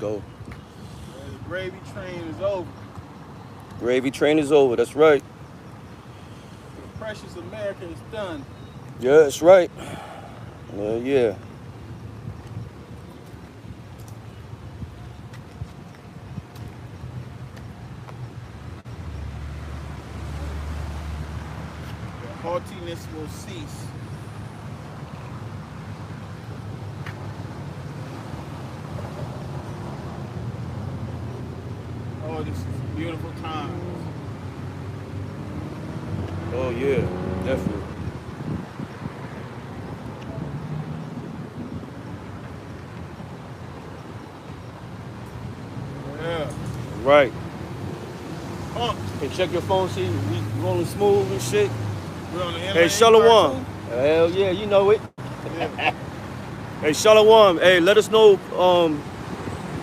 go. The gravy train is over. Gravy train is over. That's right. The precious America is done. Yeah, that's right. Yeah. The haughtiness will cease. Oh, this is a beautiful time. Oh yeah, definitely. Yeah. Right. Pump. Hey, check your phone, see we rolling smooth and shit. We're on the Hey, Shalom. Hell yeah, you know it. Yeah. Hey, Shalom. Hey, let us know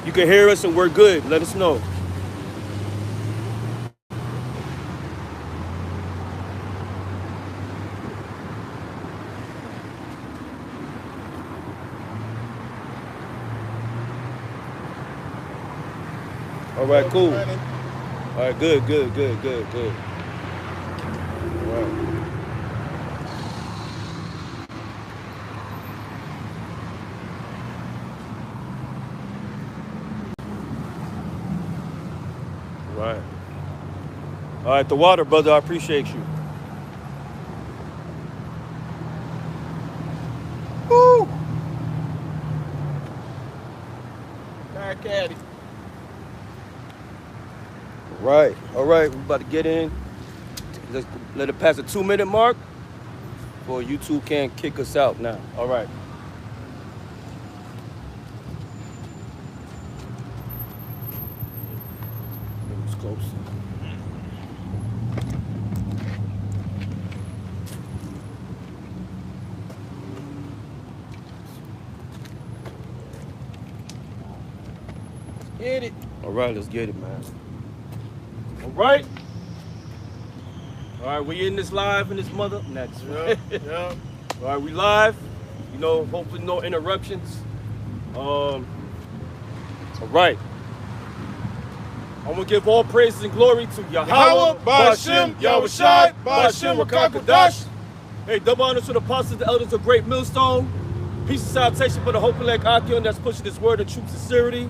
you can hear us and we're good. Let us know. All right, cool. All right, good. All right. Right. All right, the water, brother. I appreciate you. Woo! Back at it. Right. All right, we're about to get in. Let's let it pass the 2-minute mark before YouTube can kick us out now. All right. It was close. Get it. All right, let's get it, man. All right. All right, we in this live in this mother. Next. Yeah. All right, we live. You know, hopefully no interruptions. All right. I'm gonna give all praises and glory to Yahweh, Ba'ashem, Yahushai, Ba'ashem, Rakakadash. Hey, double honors to the apostles, the elders of Great Millstone. Peace and salutation for the Hope Elect Akion that's pushing this word of true sincerity.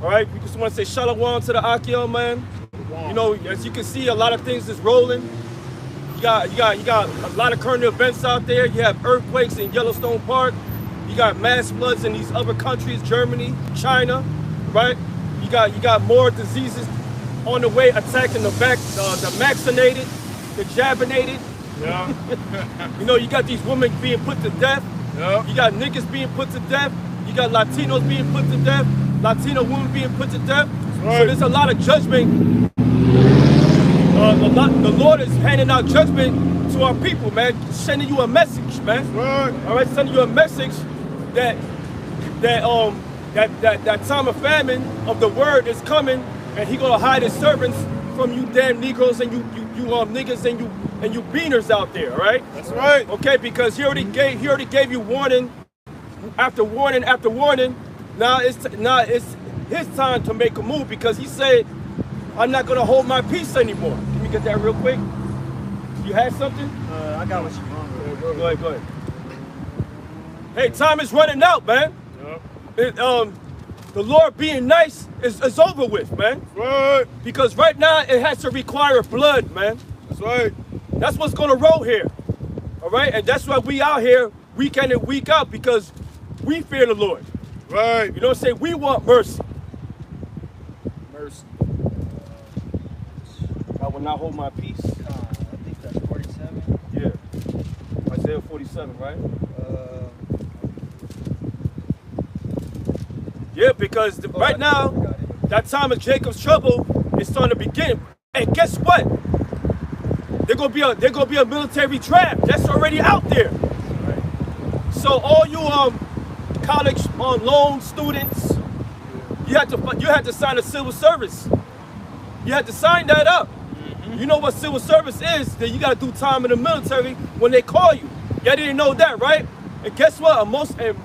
All right, we just want to say shalom to the Akion, man. You know, as you can see, a lot of things is rolling. You got a lot of current events out there. You have earthquakes in Yellowstone Park. You got mass floods in these other countries, Germany, China, right? You got more diseases on the way attacking the vaccinated, the jabinated. Yeah. You know, you got these women being put to death. Yeah. You got niggas being put to death. You got Latinos being put to death. Latino women being put to death. Right. So there's a lot of judgment. The Lord is handing out judgment to our people, man. Sending you a message, man. Right. All right, sending you a message that time of famine of the word is coming, and He gonna hide His servants from you damn Negroes and you niggas and you beaners out there, all right? That's right. Okay, because He already gave you warning after warning after warning. Now it's His time to make a move, because He said, I'm not gonna hold my peace anymore. Can we get that real quick? You had something? I got what you want. Go ahead. Hey, time is running out, man. Yeah. The Lord being nice is over with, man. Right. Because right now it has to require blood, man. That's right. That's what's gonna roll here. All right, and that's why we out here week in and week out, because we fear the Lord. Right. You know what I'm saying? We want mercy. Mercy. I will not hold my peace. I think that's 47. Yeah. Isaiah 47, right? Yeah, because right now, that time of Jacob's trouble is starting to begin. And guess what? They're gonna be a military trap. That's already out there. So all you college loan students, you had to sign a civil service. You had to sign that up. You know what civil service is? That you gotta do time in the military when they call you. Y'all didn't know that, right? And guess what? Most of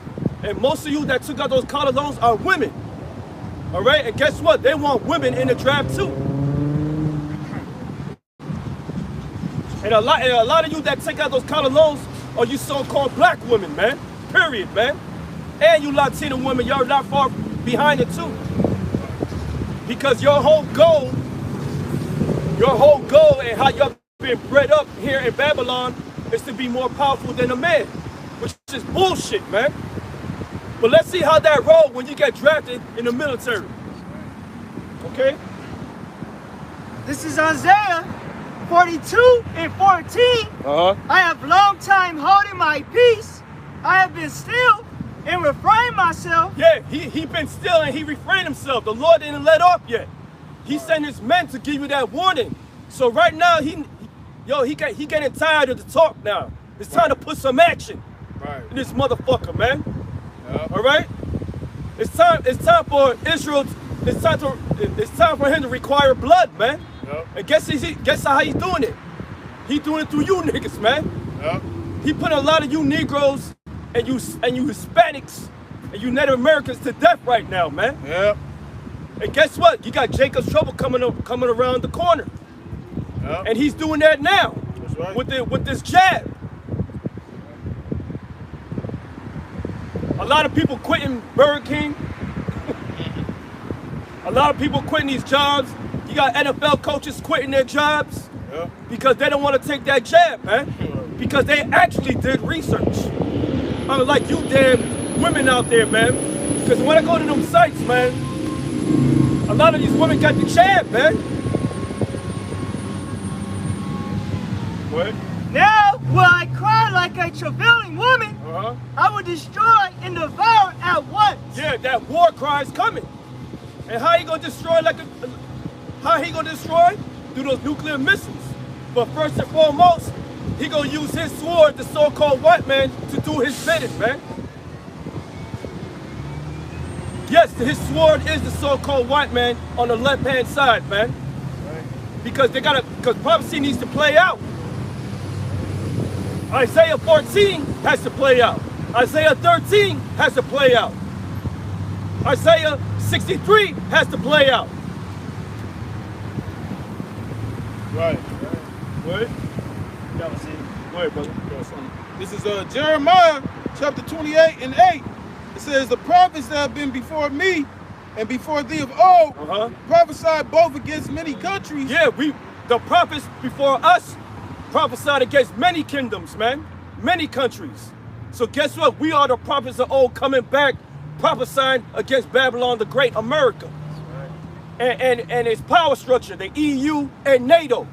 you that took out those college loans are women. All right, and guess what? They want women in the draft too. And a lot of you that take out those college loans are you so-called black women, man. Period, man. And you Latino women, y'all not far behind it too. Because your whole goal and how y'all been bred up here in Babylon is to be more powerful than a man, which is bullshit, man. But let's see how that rolls when you get drafted in the military. Okay? This is Isaiah 42 and 14. I have long time holding my peace. I have been still and refrained myself. Yeah, he been still and he refrained himself. The Lord didn't let off yet. He sent his men to give you that warning. So right now, he getting tired of the talk now. It's time to put some action in this motherfucker, man. All right? It's time for Israel. It's time for him to require blood, man. And guess how he's doing it? He's doing it through you niggas, man. He put a lot of you Negroes and you Hispanics and you Native Americans to death right now, man. And guess what? You got Jacob's trouble coming around the corner. And he's doing that now. That's right. With this jab. A lot of people quitting Burger King. A lot of people quitting these jobs. You got NFL coaches quitting their jobs because they don't want to take that jab, man. Because they actually did research. Unlike you damn women out there, man. Because when I go to them sites, man, a lot of these women got the jab, man. What? Now will I cry like a travailing woman. I will destroy and devour at once. Yeah, that war cry is coming. And how he gonna destroy through those nuclear missiles. But first and foremost, he gonna use his sword, the so-called white man, to do his bidding, man. Yes, his sword is the so-called white man on the left-hand side, man. Because prophecy needs to play out. Isaiah 14 has to play out. Isaiah 13 has to play out. Isaiah 63 has to play out. Right. What? That was it. Go ahead, brother. This is Jeremiah chapter 28 and 8. It says, the prophets that have been before me and before thee of old prophesied both against many countries. Yeah, the prophets before us prophesied against many kingdoms, man. Many countries. So guess what? We are the prophets of old coming back, prophesying against Babylon the Great, America. And its power structure, the EU and NATO.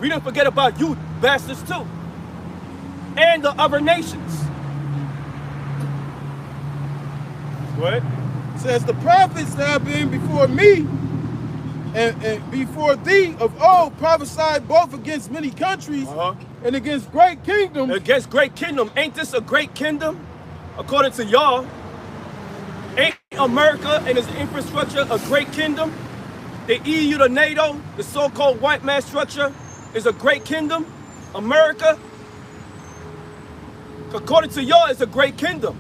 We didn't forget about you bastards too. And the other nations. What? It says the prophets that have been before me and before thee of old prophesied both against many countries and against great kingdoms. Against great kingdom. Ain't this a great kingdom? According to y'all. Ain't America and its infrastructure a great kingdom? The EU, the NATO, the so-called white man structure is a great kingdom? America? According to y'all, it's a great kingdom.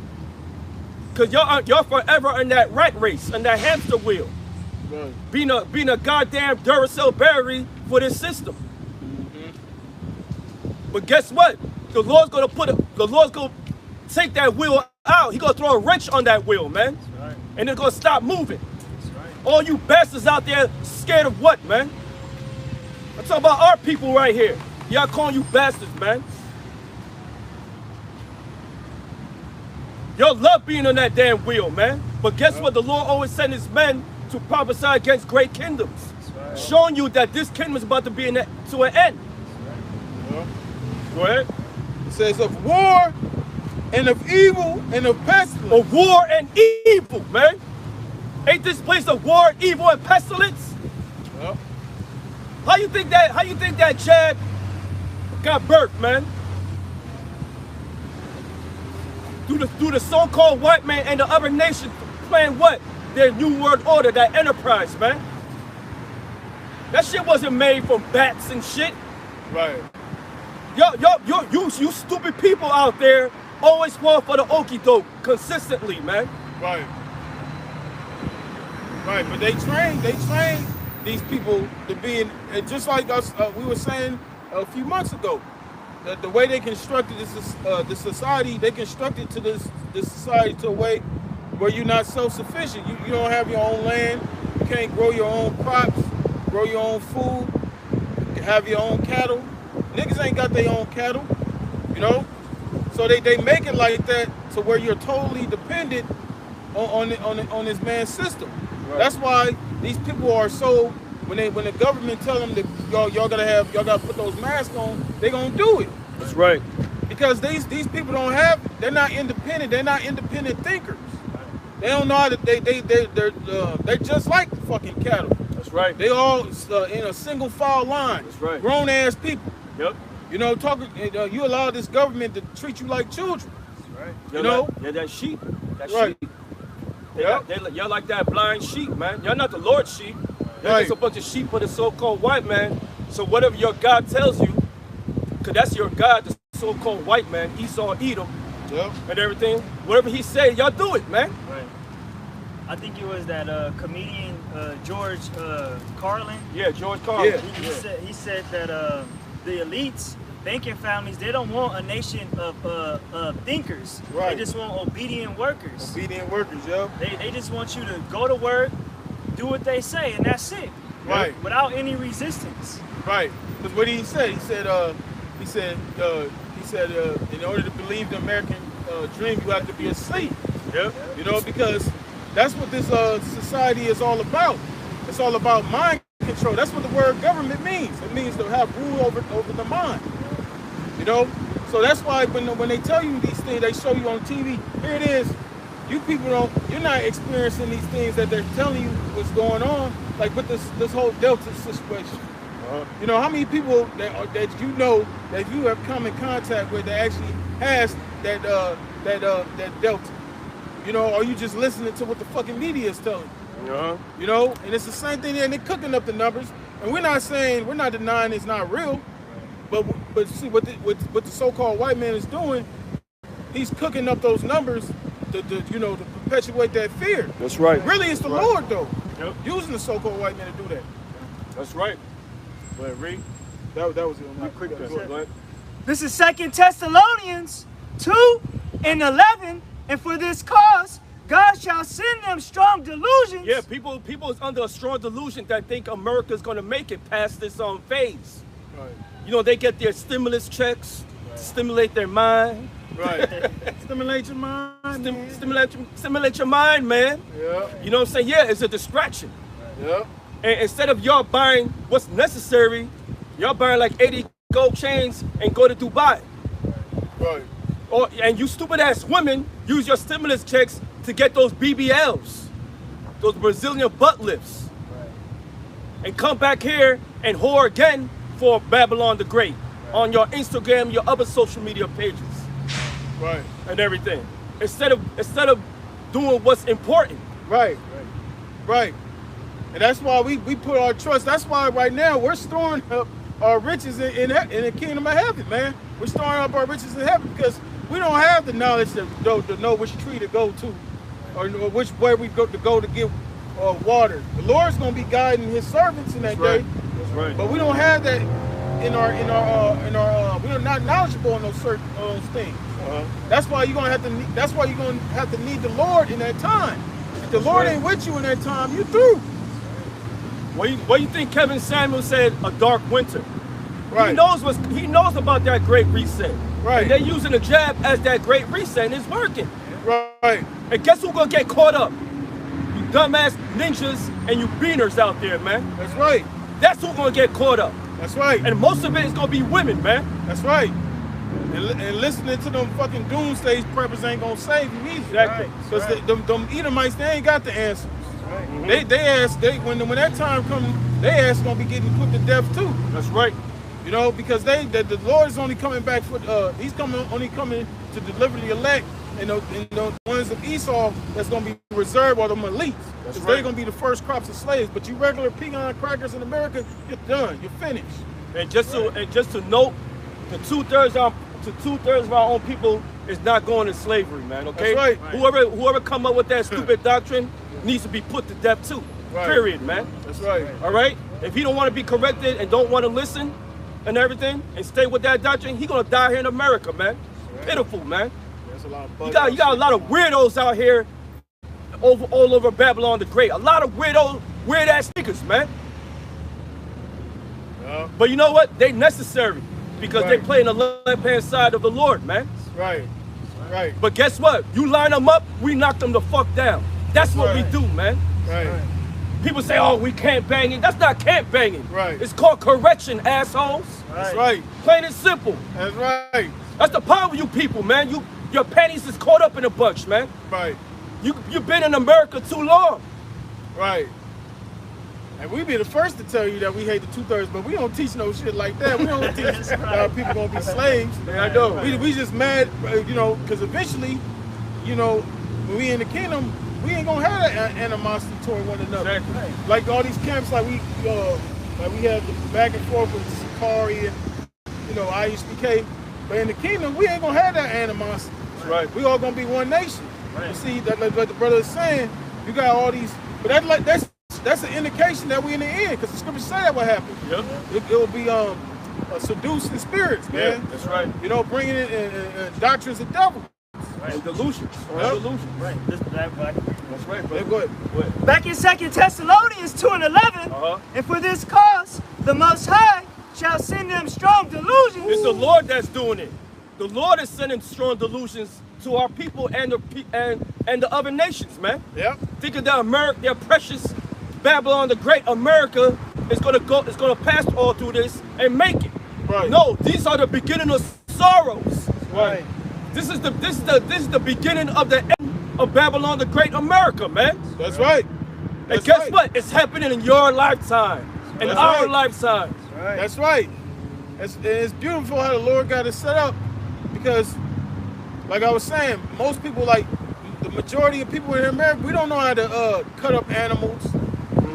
Because y'all forever in that rat race, in that hamster wheel. Being a goddamn Duracell battery for this system. But guess what? The Lord's gonna take that wheel out. He's gonna throw a wrench on that wheel, man. And it's gonna stop moving. All you bastards out there scared of what, man? I'm talking about our people right here. Y'all calling you bastards, man. Y'all love being on that damn wheel, man. But guess what? The Lord always sent his men to prophesy against great kingdoms. Showing you that this kingdom is about to be to an end. Go ahead. It says of war and of evil and of pestilence. Of war and evil, man. Ain't this place of war, evil, and pestilence? How you think that jab got birthed, man? Through the so-called white man and the other nations playing what? Their New World Order, that enterprise, man. That shit wasn't made from bats and shit. You stupid people out there always fall for the okie doke consistently, man. Right, but they train these people to be in, just like us. We were saying a few months ago, that the way they constructed this society, they constructed to this society to a way where you're not self-sufficient. You don't have your own land. You can't grow your own crops, grow your own food, have your own cattle. Niggas ain't got their own cattle, you know? So they make it like that to where you're totally dependent on this man's system. Right. That's why these people are so, when the government tell them that y'all gotta put those masks on, they gonna do it. That's right. Because these people they're not independent. They're not independent thinkers. They don't know how to. They're just like the fucking cattle. That's right. They all in a single file line. That's right. Grown ass people. Yep. You know, you allow this government to treat you like children. That's right. You know? They're that sheep. That right. sheep. Y'all like that blind sheep, man. Y'all not the Lord's sheep. Y'all Right. just a bunch of sheep for the so-called white man. So whatever your God tells you, because that's your God, the so-called white man, Esau, Edom, and everything. Whatever he say, y'all do it, man. Right. I think it was that comedian George Carlin. Yeah, George Carlin. Yeah. He said that the elites, banking families, they don't want a nation of thinkers. Right. They just want obedient workers. Obedient workers, yo. They just want you to go to work, do what they say, and that's it. Right. Without any resistance. Right. Because what he said, he said, in order to believe the American dream, you have to be a slave. Yep. You know, because that's what this society is all about. It's all about mind control. That's what the word government means. It means to have rule over the mind. You know? So that's why when they tell you these things, they show you on TV, here it is. You people you're not experiencing these things that they're telling you what's going on, like with this whole Delta situation. You know, how many people that you know that you have come in contact with that actually has that Delta? You know, or you just listening to what the fucking media is telling you? You know, and it's the same thing there, and they're cooking up the numbers. And we're not denying it's not real, but see what the so-called white man is doing, he's cooking up those numbers to perpetuate that fear. That's right. Really, it's the Lord though, using the so-called white man to do that. That's right. Go ahead, read. That was it. Quick. Go ahead. This is 2 Thessalonians 2:11, and for this cause God shall send them strong delusions. Yeah, people is under a strong delusion that think America's gonna make it past this phase. Right. You know, they get their stimulus checks to stimulate their mind. Right. Stimulate your mind. Stimulate your mind, man. Yeah. You know what I'm saying? Yeah, it's a distraction. Yeah. And instead of y'all buying what's necessary, y'all buying like 80 gold chains and go to Dubai. Right. And you stupid ass women use your stimulus checks to get those BBLs, those Brazilian butt lifts, and come back here and whore again for Babylon the Great on your Instagram, your other social media pages, Right. and everything. Instead of doing what's important. Right. And that's why we put our trust. That's why right now we're storing up our riches in the kingdom of heaven, man. We're storing up our riches in heaven because we don't have the knowledge to know which tree to go to, or which way we go to get water. The Lord's gonna be guiding His servants in that day. That's right. But we don't have that in our we're not knowledgeable on those things. That's why you're gonna have to. That's why you're gonna have to need the Lord in that time. If the Lord ain't with you in that time, you through. What do you think Kevin Samuel said? A dark winter. Right. He knows about that great reset. Right. And they're using the jab as that great reset, and it's working. Right. And guess who's gonna get caught up? You dumbass ninjas and you beaners out there, man. That's right. That's who's gonna get caught up. That's right. And most of it is gonna be women, man. That's right. And listening to them fucking doomsday preppers ain't gonna save you either. Exactly. Because them Edomites, they ain't got the answers. Right. Mm-hmm. When that time comes, they ass gonna be getting put to death too. That's right. You know, because the Lord is only coming back for He's only coming to deliver the elect, and the ones of Esau that's gonna be reserved are the elites. Because they're gonna be the first crops of slaves. But you regular pecan crackers in America, you're done. You're finished. And just to note, to two-thirds of our own people is not going to slavery, man, okay? That's right. Whoever come up with that stupid doctrine needs to be put to death too. Right. Period, man. That's right. All right? If he don't want to be corrected and don't want to listen and everything and stay with that doctrine, he gonna die here in America, man. Right. Pitiful, man. There's a lot of you got a lot of weirdos out here all over Babylon the Great. A lot of weird ass niggas, man. Yeah. But you know what? They necessary because they play in the left-hand side of the Lord, man. Right. Right. But guess what? You line them up, we knock them the fuck down. That's what we do, man. Right. People say, oh, we can't bang it. That's not camp banging. Right. It's called correction, assholes. That's right. Plain and simple. That's right. That's the power of you people, man. Your panties is caught up in a bunch, man. Right. You've been in America too long. Right. And we be the first to tell you that we hate the 2/3, but we don't teach no shit like that. We don't teach people gonna be slaves. Yeah, I know. We just mad, you know, because eventually, you know, when we in the kingdom, we ain't gonna have that animosity toward one another. Exactly. Like all these camps, like we have the back and forth with Sakari and, you know, IHBK. But in the kingdom, we ain't gonna have that animosity. That's right. We all gonna be one nation. Right. You see, like the brother is saying, you got all these, but that's an indication that we in the end, because the scriptures say that what happened. Yep. It will be seducing spirits, man. Yeah, that's right. You know, bringing in doctrines of devil. Right. And delusions. Yep. Delusions. Right. That's right. That's right, Yeah, bro. go ahead. Back in 2 Thessalonians 2:11, and for this cause, the Most High shall send them strong delusions. It's the Lord that's doing it. The Lord is sending strong delusions to our people and the other nations, man. Yep. Thinking that their precious Babylon the Great, America, is gonna pass all through this and make it. Right. No, these are the beginning of sorrows. Right. This is the beginning of the end of Babylon the Great, America, man. That's right. And guess what? It's happening in your lifetime, in That's our right. lifetime. Right. That's right. It's beautiful how the Lord got it set up, because, like I was saying, most people, like the majority of people in America, we don't know how to cut up animals.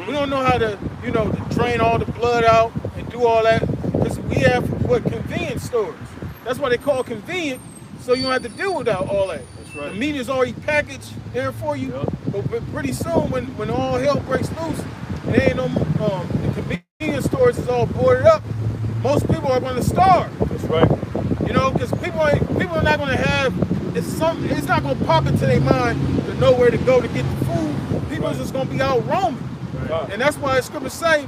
We don't know how to, you know, to drain all the blood out and do all that, because we have convenience stores. That's why they call convenient, so you don't have to deal with all that. That's right. The meat is already packaged there for you. Yep. But pretty soon, when all hell breaks loose, and there ain't no the convenience stores is all boarded up, most people are going to starve. That's right. You know, because people are not going to have, it's not going to pop into their mind to know where to go to get the food. People are just going to be out roaming. Right. And that's why the scriptures say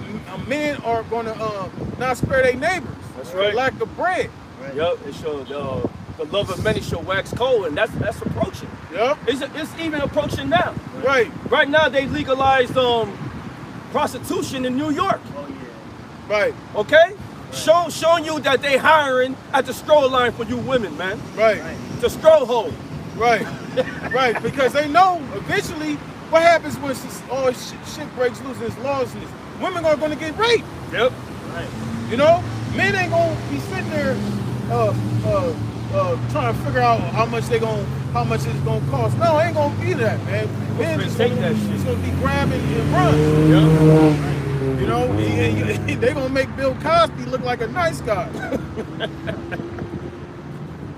men are going to not spare their neighbors. That's right. For lack of bread. Right. Yep. It shows the love of many shall wax cold, and that's approaching. Yep. It's even approaching now. Right. Right now they legalized prostitution in New York. Oh, yeah. Right. Okay? Right. Showing you that they hiring at the stroll line for you women, man. Right. The stroll hole. Right. Right. Because they know eventually what happens when all shit breaks loose and it's lawlessness. Women are going to get raped. Yep. Right. You know, men ain't going to be sitting there trying to figure out how much it's going to cost. No, it ain't going to be that, man. Men just going to be grabbing and run. Yep. You know, they going to make Bill Cosby look like a nice guy.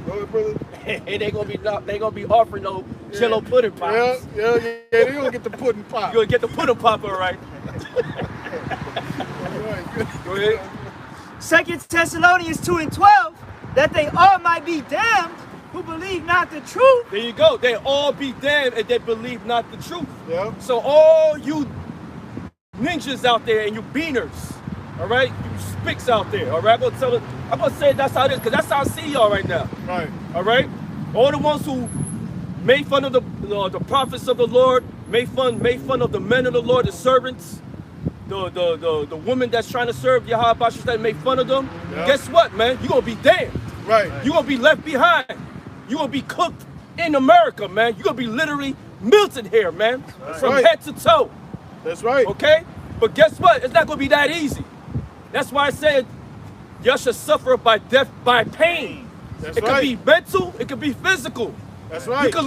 Go ahead, brother. And they gonna be offering those Jello pudding pops. Yeah, they gonna get the pudding pop. You gonna get the pudding pop, all right? Go ahead. 2 Thessalonians 2:12, that they all might be damned who believe not the truth. There you go. They all be damned and they believe not the truth. Yeah. So all you ninjas out there and you beaners, all right, you spicks out there, all right. I'm gonna say that's how it is, because that's how I see y'all right now. Right. All right. All the ones who made fun of the prophets of the Lord, made fun of the men of the Lord, the servants, the woman that's trying to serve Yahweh, that made fun of them. Yep. Guess what, man? You're gonna be damned. Right. You're gonna be left behind. You're gonna be cooked in America, man. You're gonna be literally melted here, man. That's from right. head to toe. That's right. Okay? But guess what? It's not gonna be that easy. That's why I said you shall suffer by death by pain. That's it right. could be mental, it could be physical. That's right. You could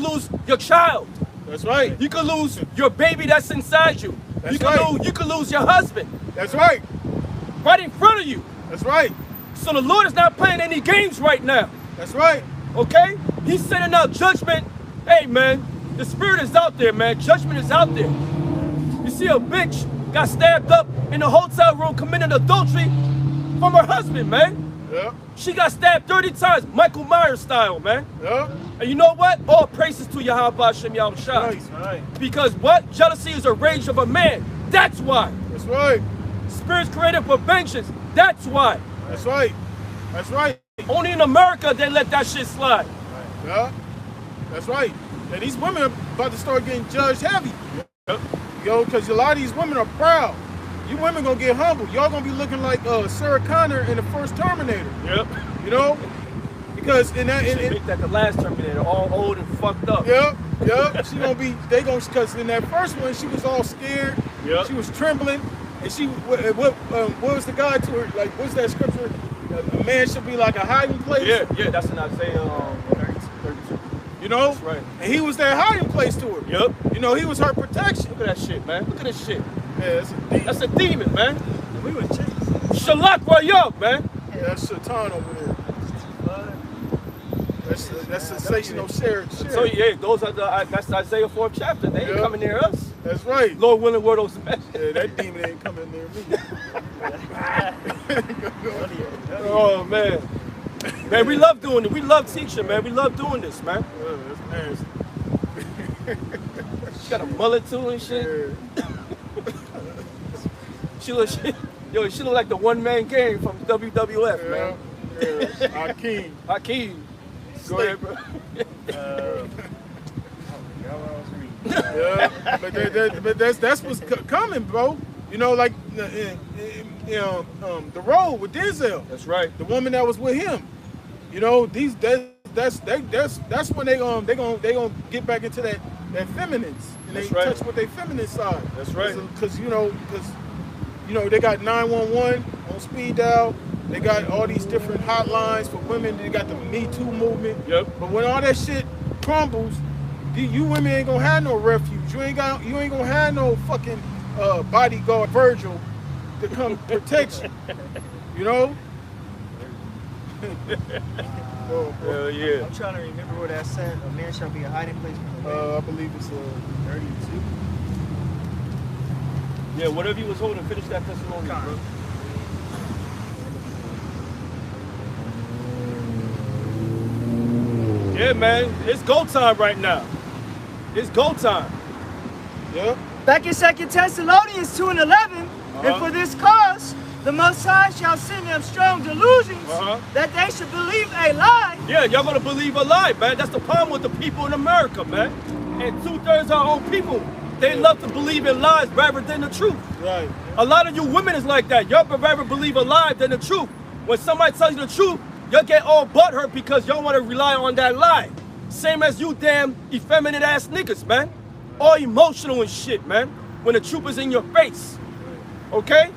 lose your child. That's right. You could lose your baby that's inside you. That's you could lose your husband. That's right. Right in front of you. That's right. So the Lord is not playing any games right now. That's right. Okay? He's sending out judgment. Hey, man, the spirit is out there, man. Judgment is out there. You see a bitch got stabbed up in a hotel room committing adultery from her husband, man. Yeah. She got stabbed 30 times, Michael Myers style, man. Yeah. And you know what? All praises to Yahweh Shem Yahushua. Right. Because what? Jealousy is a rage of a man. That's why. That's right. Spirits created for vengeance. That's why. That's right. That's right. Only in America they let that shit slide. Yeah. That's right. And these women are about to start getting judged heavy. Yep. Yo, because a lot of these women are proud. You women gonna get humbled. Y'all gonna be looking like Sarah Connor in the first Terminator. Yep. You know? Because in that Make that the last Terminator, all old and fucked up. Yep. She gonna be, because in that first one she was all scared. Yep. She was trembling. And she, what was the guy to her, like, what's that scripture? A man should be like a hiding place. Yeah, that's in Isaiah 32. You know? That's right. And he was that hiding place to her. Yep. You know, he was her protection. Look at that shit, man. Look at this shit. Yeah, That's a demon, man. We were chasing. Shalak Rayab, man. Yeah, that's Shaitan over there. That's sensational share. So yeah, those are that's Isaiah 4th chapter. They ain't coming near us. That's right. Lord willing, word those Yeah, that demon ain't coming near me. Oh man. Man, we love doing it. We love teaching, man. We love doing this, man. That's nasty. She got a mullet too and shit. She look like the one-man game from WWF, man. Hakeem. Hakeem. Go ahead, bro. Yeah, but that's what's coming, bro. You know, like the road with Denzel. That's right. The woman that was with him. You know, that's when they gonna get back into that feminines and That's they right. touch with their feminine side. That's right. Because you know they got 911 on speed dial. They got all these different hotlines for women. They got the Me Too movement. Yep. But when all that shit crumbles, you women ain't gonna have no refuge. You ain't gonna have no fucking bodyguard Virgil to come protect you. You know? Hell yeah. I'm trying to remember what that said. A man shall be a hiding place from the wicked. I believe it's 32. Yeah, whatever you was holding, finish that testimony, bro. Yeah, man, it's go time right now. It's go time. Yeah. Back in 2 Thessalonians 2:11, and for this cause, the Most High shall send them strong delusions that they should believe a lie. Yeah, y'all gonna believe a lie, man. That's the problem with the people in America, man. And 2/3 of our own people, they love to believe in lies rather than the truth. Right. A lot of you women is like that. Y'all would rather believe a lie than the truth. When somebody tells you the truth, y'all get all butthurt because y'all want to rely on that lie. Same as you damn effeminate ass niggas, man. All emotional and shit, man. When the truth is in your face. Okay?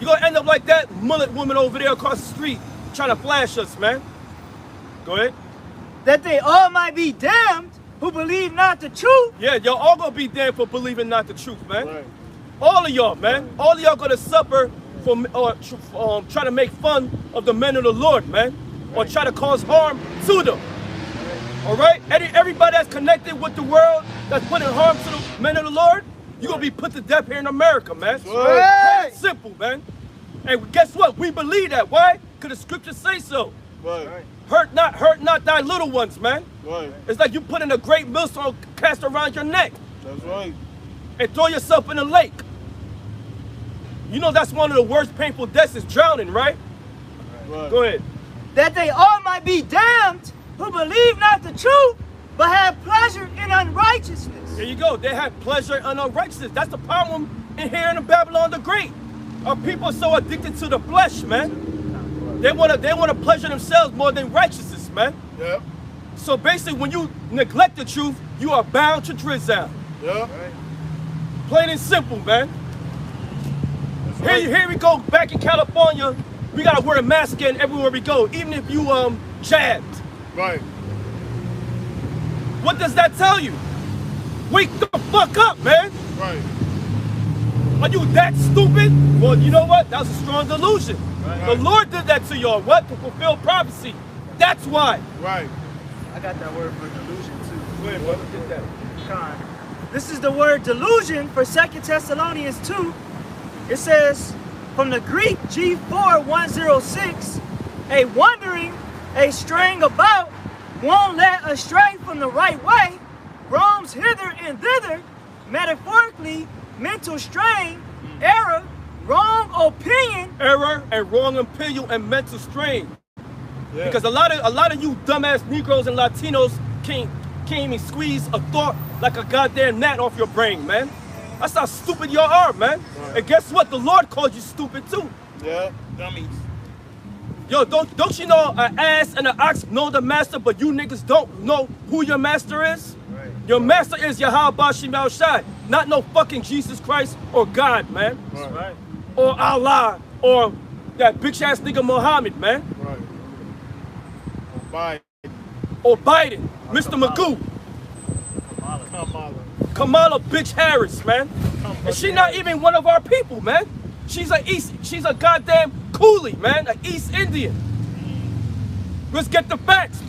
You're gonna end up like that mullet woman over there across the street trying to flash us, man. Go ahead. That they all might be damned who believe not the truth. Yeah, y'all all gonna be damned for believing not the truth, man. Right. All of y'all, man. All of y'all gonna suffer from try to make fun of the men of the Lord, man. Or try to cause harm to them. All right? Everybody that's connected with the world, that's putting harm to the men of the Lord, you're going to be put to death here in America, man. Right. Simple, man. And guess what? We believe that. Why? Because the scriptures say so. Right. Hurt not thy little ones, man. Right. It's like you putting a great millstone cast around your neck That's right. and throw yourself in a lake. You know that's one of the worst painful deaths is drowning, right? Right. Go ahead. That they all might be damned who believe not the truth, but have pleasure in unrighteousness. There you go. They have pleasure in unrighteousness. That's the problem in here in Babylon the Great. Our people are so addicted to the flesh, man. They want to pleasure themselves more than righteousness, man. Yep. So basically, when you neglect the truth, you are bound to drizzle. Yep. Plain and simple, man. That's right. Here we go. Back in California, we gotta wear a mask again everywhere we go, even if you jabbed. Right. What does that tell you? Wake the fuck up, man. Right. Are you that stupid? Well, you know what? That was a strong delusion. Right. The Lord did that to y'all. What? To fulfill prophecy. That's why. Right. I got that word for delusion too. Go ahead, brother. Get that. Con. This is the word delusion for 2 Thessalonians 2. It says, from the Greek G4106, a wandering, a straying about, one led astray from the right way, roams hither and thither, metaphorically, mental strain, error, wrong opinion. Error and wrong opinion and mental strain. Yeah. Because a lot of you dumbass Negroes and Latinos can't even squeeze a thought like a goddamn gnat off your brain, man. That's how stupid y'all are, man. Right. And guess what? The Lord called you stupid too. Yeah, dummies. Yo, don't you know an ass and an ox know the master, but you niggas don't know who your master is? Right. Your master is Yahweh Shemel Shai, not no fucking Jesus Christ or God, man. Right. Or Allah, or that bitch ass nigga Muhammad, man. Right. Bye. Or Biden, Mr. Magoo. Kamala bitch Harris, man. And she not even one of our people, man. She's a goddamn coolie, man, an East Indian. Let's get the facts.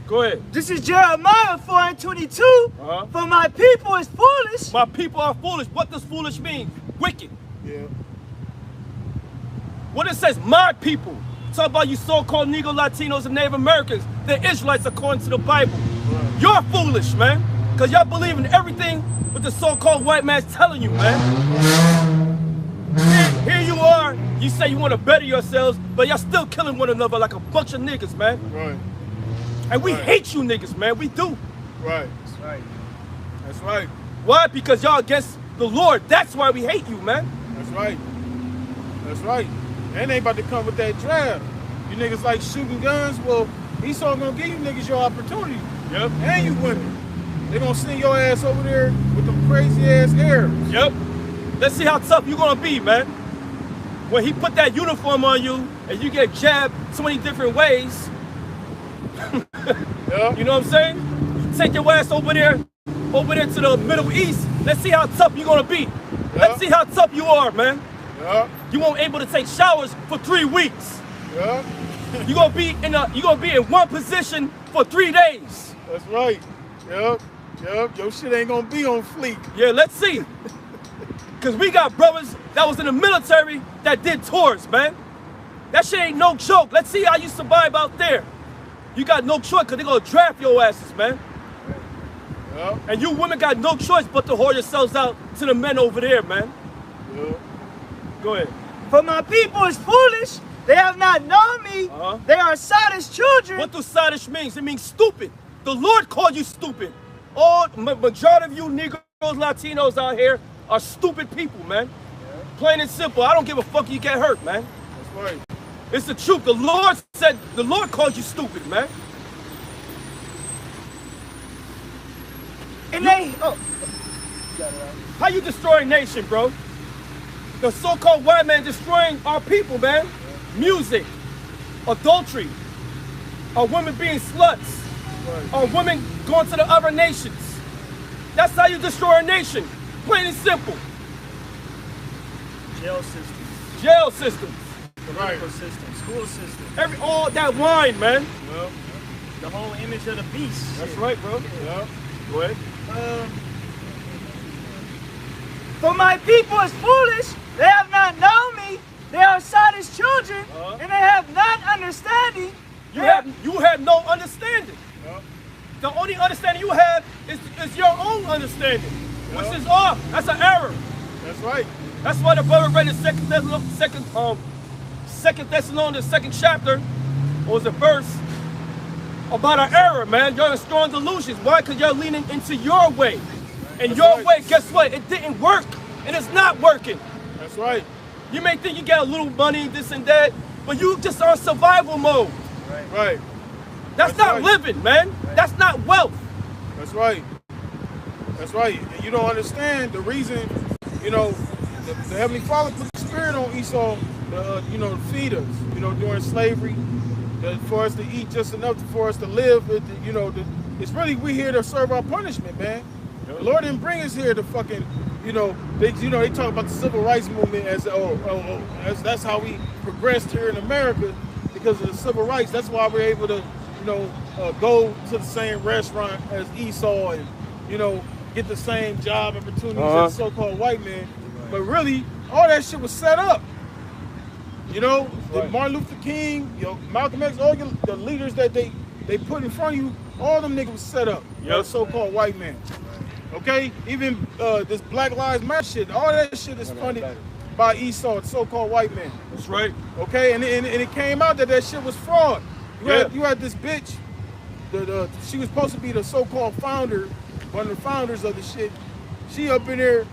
Go ahead. This is Jeremiah 4:22. For my people is foolish. My people are foolish. What does foolish mean? Wicked. Yeah. What it says, my people. Talk about you so-called Negro, Latinos, and Native Americans. They're Israelites according to the Bible. Right. You're foolish, man. Because y'all believe in everything what the so-called white man's telling you, man. Here you are. You say you want to better yourselves, but y'all still killing one another like a bunch of niggas, man. Right. And we Right. hate you niggas, man. We do. Right. That's right. That's right. Why? Because y'all against the Lord. That's why we hate you, man. That's right. That's right. And they about to come with that draft. You niggas like shooting guns? Well, Esau gonna give you niggas your opportunity. Yep. And you women. They gonna send your ass over there with them crazy ass Arabs. Yep. Let's see how tough you gonna be, man. When he put that uniform on you and you get jabbed so many different ways. Yeah. You know what I'm saying? Take your ass over there to the Middle East. Let's see how tough you gonna be. Let's see how tough you are, man. Yeah. You won't able to take showers for 3 weeks. Yeah. You're gonna be in one position for 3 days. That's right. Yep. Yep. Your shit ain't gonna be on fleek. Yeah, let's see. Cause we got brothers that was in the military that did tours, man. That shit ain't no joke. Let's see how you survive out there. You got no choice because they're gonna draft your asses, man. Yep. And you women got no choice but to whore yourselves out to the men over there, man. Yep. Go ahead. For my people is foolish. They have not known me. They are Sodom's children. What does Sadish mean? It means stupid. The Lord called you stupid. All majority of you Negroes, Latinos out here are stupid people, man. Plain and simple. I don't give a fuck if you get hurt, man. That's right. It's the truth. The Lord called you stupid, man. And they, How you destroy a nation, bro? The so-called white man destroying our people, man. Music, adultery, our women being sluts, our women going to the other nations. That's how you destroy a nation. Plain and simple. jail systems, Jail systems. political system, school system, All that wine, man. Well, the whole image of the beast. That's shit. right, bro. yeah. Go ahead. For my people is foolish. They have not known me. They are Sodom's children, and they have not understanding. You have no understanding. Yeah. The only understanding you have is your own understanding, which is off. That's an error. That's right. That's why the brother read in Second Thessalonians, second chapter, was a verse about an error, man. You're in strong delusions. Why? Because you're leaning into your way. And your way, guess what? It didn't work, and it's not working. That's right. You may think you got a little money, this and that, but you just are survival mode. Right. That's not right. living, man. That's not wealth. That's right. That's right. And you don't understand the reason, you know, the Heavenly Father put the Spirit on Esau, to feed us, during slavery, for us to eat just enough for us to live. It's really, we here to serve our punishment, man. The Lord didn't bring us here to fucking, they talk about the civil rights movement as that's how we progressed here in America, to because of the civil rights. That's why we're able to, you know, go to the same restaurant as Esau and, you know, get the same job opportunities as so-called white men. But really, all that shit was set up. You know, Martin Luther King, you know, Malcolm X, all the leaders that they put in front of you, all them niggas was set up by so-called white men. Okay? Even this Black Lives Matter shit, all that shit is funded by Esau, so-called white men. That's right. Okay? And it came out that shit was fraud. You had this bitch, she was supposed to be the so-called founder, one of the founders of the shit. She up in there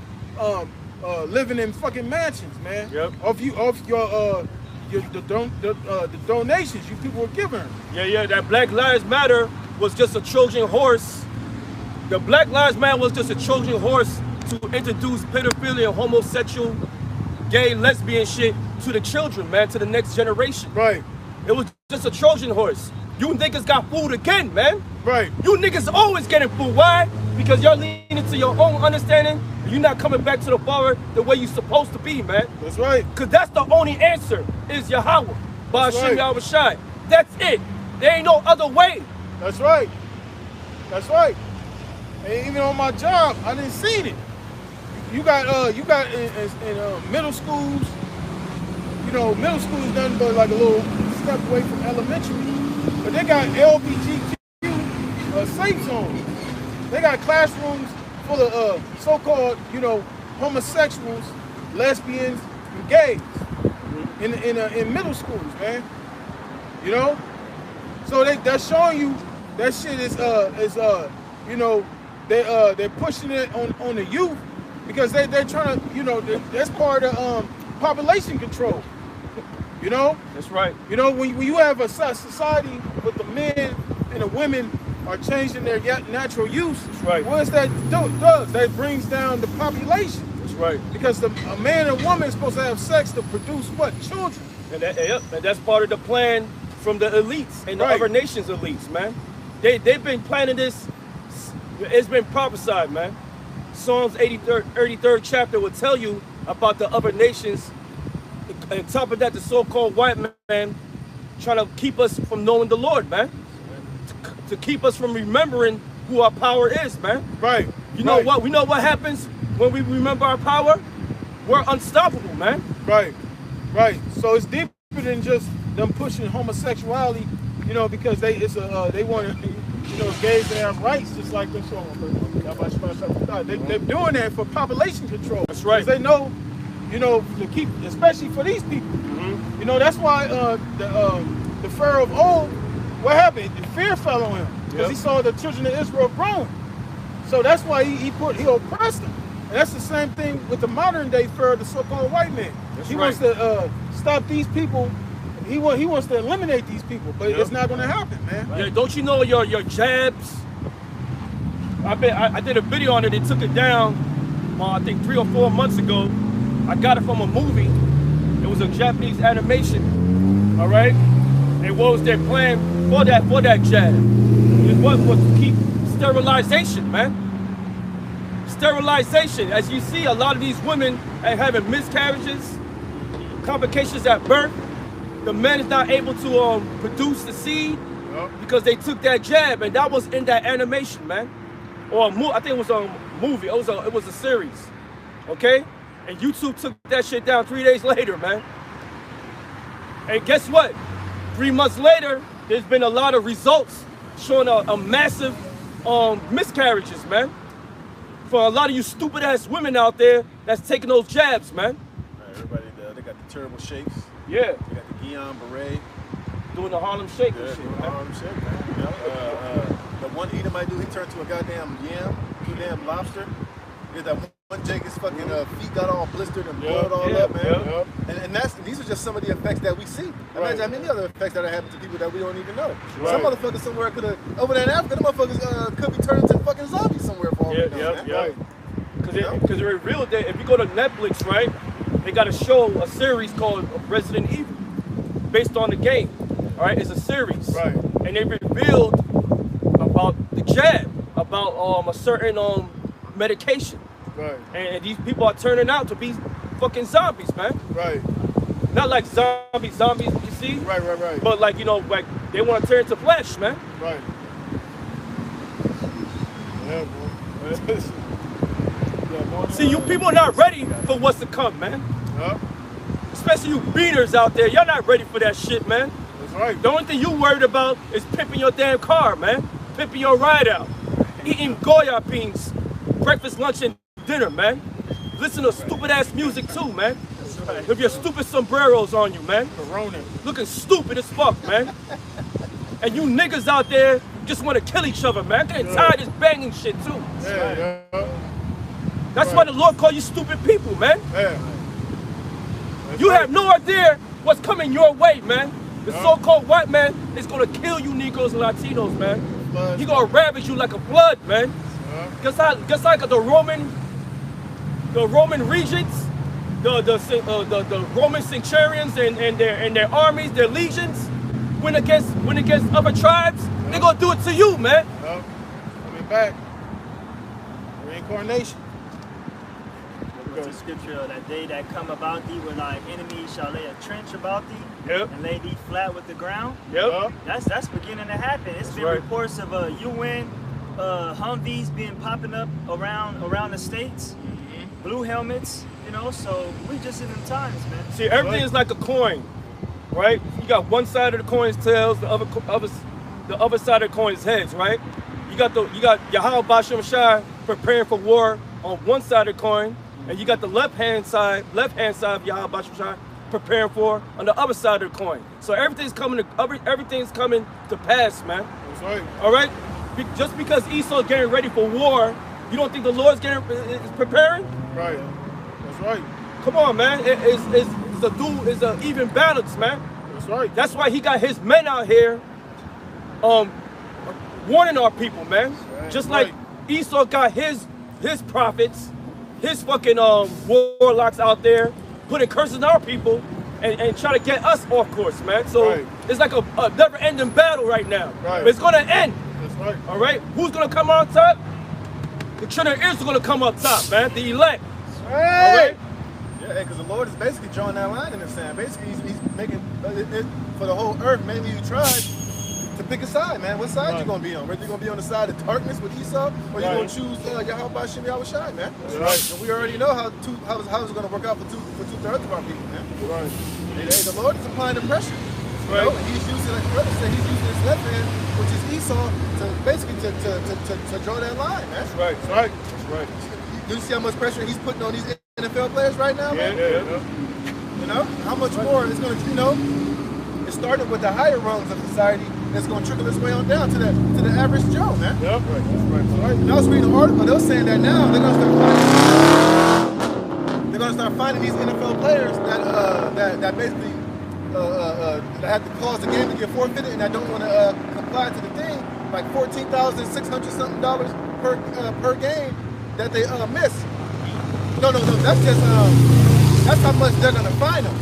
living in fucking mansions, man. Yep. Off your the donations you people were giving her. Yeah, that Black Lives Matter was just a Trojan horse. The Black Lives Matter was just a Trojan horse to introduce pedophilia and homosexual, gay, lesbian shit to the children, man, to the next generation. Right. It was just a Trojan horse. You niggas got fooled again, man. Right. You niggas always getting fooled. Why? Because y'all leaning to your own understanding. You're not coming back to the Father the way you're supposed to be, man. That's right. Because that's the only answer is Yahweh. Ba'ashim Yahweh Shai. That's it. There ain't no other way. That's right. That's right. And even on my job, I didn't see it. You got in middle schools, you know, middle school is nothing but like a little step away from elementary. But they got LGBTQ safe zones. They got classrooms full of so-called, you know, homosexuals, lesbians, and gays in middle schools, man. You know, so that's showing you that shit is you know, they're pushing it on the youth because they're trying to, you know, that's part of population control. You know? That's right. You know, when you have a society with the men and the women are changing their natural use, that's right. What does that does? That brings down the population. That's right. Because a man and woman is supposed to have sex to produce what? Children. And that's part of the plan from the elites and the other nations' elites, man. They've been planning this. It's been prophesied, man. Psalms 83rd chapter will tell you about the other nations. And on top of that, the so-called white man trying to keep us from knowing the Lord, man. To keep us from remembering who our power is, man. Right. You know what? We know what happens when we remember our power? We're unstoppable, man. Right. Right. So it's deeper than just them pushing homosexuality, you know, because they want to, you know, gays to have rights just like them. So they're doing that for population control. That's right. Because they know, you know, to keep, especially for these people. You know, that's why the Pharaoh of old, what happened? The fear fell on him because he saw the children of Israel growing. So that's why he oppressed them. And that's the same thing with the modern day Pharaoh, the so-called white man. He wants to stop these people. He wants to eliminate these people, but it's not going to happen, man. Yeah, don't you know your jabs? I did a video on it. They took it down, I think 3 or 4 months ago. I got it from a movie. It was a Japanese animation. All right. And what was their plan for that jab? It was to keep sterilization, man. Sterilization. As you see, a lot of these women are having miscarriages, complications at birth. The man is not able to produce the seed because they took that jab, and that was in that animation, man. Or I think it was a movie. It was a series, okay? And YouTube took that shit down 3 days later, man. And guess what? 3 months later, there's been a lot of results showing a massive miscarriages, man. For a lot of you stupid ass women out there that's taking those jabs, man. Everybody, they got the terrible shakes. Yeah. They got the Guillain Barre. Doing the Harlem Shake and shit, doing man. the Harlem Shake, man. You know, the one Edomite dude, he turned to a goddamn yam, too damn lobster. There's that one Jake, his fucking feet got all blistered and blood all up, man. And these are just some of the effects that we see. Imagine how many other effects that are happening to people that we don't even know. Some motherfuckers somewhere could have, over there in Africa, the motherfuckers could be turned into fucking zombies somewhere for all we know, man. Because they revealed that if you go to Netflix, right, they got a show, a series called Resident Evil, based on the game. All right, it's a series. Right. And they revealed about the jab, about a certain medication. Right. And these people are turning out to be fucking zombies, man. Right. Not like zombies, you see? Right. But like, you know, like they want to turn to flesh, man. Right. Yeah, boy. Yeah, boy. See, you people are not ready for what's to come, man. Yeah. Especially you beaters out there. Y'all not ready for that shit, man. That's right. The only thing you worried about is pimping your damn car, man. Pimping your ride out. Eating Goya beans, breakfast, lunch, and dinner, man. Listen to stupid ass music too, man. With your stupid sombreros on you, man. Corona. Looking stupid as fuck, man. And you niggas out there just want to kill each other, man. I'm getting tired of this banging shit too. Yeah. That's why the Lord call you stupid people, man. Yeah. You have no idea what's coming your way, man. The so-called white man is gonna kill you Negroes and Latinos, man. He gonna ravage you like a flood, man. Just like the Roman regents, the Roman centurions and their armies, their legions, went against other tribes. They gonna do it to you, man. Coming back. Reincarnation. The scripture, that day that come about thee, when thy enemies shall lay a trench about thee, and lay thee flat with the ground. That's beginning to happen. It's been reports of UN Humvees being popping up around the states, blue helmets, you know. So we just in them times, man. See, everything is like a coin, right? You got one side of the coin's tails, the other side of the coin's heads, right? You got Yahweh Bashem Shai preparing for war on one side of the coin. And you got the left hand side of Yahweh Bashem Shai preparing for on the other side of the coin. So everything's coming to pass, man. That's right. All right? Just because Esau's getting ready for war, you don't think the Lord's is preparing? Right. That's right. Come on, man. It's an even balance, man. That's right. That's why he got his men out here warning our people, man. Right. Just like Esau got his prophets, his fucking warlocks out there putting curses on our people and trying to get us off course, man. So it's like a never-ending battle right now. Right. But it's gonna end. That's right. All right. Who's gonna come on top? The children of Israel gonna come on top, man. The elect. All right. Yeah, because the Lord is basically drawing that line in the sand. Basically, he's making it for the whole earth, mainly you tribes, to pick a side, man. What side you gonna be on? Whether you gonna be on the side of darkness with Esau, or you gonna choose Yahweh Bashem Yahweh Shai, man. Right. And we already know how it's gonna work out for two-thirds of our people, man. Right. And the Lord is applying the pressure. Right. You know? And he's using, like the brother said, he's using his left hand, which is Esau, to basically to draw that line, man. That's right. That's right. That's right. Do you see how much pressure he's putting on these NFL players right now, man? Yeah. You know, how much more is going to, you know, it started with the higher rungs of society. It's going to trickle its way on down to the average Joe, man. Yep. Right. And I was reading an article. They were saying that now they're going to start finding these NFL players that basically that have to cause the game to get forfeited and that don't want to comply to the thing, like $14,600 something per game that they miss. No. That's just that's how much they're gonna fine them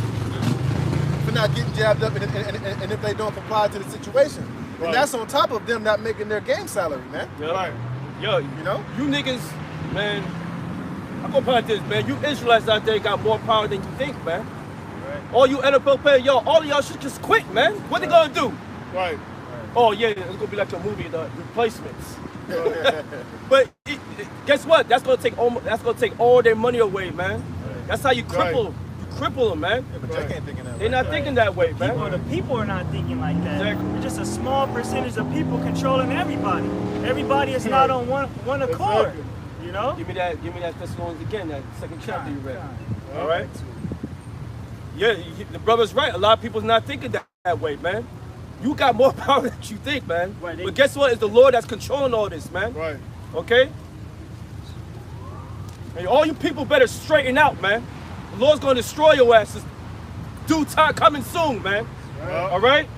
for not getting jabbed up, and if they don't comply to the situation, and that's on top of them not making their game salary, man. Yeah. Right. Yo, you know, you niggas, man. I'm gonna put it this, man. You Israelites out there got more power than you think, man. Right. All you NFL players, all of y'all should just quit, man. What they gonna do? Right. Oh yeah, it's gonna be like a movie, The Replacements. But guess what? That's gonna take all their money away, man. Right. That's how you cripple them, man. Yeah, but they can't think that way. They're not thinking that way, man. The people are not thinking like that. Exactly. It's just a small percentage of people controlling everybody. Everybody is not on one accord. Exactly. You know? Give me that Thessalonians again, that second chapter you read. All right. Yeah, the brother's right. A lot of people's not thinking that way, man. You got more power than you think, man. Right, but guess what? It's the Lord that's controlling all this, man. Right. Okay? And all you people better straighten out, man. The Lord's going to destroy your asses. Due time coming soon, man. Right. All right?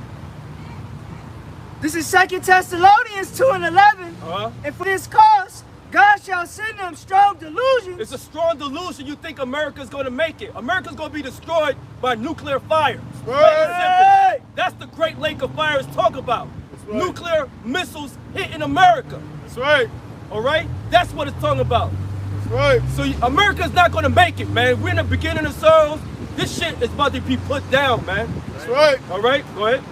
This is 2 Thessalonians 2:11. And for this cause, God shall send them strong delusions. It's a strong delusion you think America's going to make it. America's going to be destroyed by nuclear fire. Right. That's the Great Lake of Fire is talking about. Right. Nuclear missiles hitting America. That's right. All right? That's what it's talking about. That's right. So America's not going to make it, man. We're in the beginning of sorrows. This shit is about to be put down, man. That's right. All right, go ahead.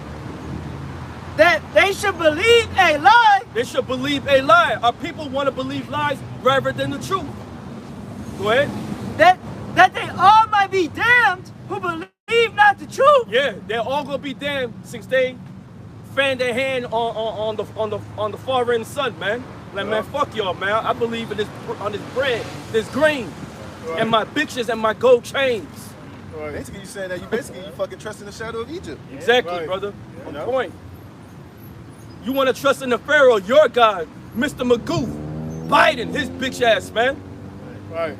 That they should believe a lie. They should believe a lie. Our people want to believe lies rather than the truth. Go ahead. That they all might be damned who believe not the truth. Yeah, they're all gonna be damned since they fan their hand on the foreign sun, man. Like, man, fuck y'all, man. I believe in this bread, this grain, and my bitches and my gold chains. Right. Basically, you saying that you fucking trust in the shadow of Egypt. Exactly, brother. On point. You want to trust in the Pharaoh, your God, Mr. Magoo, Biden, his bitch ass, man. Right.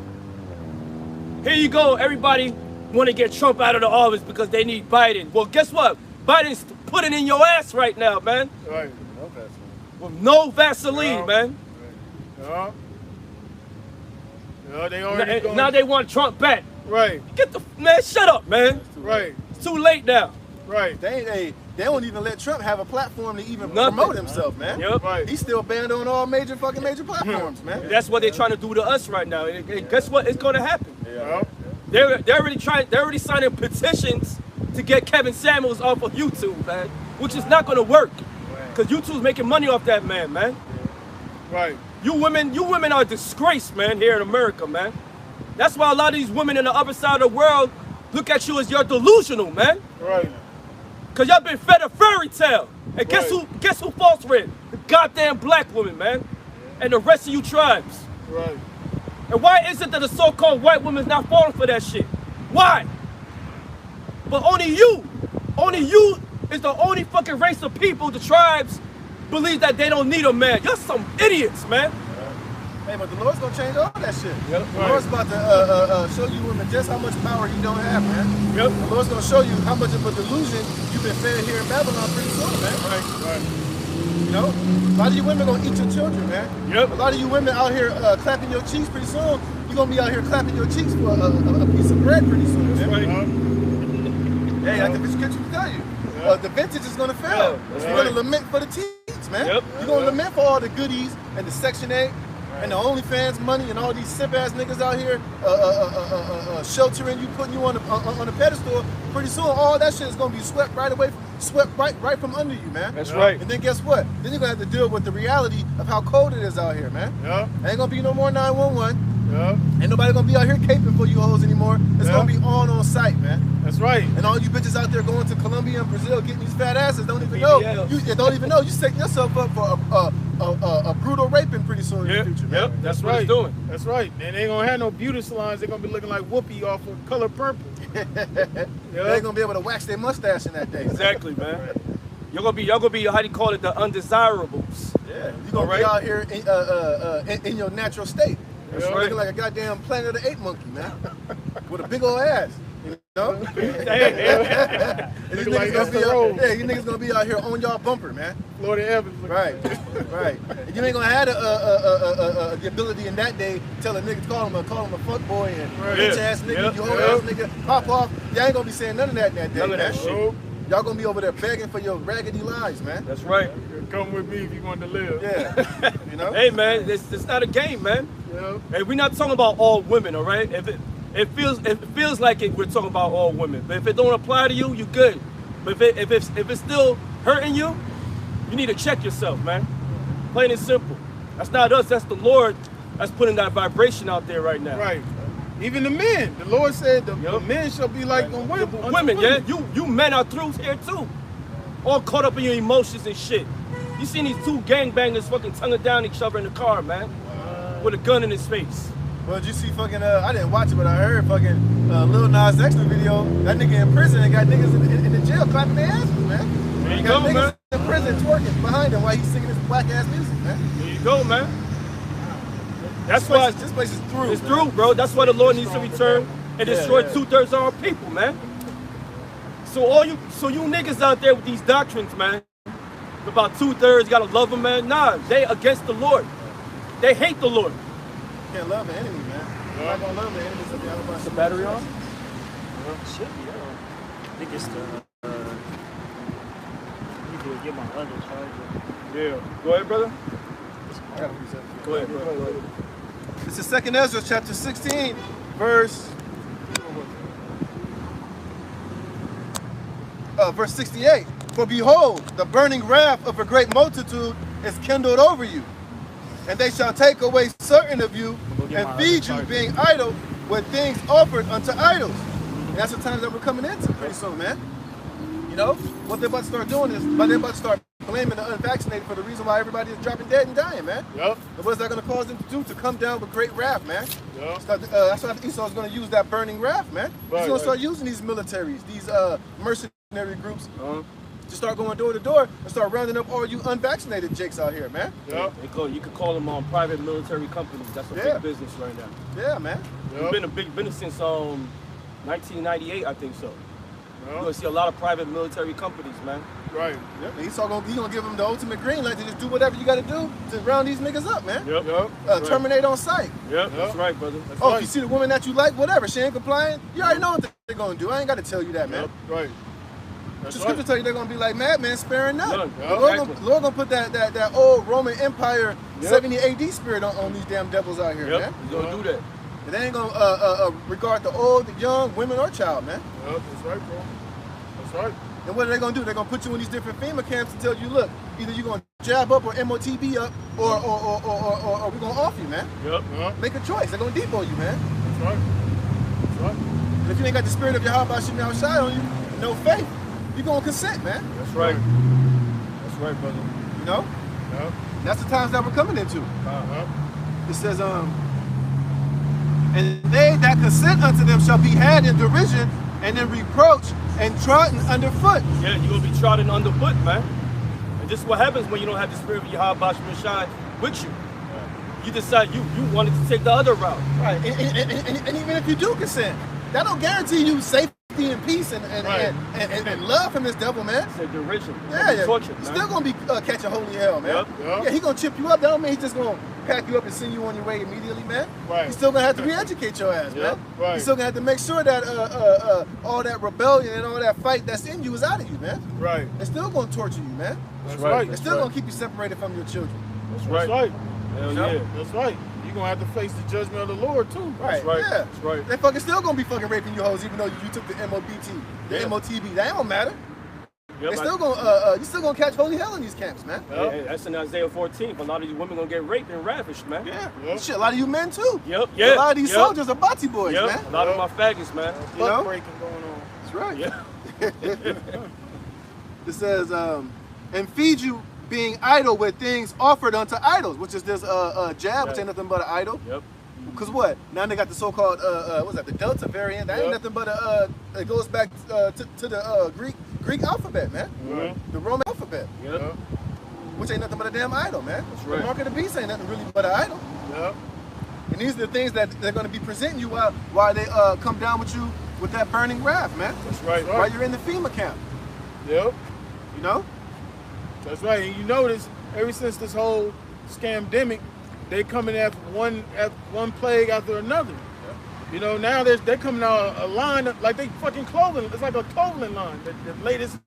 Here you go. Everybody want to get Trump out of the office because they need Biden. Well, guess what? Biden's putting in your ass right now, man. Right. With no Vaseline, man. Yeah. Yeah, they already now they want Trump back. Right. Get the man, shut up, man. Right. It's too late now. Right. They don't even let Trump have a platform to even promote himself, man. Yep. Right. He's still banned on all major platforms, man. That's what they're trying to do to us right now. And guess what? It's gonna happen. Yeah. They're already signing petitions to get Kevin Samuels off of YouTube, man. Which is not gonna work. Because YouTube's making money off that man, man. Right. You women are a disgrace, man, here in America, man. That's why a lot of these women in the other side of the world look at you as you're delusional, man. Right. Cause y'all been fed a fairy tale. And guess who falls for it? The goddamn black women, man. And the rest of you tribes. Right. And why is it that the so-called white women's not falling for that shit? Why? But only you is the only fucking race of people, the tribes, believe that they don't need a man. Y'all some idiots, man. Hey, but the Lord's gonna change all that shit. Yep. The Lord's about to show you women just how much power you don't have, man. Yep. The Lord's gonna show you how much of a delusion you've been fed here in Babylon pretty soon, man. Right. You know, a lot of you women gonna eat your children, man. Yep. A lot of you women out here clapping your cheeks pretty soon. You're gonna be out here clapping your cheeks for a piece of bread pretty soon, man. Right. Hey, like the kitchen will tell you. The vintage is gonna fail. You're gonna lament for the teens, man. Yep. You're gonna lament for all the goodies and the Section 8 and the OnlyFans money and all these simp ass niggas out here sheltering you, putting you on a pedestal. Pretty soon, all that shit is gonna be swept right from under you, man. That's right. And then guess what? Then you're gonna have to deal with the reality of how cold it is out here, man. Yeah. Ain't gonna be no more 911. Yeah. Ain't nobody gonna be out here caping for you hoes anymore. It's gonna be on site, man. That's right. And all you bitches out there going to Colombia and Brazil getting these fat asses don't even know. You don't even know. You setting yourself up for a brutal raping pretty soon in the future, man. Yep, that's what it's doing. That's right. And they ain't gonna have no beauty salons. They're gonna be looking like Whoopi off of Color Purple. They ain't gonna be able to wax their mustache in that day. Exactly, man. Y'all gonna be how do you call it, the undesirables. Yeah. You're gonna be out here in your natural state. That's You're right. looking like a goddamn Planet of the Apes monkey, man. With a big old ass. You know? And these niggas gonna be out here on y'all bumper, man. Florida Evans. Right. And you ain't gonna have the ability in that day to tell a nigga call him a fuck boy and bitch ass nigga, you hoe ass nigga, pop off. Y'all ain't gonna be saying none of that in that day, None of that shit. Y'all gonna be over there begging for your raggedy lives, man. That's right. Come with me if you want to live. Yeah. You know? Hey, man, it's not a game, man. Yeah. Hey, we're not talking about all women, all right? If it feels like we're talking about all women, but if it don't apply to you, you good. But if it's still hurting you, you need to check yourself, man. Plain and simple. That's not us. That's the Lord that's putting that vibration out there right now. Right. Even the men. The Lord said the men shall be like the women. Women, yeah. You men are through here too. All caught up in your emotions and shit. You seen these two gangbangers fucking tonguing down each other in the car, man, with a gun in his face. Well, did you see fucking, I didn't watch it, but I heard fucking Lil Nas X video. That nigga in prison and got niggas in the jail clapping their asses, man. There you got go, niggas man. in prison twerking behind him while he's singing his black ass music, man. There you go, man. That's This why place is through. it's through, bro. That's why the Lord needs to return and destroy 2/3 of our people, man. So you niggas out there with these doctrines, man, about 2/3, you gotta love them, man. Nah, they against the Lord. They hate the Lord. You can't love the enemy, man. You're not gonna love the enemies of the other The battery on? Should be, I think it's the, you need to get my other charger. Yeah. Go ahead, brother. Go ahead, bro. This is 2nd Ezra chapter 16, verse verse 68. For behold, the burning wrath of a great multitude is kindled over you, and they shall take away certain of you and feed you, being idle with things offered unto idols. And that's the times that we're coming into pretty soon, man. You know, what they're about to start doing is, they're about to start blaming the unvaccinated for the reason why everybody is dropping dead and dying, man. Yep. And what's that going to cause them to do? To come down with great wrath, man. Yep. That's why Esau's going to use that burning wrath, man. Right, he's going to start using these militaries, these mercenary groups, to start going door to door and start rounding up all you unvaccinated jakes out here, man. Yep. You could call them private military companies. That's a big business right now. Yeah, man. Yep. It's been a big business since 1998, I think so. You're going to see a lot of private military companies, man. Right. Yep. He's gonna give them the ultimate green light to just do whatever you got to do to round these niggas up, man. Yep. Terminate on sight. Yep. That's right, brother. That's right. If you see the woman that you like, whatever, she ain't compliant, you already know what they're gonna do. I ain't got to tell you that, man. Yep. Right. The scripture tell you they're gonna be like madman, sparing none. The Lord gonna put that old Roman Empire 70 AD spirit on these damn devils out here, man. He's gonna do that. And they ain't gonna regard the old, the young, women, or child, man. Yep. That's right, bro. That's right. And what are they gonna do? They're gonna put you in these different FEMA camps and tell you, look, either you're gonna jab up or MOTB up, or we're gonna off you, man. Yep. Make a choice. They're gonna depot you, man. That's right. That's right. And if you ain't got the spirit of Yahweh shooting outside on you, no faith, you're gonna consent, man. That's right. That's right, brother. You know? Yep. That's the times that we're coming into. It says, and they that consent unto them shall be had in derision and in reproach and trodden underfoot. Yeah, you're going to be trodden underfoot, man. And this is what happens when you don't have the spirit of Yahweh Shai with you. You decide you wanted to take the other route. Right. And even if you do consent, that don't guarantee you safety and peace and love from this devil, man. It's a derision. Yeah. Torture, you're still going to be catching holy hell, man. Yep. Yeah, he going to chip you up. That don't mean he's just going to pack you up and send you on your way immediately, man. Right. You're still going to have to re-educate your ass, man. Right. You're still going to have to make sure that all that rebellion and all that fight that's in you is out of you, man. Right. They're still going to torture you, man. That's right. They're still going to keep you separated from your children. That's right. Hell yeah. That's right. You're going to have to face the judgment of the Lord, too. Right. That's right. Yeah. That's right. They fucking still going to be fucking raping you hoes even though you took the MOBT, the MOTB. That don't matter. Yep, they still gonna, you still gonna catch holy hell in these camps, man. Hey, that's in Isaiah 14. A lot of these women gonna get raped and ravished, man. Yeah. Shit, a lot of you men too. Yep. A lot of these soldiers are Bati boys, man. A lot of my faggots, man. You know? Breaking going on. That's right. Yeah. It says, and feed you being idle with things offered unto idols, which is this jab, which ain't nothing but an idol. Yep. Because what? Now they got the so-called, what's that, the Delta variant. That ain't nothing but it goes back to the Greek alphabet, man. The Roman alphabet. Yep. Which ain't nothing but a damn idol, man. That's right. The mark of the beast ain't nothing really but an idol. Yep. And these are the things that they're going to be presenting you while they come down with you with that burning wrath, man. That's right. While you're in the FEMA camp. Yep. You know? That's right. And you notice, ever since this whole scamdemic, they coming after one plague after another. Yep. You know, now they're coming out a line of, like they fucking clothing. It's like a clothing line. The latest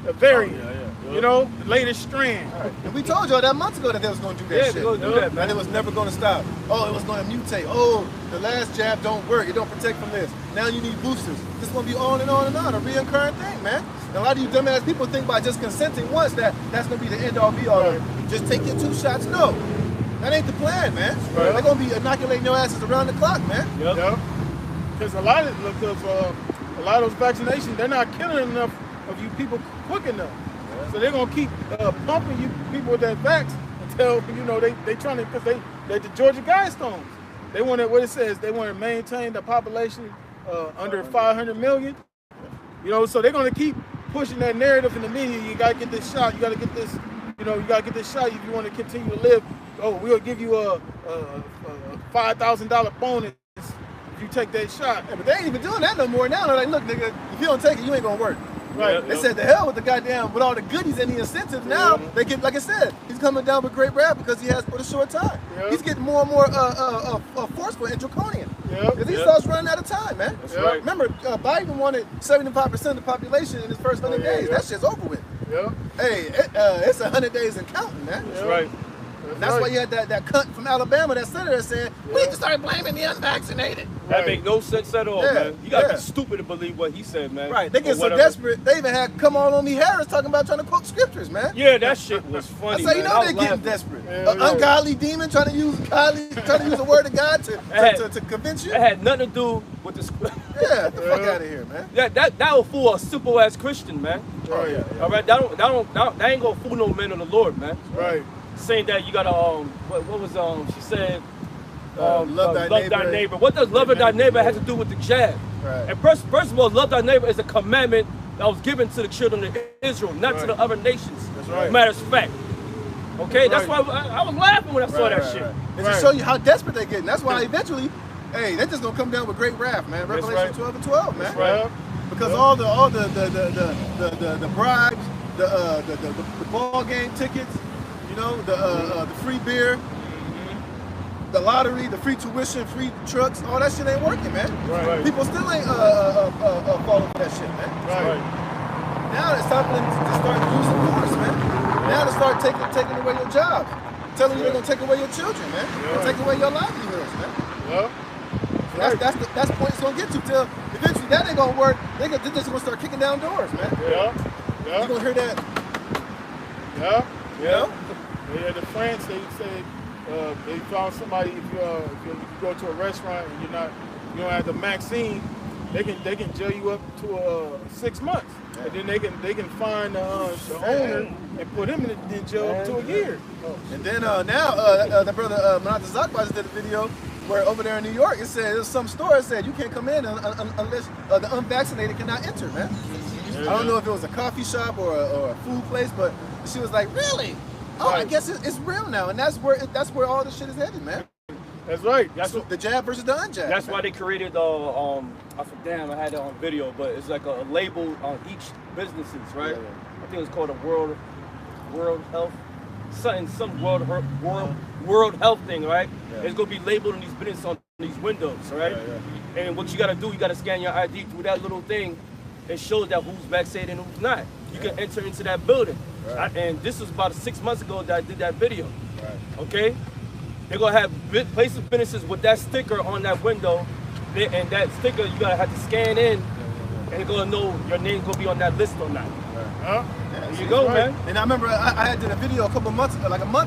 variant. You know, the latest strand. Right. And we told y'all that months ago that they was going to do that shit. Yeah, they do that, man. And it was never going to stop. Oh, it was going to mutate. Oh, the last jab don't work. It don't protect from this. Now you need boosters. This going to be on and on and on. A reoccurring thing, man. And a lot of you dumbass people think by just consenting once that's going to be the end all be all. Right. Just take your 2 shots. No. That ain't the plan, man. Right. They're going to be inoculating your asses around the clock, man. Yep. Because a lot of those vaccinations, they're not killing enough of you people quick enough. So they're gonna keep pumping you people with that vax until they trying to, because they're the Georgia Guidestones. They want to, what it says, they want to maintain the population under 500 million. You know, so they're gonna keep pushing that narrative in the media. You gotta get this shot. You gotta get this. You gotta get this shot if you want to continue to live. Oh, we'll give you a $5,000 bonus if you take that shot. Yeah, but they ain't even doing that no more now. They're like, look, nigga, if you don't take it, you ain't gonna work. Right. They said the hell with the goddamn, with all the goodies and the incentives now, they get, like I said, he's coming down with great wrath because he has for a short time. He's getting more and more forceful and draconian. Because he starts running out of time, man. That's right. Remember, Biden wanted 75% of the population in his first 100 days. That shit's over with. Hey, it's 100 days and counting, man. That's right. That's why you had that cunt from Alabama, that senator, that said, we need to start blaming the unvaccinated. That make no sense at all, man. You gotta be stupid to believe what he said, man. Right, they get so desperate, they even had Come On Me Harris talking about trying to quote scriptures, man. Yeah, that shit was funny, I say, you know they're getting desperate. An ungodly demon trying to use the word of God to convince you? It had nothing to do with the Yeah, get the fuck out of here, man. That will fool a simple ass Christian, man. Oh, yeah. All right, that ain't gonna fool no man of the Lord, man. Right. Saying that you gotta what was she said love thy neighbor. What does loving thy neighbor have to do with the jab? Right. And first of all, love thy neighbor is a commandment that was given to the children of Israel, not to the other nations. That's right. Matters of fact. Okay, that's why I was laughing when I saw that shit. And to show you how desperate they're getting. That's why eventually, hey, they're just gonna come down with great wrath, man. Revelation 12 and 12, man. That's right. Because all the bribes, the ball game tickets, you know, the free beer, the lottery, the free tuition, free trucks, all that shit ain't working, man. Right. People still ain't falling for that shit, man. Right. Now it's time for them to start using force, man. Now to start taking away your jobs, telling you they're gonna take away your children, man. They're take away your livelihoods, man. Yeah. So that's the point it's gonna get to. Till eventually that ain't gonna work. They're just gonna start kicking down doors, man. Yeah. You gonna hear that? Yeah. You know? Yeah. The France, they said they found somebody if you go to a restaurant and you don't have the vaccine, they can jail you up to 6 months. And then they can find the owner and put him in jail up to a year. And then now the brother Manata Zakba did a video where over there in New York it said there's some store that said you can't come in unless the unvaccinated cannot enter, man. I don't know if it was a coffee shop or a food place, but she was like, really? Oh, I guess it's real now, and that's where all this shit is headed, man. That's right. That's the jab versus the unjab. That's why they created I had it on video, but it's like a label on each businesses, right? I think it's called a World Health, some World Health thing, right? It's gonna be labeled on these businesses on these windows, right? And what you gotta do, you gotta scan your ID through that little thing. It shows that who's vaccinated and who's not. You can enter into that building. And this was about 6 months ago that I did that video. Okay? They're gonna have places of businesses with that sticker on that window, and that sticker you gotta have to scan in, and they're gonna know your name's gonna be on that list or not. There you go, man. And I remember I had did a video a month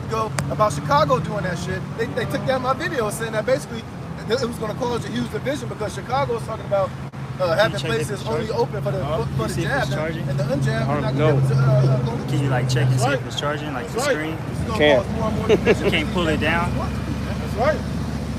ago about Chicago doing that shit. They took down my video saying that basically it was gonna cause a huge division because Chicago was talking about having places only open for the jab and the unjab. I don't know. Can you like check and see if it's charging, like the screen? You can't pull it down. That's right.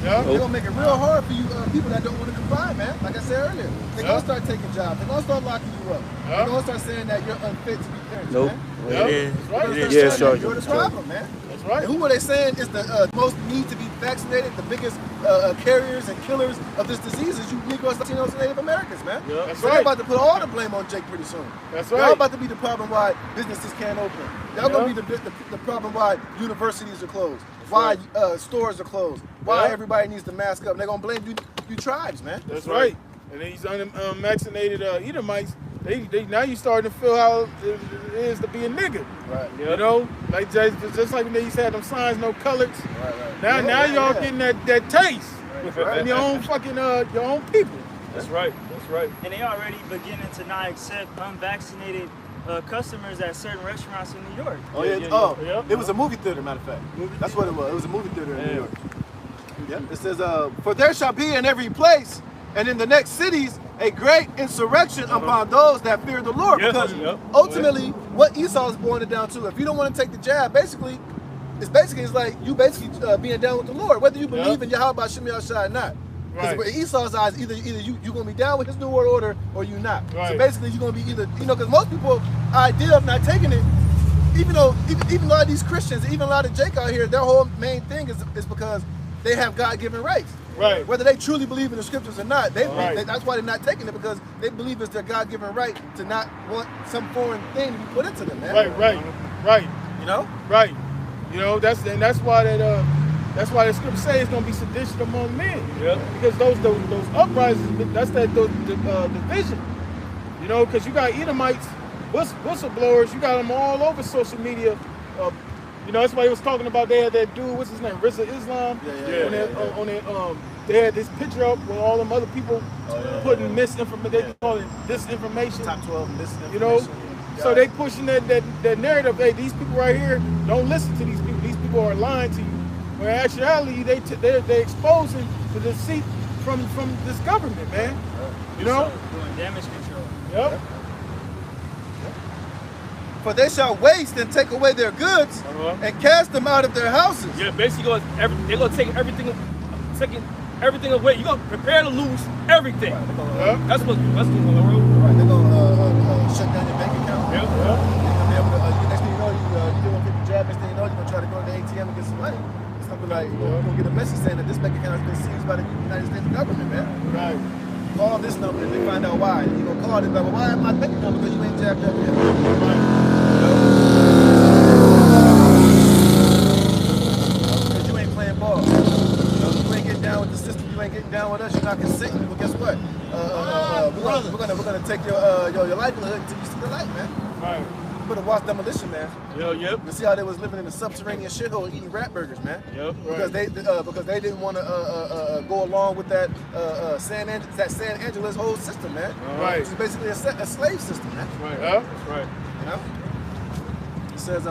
Yeah. They're gonna make it real hard for you people that don't want to comply, man. Like I said earlier, they're gonna start taking jobs. They're gonna start locking you up. They're gonna start saying that you're unfit to be parents, man. It is. Yeah, it's charging. You're the problem, man. That's right. And who are they saying is the most need to be vaccinated? The biggest carriers and killers of this disease is you Negroes, Latinos, and Native Americans, man. Yeah. That's So right. they're about to put all the blame on Jake pretty soon. That's Y'all right. about to be the problem why businesses can't open. Y'all gonna be the problem why universities are closed. Why stores are closed. Why everybody needs to mask up. And they're gonna blame you tribes, man. That's right. And these unvaccinated Edomites, they now you starting to feel how it is to be a nigga. Right. You know, like just like when they used to have them signs, no colors. Right. Now y'all getting that taste in your own fucking your own people. That's right. That's right. And they already beginning to not accept unvaccinated customers at certain restaurants in New York. It was a movie theater, matter of fact. That's what it was. It was a movie theater in New York. Yeah. It says, for there shall be in every place and in the next cities a great insurrection upon those that fear the Lord. Because ultimately, what Esau is boiling it down to, if you don't want to take the jab, it's like you being down with the Lord, whether you believe in Yahweh Shem Yahshua or not. Because in Esau's eyes, either you're going to be down with his new world order or you're not. So basically, you're going to be either, because most people, idea of not taking it, even though a lot of these Christians, even a lot of Jake out here, their whole main thing is because they have God-given rights. Right. Whether they truly believe in the scriptures or not, that's why they're not taking it, because they believe it's their God-given right to not want some foreign thing to be put into them, man. Right. You know? Right. You know, that's why the scripture says it's gonna be sedition among men. Yeah. Because those uprisings, that's that division. You know, because you got Edomites, whistleblowers, you got them all over social media, You know, that's why he was talking about they had that dude, what's his name, Rizza Islam. They had this picture up with all them other people putting misinformation. They call it disinformation. Top 12 misinformation. You know, so they pushing that narrative. Hey, these people right here, don't listen to these people. These people are lying to you. When in actuality, they're exposing the deceit from this government, man. You know, doing damage control. Yep. For they shall waste and take away their goods and cast them out of their houses. Yeah, basically, they're gonna take everything away. You're gonna prepare to lose everything. That's what's going on. Right, they're gonna shut down your bank account. Yeah. They're gonna be able to, next thing you know, you doing 50 jab. Next thing you know, you're gonna try to go to the ATM and get some money. It's gonna be like, you're gonna get a message saying that this bank account has been seized by the United States government, man. Right. Call this number and they find out why. And you're gonna call them, like, well, why am I bank account? Because you ain't jabbed up yet. Because you ain't playing ball. You ain't getting down with the system. You ain't getting down with us. You're not consistent. Well, guess what? We're gonna take your livelihood until you see the light, man. Right. You better watch Demolition, man. Yep. You see how they was living in a subterranean shithole eating rat burgers, man. Yep. Because they didn't want to go along with that San Angela's whole system, man. Right. Which is basically a slave system, man. Right. That's right. You know. He says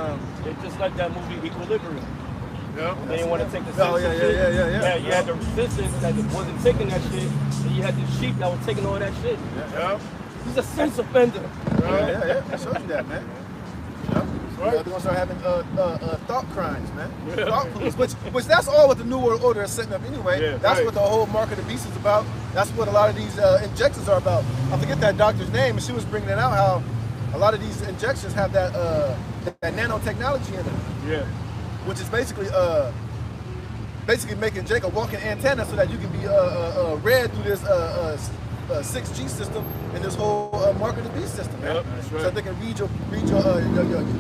It's just like that movie Equilibrium. Yep. They didn't want to take the citizenship. Yeah. You had the resistance that wasn't taking that shit, and you had the sheep that was taking all that shit. Yeah. He's a sense offender. Yeah. That shows you that, man. You know? Right. They're gonna start having thought crimes, man. Thought police, which that's all what the New World Order is setting up anyway. Yeah, that's what the whole mark of the beast is about. That's what a lot of these injections are about. I forget that doctor's name, and she was bringing it out how a lot of these injections have that nanotechnology in them. Yeah. Which is basically making Jake a walking antenna so that you can be read through this 6G system and this whole mark of the beast system, man. Yep, that's right. So they can read your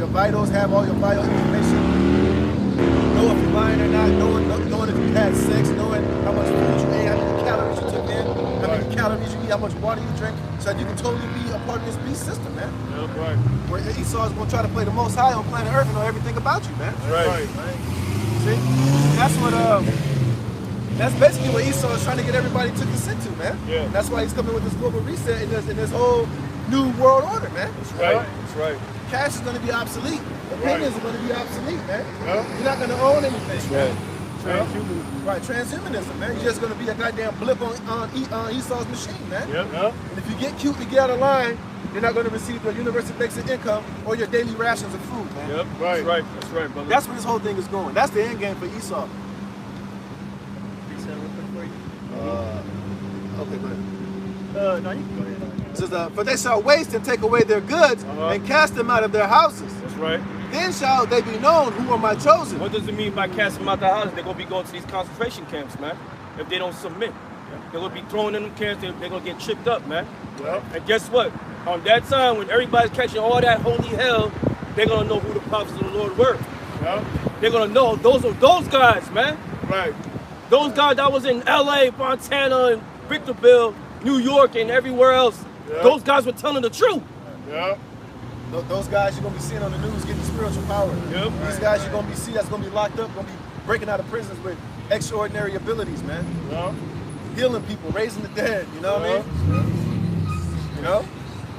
vitals, have all your vital information, know if you're lying or not, knowing if you had sex, knowing how much food you ate, how many calories you took in, how many calories you eat, how much water you drink, so that you can totally be a part of this beast system, man. Yep, right. Where Esau is going to try to play the most high on planet Earth and know everything about you, man. Right. See? That's what that's basically what Esau is trying to get everybody to consent to, man. Yeah. And that's why he's coming with this global reset in this whole new world order, man. That's right. That's right. Cash is going to be obsolete. Opinions are going to be obsolete, man. You're not going to own anything. Right. Transhumanism. Right, transhumanism, man. You're just going to be a goddamn blip on Esau's machine, man. Yep. And if you get cute, you get out of line, you're not going to receive your universal basic income or your daily rations of food, man. Yep. Right. That's right, brother. That's where this whole thing is going. That's the end game for Esau. Okay, go ahead. No, you can go ahead. It says, for they shall waste and take away their goods and cast them out of their houses. That's right. Then shall they be known who are my chosen. What does it mean by casting them out the house? They're going to be going to these concentration camps, man. If they don't submit. They're going to be thrown in them camps. They're going to get tripped up, man. Yep. And guess what? On that time, when everybody's catching all that holy hell, they're going to know who the prophets of the Lord were. Yep. They're going to know those are those guys, man. Right. Those guys that was in LA, Montana, and Victorville, New York, and everywhere else. Yep. Those guys were telling the truth. Yep. Those guys you're going to be seeing on the news getting spiritual power. Yep. These guys you're going to be seeing that's going to be locked up, going to be breaking out of prisons with extraordinary abilities, man. Yep. Healing people, raising the dead, you know what I mean? You know?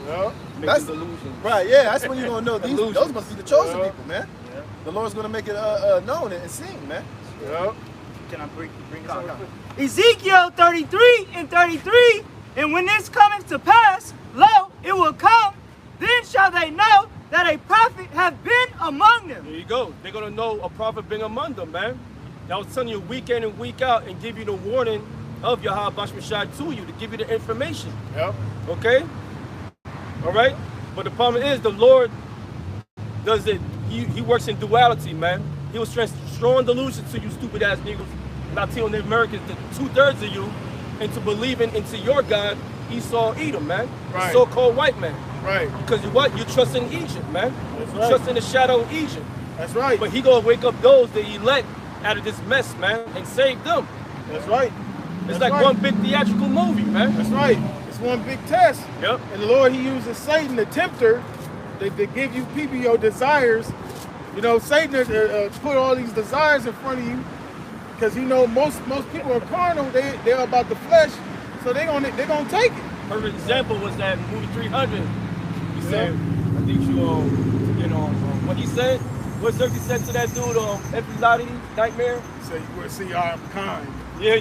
Yep. That's delusion. Right, yeah, that's when you're going to know those must be the chosen Yep. people, man. Yep. The Lord's going to make it known and seen, man. Yep. Can I bring this over? Ezekiel 33 and 33, and when this cometh to pass, lo, it will come, then shall they know that a prophet hath been among them. There you go. They're going to know a prophet being among them, man. I was telling you week in and week out and give you the warning of Yahweh Bashmashai to you to give you the information. Yep. Okay? All right? But the problem is the Lord does it. He works in duality, man. He was strong delusion to you stupid ass niggas, Latino Americans, the 2/3 of you, into believing into your God, Esau Edom, man. Right. So-called white man. Right. Because what? You trust in Egypt, man. That's You right. trust in the shadow of Egypt. That's right. But he gonna wake up those that he elect out of this mess, man, and save them. That's right. It's That's like right. one big theatrical movie, man. That's right. It's one big test. Yep. And the Lord, he uses Satan, the tempter, to give you people your desires, You know, Satan put all these desires in front of you because you know most people are carnal. They're about the flesh, so they're gonna take it. Perfect example was that movie 300. He said, I think you what he said. What Xerxes said to that dude every lot of nightmare. He said you will see I'm kind. Yeah.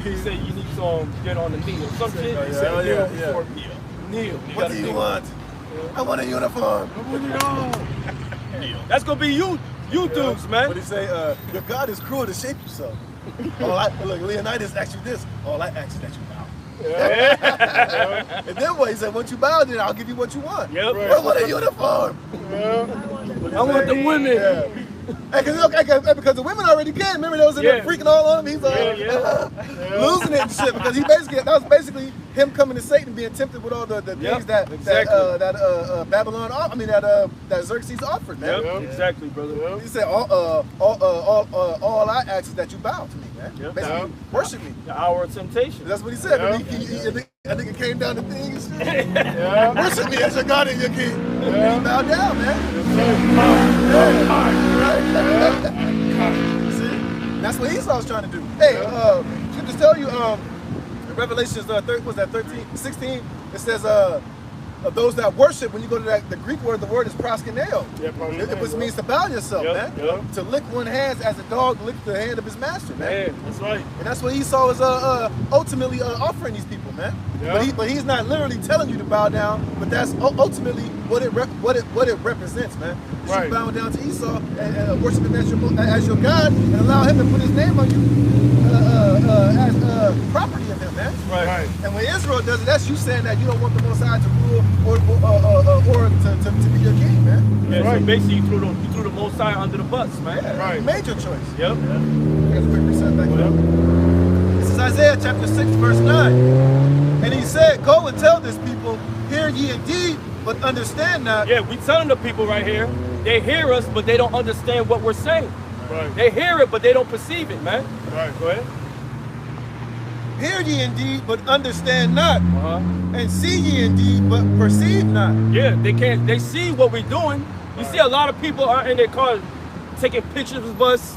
He said you need to get on the knee or some shit. He said kneel. What do you want? I want a uniform. I want it all. That's gonna be you dudes, man. What he say? Your God is cruel to shape you so. Look, Leonidas asked you this. All I ask is that you bow. And then what? He said, once you bow, then I'll give you what you want. Yep. Right. I want a uniform. I want the women. Yeah. Hey, because the women already came. Remember they was in there freaking all on him? He's like losing it and shit because that was basically him coming to Satan being tempted with all the things that Babylon, that Xerxes offered, man. Yep. Exactly, brother. He said, all I ask is that you bow to me, man. Yep. Basically, worship me. The hour of temptation. That's what he said. I think it came down to things. Worship me as your God and your king. He bowed down, man. See? That's what Esau's trying to do. Hey, just to tell you, in Revelations 16, it says, those that worship, when you go to the Greek word, the word is proskuneo. Which means to bow yourself, man. To lick one hand as a dog licks the hand of his master, man. That's right. And that's what Esau is ultimately offering these people, man. But he's not literally telling you to bow down, but that's ultimately what it represents, man. You should bow down to Esau and worship him as your God and allow him to put his name on you as property of him, man. Right. And when Israel does it, that's you saying that you don't want the Most High to rule or to be your king, man. Yeah, so basically you threw the Most High under the bus, man. Yeah, you made your choice. Yep. Here's a quick reset back there. This is Isaiah chapter 6, verse 9. And he said, go and tell this people, hear ye indeed, but understand not. Yeah, we telling the people right here, they hear us, but they don't understand what we're saying. Right. They hear it, but they don't perceive it, man. Right. Go ahead. Hear ye indeed, but understand not. And see ye indeed, but perceive not. Yeah, they see what we're doing. You see a lot of people are in their cars taking pictures of us,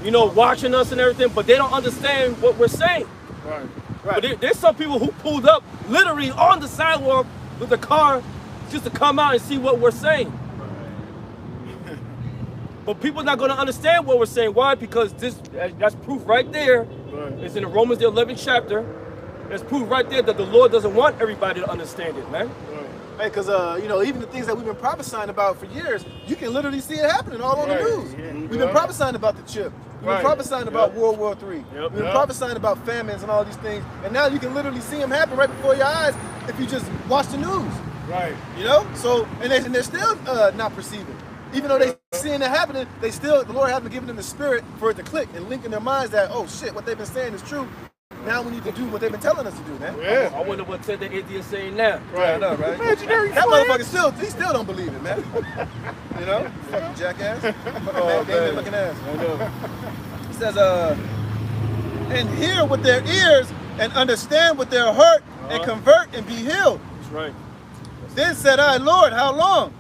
watching us and everything, but they don't understand what we're saying. Right. But there's some people who pulled up literally on the sidewalk with the car just to come out and see what we're saying. But people are not going to understand what we're saying. Why? Because that's proof right there. Right. It's in the Romans, the 11th chapter. There's proof right there that the Lord doesn't want everybody to understand it, man. Right. Hey, because, even the things that we've been prophesying about for years, you can literally see it happening all on the news. Yeah. We've been prophesying about the chip. We've been prophesying about World War III. We've been prophesying about famines and all these things. And now you can literally see them happen right before your eyes if you just watch the news. Right. So, and they're still not perceiving. Even though they're seeing it happening, the Lord hasn't given them the spirit for it to click and link in their minds that, oh shit, what they've been saying is true. Now we need to do what they've been telling us to do, man. Yeah. I wonder what Ted the Idiot is saying now. Right. I know, right? Imaginary that friend. motherfucker he still don't believe it, man. Fucking jackass. Fucking looking ass. I know. He says, and hear with their ears and understand with their heart and convert and be healed. That's right. Then said I, Lord, how long?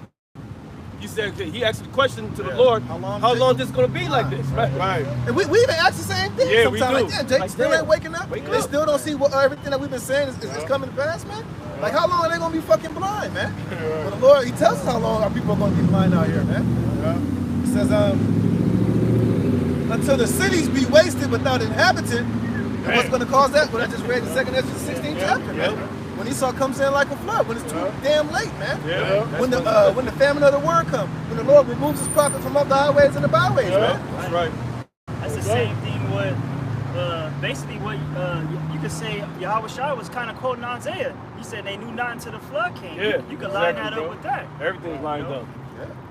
He asked the question to the Lord, how long this going to be like this? Right. And we even ask the same thing sometimes. We do. Like, Jake still ain't waking up. They still don't see everything that we've been saying is coming to pass, man. Like, how long are they going to be fucking blind, man? But the Lord, he tells us how long our people are going to be blind out here, man. He says, until the cities be wasted without inhabitant. And what's going to cause that? Well, I just read the 2nd Ezra 16th chapter, man. When Esau comes in like a flood, when it's too damn late, man. When the famine of the word comes, when the Lord removes his prophet from off the highways and the byways, man. That's right. That's the same thing with basically what you could say Yahweh Shai was kind of quoting Isaiah. He said they knew not until the flood came. Yeah, you can line that up with that. Everything's lined up.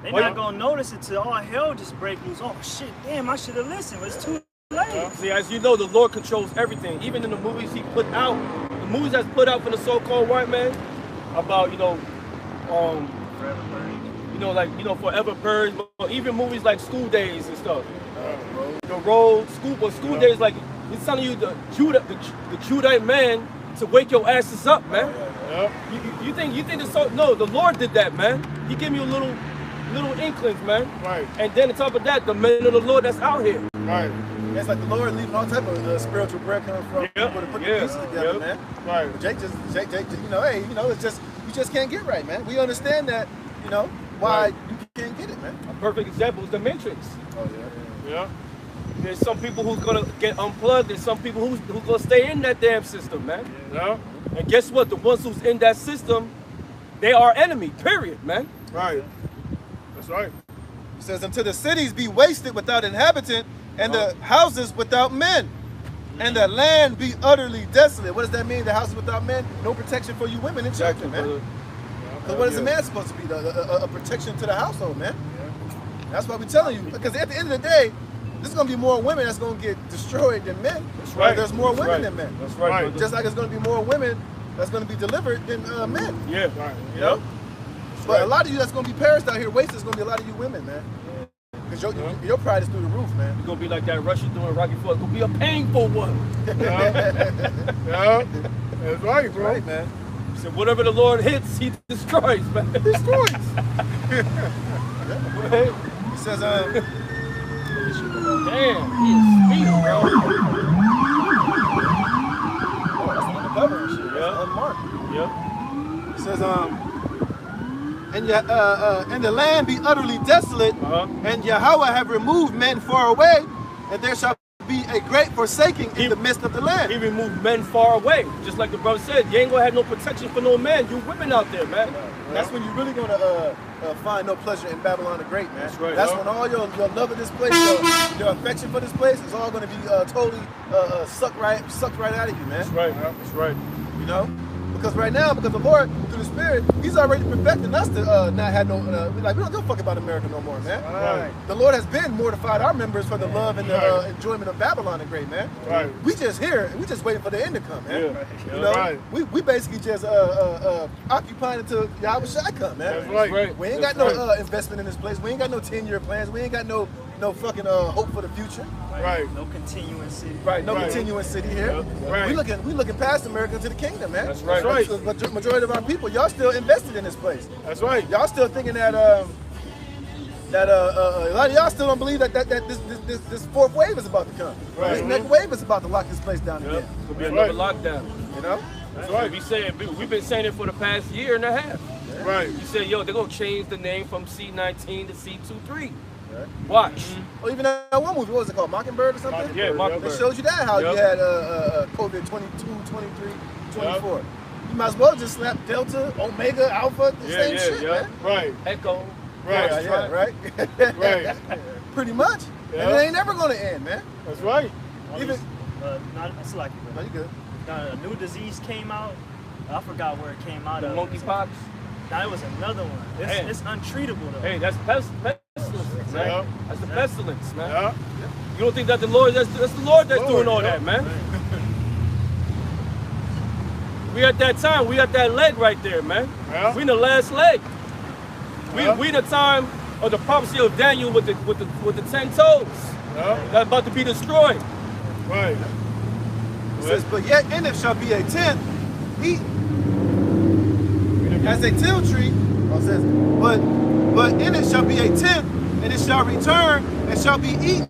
They're not going to notice it till all hell just break loose. Oh shit, damn, I should have listened, but it's too late. See, as you know, the Lord controls everything. Even in the movies he put out, the movies that's put out for the so-called white man, about, Forever Purge, but even movies like School Days and stuff. The Road, School Days, like, he's telling you the Judite man to wake your asses up, man. You think the Lord did that, man. He gave me a little little inklings, man. Right. And then on top of that, the men of the Lord that's out here. Right. It's like the Lord leaving all type of spiritual breadcrumbs for people to put the pieces together, man. Right. Jake, you know, hey, you know, it's just you just can't get right, man. We understand that, you know, why you can't get it, man. A perfect example is the Matrix. Oh Yeah. There's some people who's gonna get unplugged, and some people who's gonna stay in that damn system, man. Yeah. And guess what? The ones who's in that system, they are enemy. Period, man. Right. That's right. It says, until the cities be wasted without inhabitant, and the houses without men, and the land be utterly desolate. What does that mean? The houses without men? No protection for you women and children, man. Because what is a man supposed to be? A protection to the household, man. That's why we're telling you. Because at the end of the day, there's going to be more women that's going to get destroyed than men. That's right. There's more That's women right. than men. That's right. Right. brother. Just like there's going to be more women that's going to be delivered than men. Yeah. Right. You know? That's But right. a lot of you that's going to be perished out here wasted is going to be a lot of you women, man. Because your pride is through the roof, man. It's gonna be like that Russian doing Rocky Four. It's gonna be a painful one. Yeah. That's right, bro. Right, man. So whatever the Lord hits, he destroys, man. Destroys. He says, Damn, he is speeding, bro. oh, that's on the cover and shit. Yeah. That's unmarked. Yep. It says, and the land be utterly desolate, and Yahweh have removed men far away, and there shall be a great forsaking in the midst of the land. He removed men far away. Just like the brother said, you ain't gonna have no protection for no man. You women out there, man. That's when you're really gonna find no pleasure in Babylon the Great, man. That's right. That's when all your love of this place, your affection for this place, is all gonna be totally sucked right out of you, man. That's right. That's right. You know. Because right now, because the Lord, through the Spirit, He's already perfecting us to not have no, we don't give a fuck about America no more, man. Right. The Lord has been mortified our members for the love and the enjoyment of Babylon the Great, man. Right. We just here, and we just waiting for the end to come, man. Yeah. You know, Right. we basically just occupying until Yahweh Shai come, man. That's right. Right. We ain't got no investment in this place. We ain't got no 10-year plans. We ain't got no fucking hope for the future. Right. No continuing city. Right. No Right. continuing city here. Right. We looking past America to the kingdom, man. That's right. That's The majority of our people, y'all still invested in this place. That's right. Y'all still thinking that a lot of y'all still don't believe that this fourth wave is about to come. Right. This next wave is about to lock this place down Yep. again. It's gonna be That's another lockdown. You know? That's right. We've been saying it for the past year and a half. Right. You said, yo, they're gonna change the name from C-19 to C-23. Right. Watch. Or even that one movie, what was it called? Mockingbird or something? Yeah, Mockingbird. It shows you that how you had COVID 22, 23, 24. You might as well just slap Delta, Omega, Alpha, the same shit, man. Right. Echo. Right. Yeah, right? Right. Pretty much. Yeah. And it ain't never gonna end, man. That's right. Even It's like no, you good. a new disease came out. I forgot where it came out The of. monkeypox. Now it was another one. Man. It's untreatable though. Hey, that's pestilence, man. Yeah. That's the pestilence, man. Yeah. You don't think that the Lord, that's the Lord that's doing all yeah. that, man. We at that time, we at that leg right there, man. Yeah. We in the last leg. Yeah. We in the time of the prophecy of Daniel with the 10 toes. Yeah. That's about to be destroyed. Right. It says, but yet in it shall be a tent, eaten as a till tree. Oh, it says, but in it shall be a tent, and it shall return and shall be eaten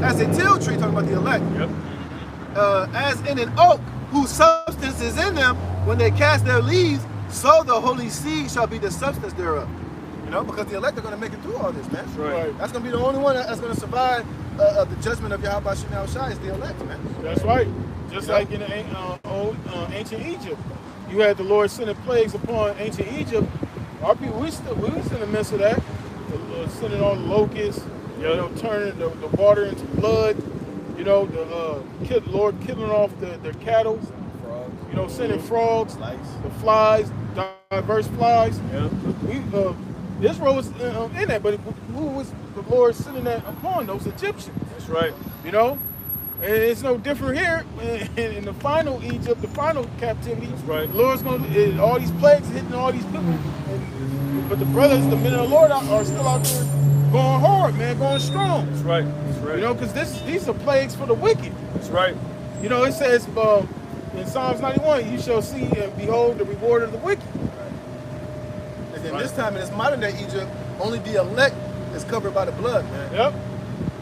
as a till tree, talking about the elect. Yep. As in an oak whose substance is in them, when they cast their leaves, so the holy seed shall be the substance thereof. You know, because the elect are going to make it through all this, man. That's right. That's going to be the only one that's going to survive the judgment of Yahweh Shai is the elect, man. That's right. Just like in the ancient Egypt, you had the Lord sending plagues upon ancient Egypt. Our people, we was in the midst of that. The Lord sending all the locusts, you know, turning the water into blood. You know, the Lord killing off their cattle. Frogs. You know, sending frogs, Flies. the flies, diverse flies. Yeah. Israel was in that, but who was the Lord sending that upon? Those Egyptians. That's right. You know, and it's no different here in the final Egypt, the final captivity. That's right. The Lord's going to all these plagues hitting all these people, but the brothers, the men of the Lord, are still out there going hard, man, going strong. That's right. That's right. You know, because these are plagues for the wicked. That's right. You know, it says in Psalms 91, you shall see and behold the reward of the wicked. And then this time in this modern day Egypt, Only the elect is covered by the blood, man. Yep.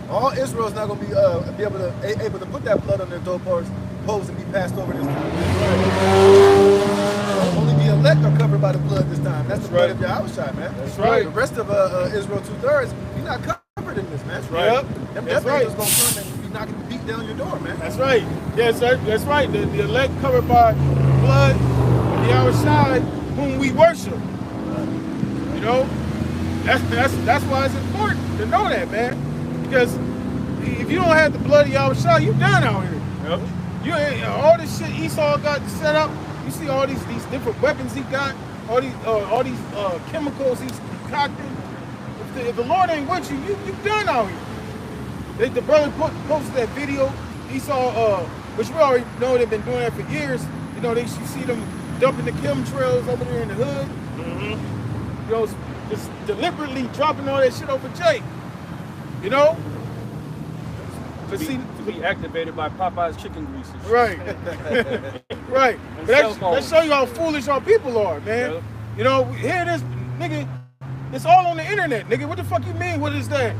All Israel is not going to be able to put that blood on their doorposts and be passed over this time. Only the elect are covered by the blood this time. That's the blood of Yahushua, man. That's right. The rest of Israel 2/3, you're not covered in this, man. That's right. Yep. Them That's death right. angels gonna come and be knocking, beat down your door, man. That's right. Yes, sir. That's right. The elect covered by blood of Yahushua, whom we worship. You know, that's why it's important to know that, man. Because if you don't have the blood of Yahushua, you done out here. Yep. You ain't all this shit Esau got set up. You see all these different weapons he got, all these chemicals he's concocting. If the Lord ain't with you, you done out here. The brother posted that video. Esau, which we already know they've been doing that for years. You know, you see them dumping the chemtrails over there in the hood. Mm-hmm. You know, just deliberately dropping all that shit over Jake. You know? To be activated by Popeye's chicken greases. Right. Right. Let's show you how foolish our people are, man. Yep. You know, here it is, nigga. It's all on the internet, nigga. What the fuck you mean? What is that?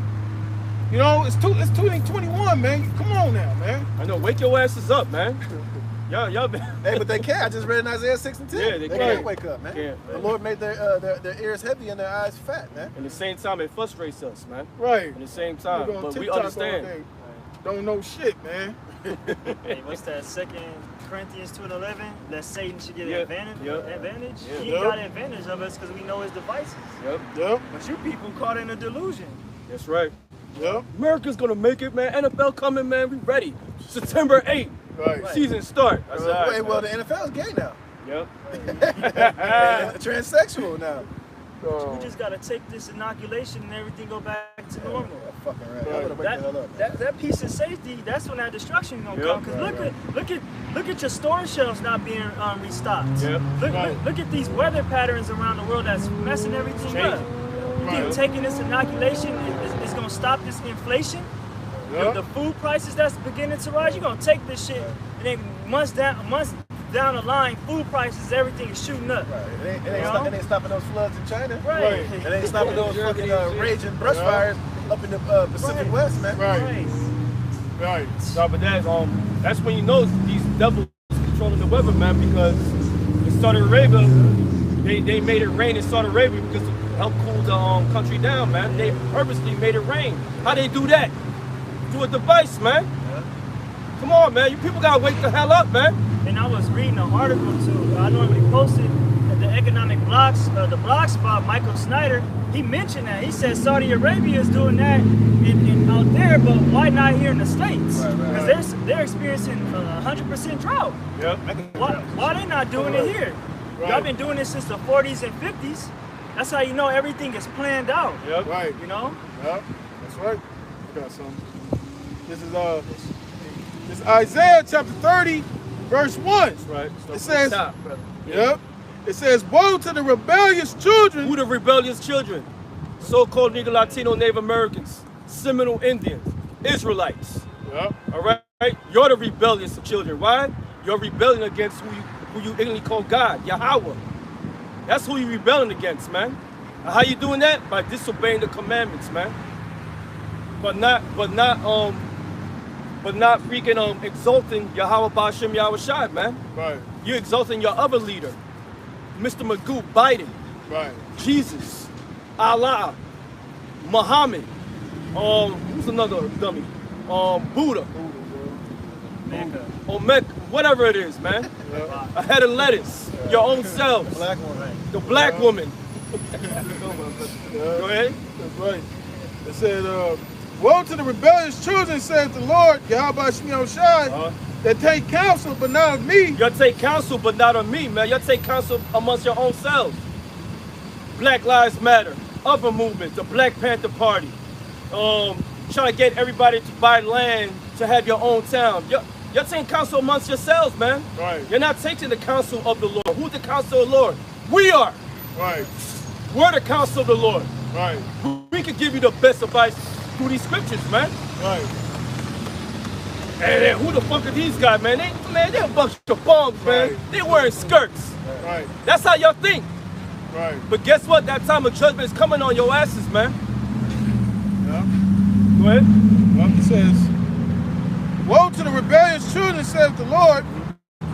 You know, it's 2021, man. Come on now, man. I know. Wake your asses up, man. Y'all been. Hey, but they can't. I just read in Isaiah 6 and 10. Yeah, they can't can't. wake up, man. Can't, The man. Lord made their ears heavy and their eyes fat, man. At the same time, it frustrates us, man. Right. At the same time, Nigga on but we TikTok all understand. day. Don't know shit, man. Hey, what's that? 2 Corinthians 2:11. That Satan should get Yeah, advantage. yeah. Advantage. Yeah. He got advantage of us because we know his devices. Yep. Yep. But you people caught in a delusion. That's right. Yep. America's gonna make it, man. NFL coming, man. We ready. September 8th. Right. Season start. That's all right, Hey, well, man. the NFL is gay now. Yep. And transsexual now. We just gotta take this inoculation and everything go back to normal. Fucking right. I would have wake the hell up. That piece of safety, that's when that destruction gonna Yep. come. Cause look at your storage shelves not being restocked. Yep. Look at these weather patterns around the world that's messing everything up. Changing. You think taking this inoculation is gonna stop this inflation? Yep. The food prices that's beginning to rise, you're gonna take this shit and then months down the line, food prices, everything is shooting up. Right. It ain't stopping those floods in China. Right. Right. It ain't stopping those fucking raging brush fires up in the Pacific Right. West, man. Right. Right. No, but that's when you know these devils controlling the weather, man, because in Saudi Arabia, they made it rain in Saudi Arabia because to help cool the country down, man. They purposely made it rain. How they do that? Through a device, man. Come on, man. You people gotta wake the hell up, man. And I was reading an article too. I normally posted at the economic blogs, the blog spot, Michael Snyder. He mentioned that. He said Saudi Arabia is doing that out there, but why not here in the States? Because they're experiencing 100% drought. Yep. Why they not doing it here? Y'all been doing this since the 40s and 50s. That's how you know everything is planned out. Yep. Right. You know? Yep. That's right. I got something. This is Isaiah chapter 30, verse 1. That's right. So It says, stop, brother. Yep. It says, woe to the rebellious children. Who the rebellious children? So-called Negro, Latino, Native Americans, Seminole Indians, Israelites. Yep. All right? You're the rebellious children. Why? You're rebelling against who you ignorantly call God, Yahweh. That's who you're rebelling against, man. And how you doing that? By disobeying the commandments, man. But not freaking exalting Yahweh Ba'ashem Yahweh Shai, man. Right. You're exalting your other leader, Mr. Magoo, Biden, Right. Jesus, Allah, Muhammad, who's another dummy? Buddha, Mecca, whatever it is, man. A head of lettuce, your own selves, Black woman. the black woman. Go ahead. That's right. It said, woe to the rebellious children, saith the Lord, Yahweh Shai, that take counsel, but not of me. Y'all take counsel, but not of me, man. Y'all take counsel amongst your own selves. Black Lives Matter, other movements, the Black Panther Party, trying to get everybody to buy land to have your own town. You're taking counsel amongst yourselves, man. Right. You're not taking the counsel of the Lord. Who's the counsel of the Lord? We are. Right. We're the counsel of the Lord. Right. We can give you the best advice through these scriptures, man. Right. And who the fuck are these guys, man? They're a bunch of bums, man. Right. They wearing skirts. Right. That's how y'all think. Right. But guess what? That time of judgment is coming on your asses, man. Yeah. Go ahead. Well, it says, woe to the rebellious children, saith the Lord,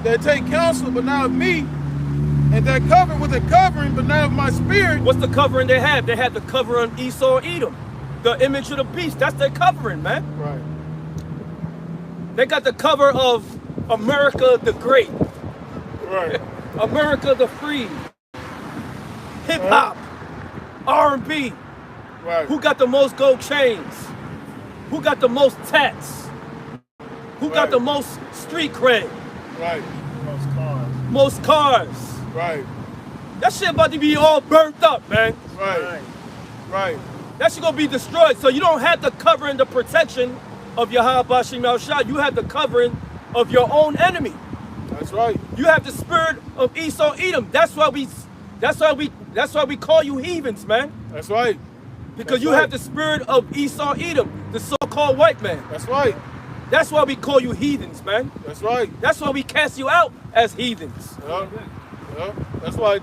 that take counsel, but not of me, and that cover with a covering, but not of my spirit. What's the covering they have? They had the covering Esau and Edom. The image of the beast. That's their covering, man. Right. They got the cover of America the Great. Right. America the Free. Hip-hop. R&B. Right. Who got the most gold chains? Who got the most tats? Who got the most street cred? Right. Most cars. Most cars. Right. That shit about to be all burnt up, man. Right. Right. That shit gonna be destroyed. So you don't have the covering, the protection of Yahweh Shem Yahushua. You have the covering of your own enemy. That's right. You have the spirit of Esau Edom. That's why we call you heathens, man. That's right. Because you have the spirit of Esau Edom, the so-called white man. That's right. That's why we call you heathens, man. That's right. That's why we cast you out as heathens. Yep. That's why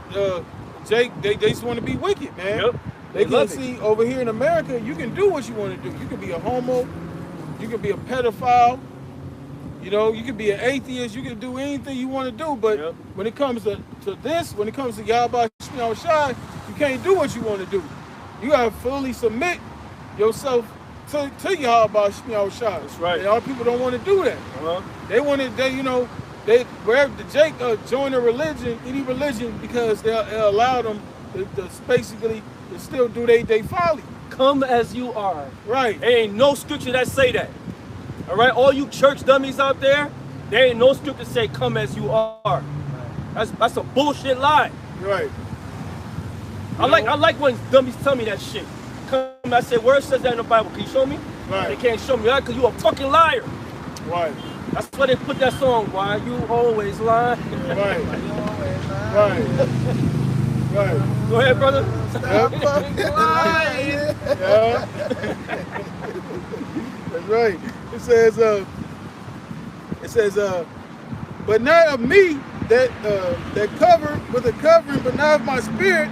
Jake, they just want to be wicked, man. Yep. They can see over here in America, you can do what you want to do. You can be a homo, you can be a pedophile, you know, you can be an atheist, you can do anything you want to do. But when it comes to this, when it comes to Yahweh Shai, you can't do what you want to do. You gotta fully submit yourself to Yahweh Shai. That's right. And our people don't want to do that. They want to, wherever the Jake join a religion, any religion, because they allow them to basically to still do they folly. Come as you are. Right. There ain't no scripture that say that. All right, all you church dummies out there, there ain't no scripture say come as you are. That's a bullshit lie. Right. I like when dummies tell me that shit. Come, I say, where says that in the Bible? Can you show me? Right. They can't show me that because you a fucking liar. Right. That's why they put that song. Why you always lie? Right. Right. Right. Go ahead, brother. Yeah. That's right. It says, but not of me that cover with a covering, but not of my spirit,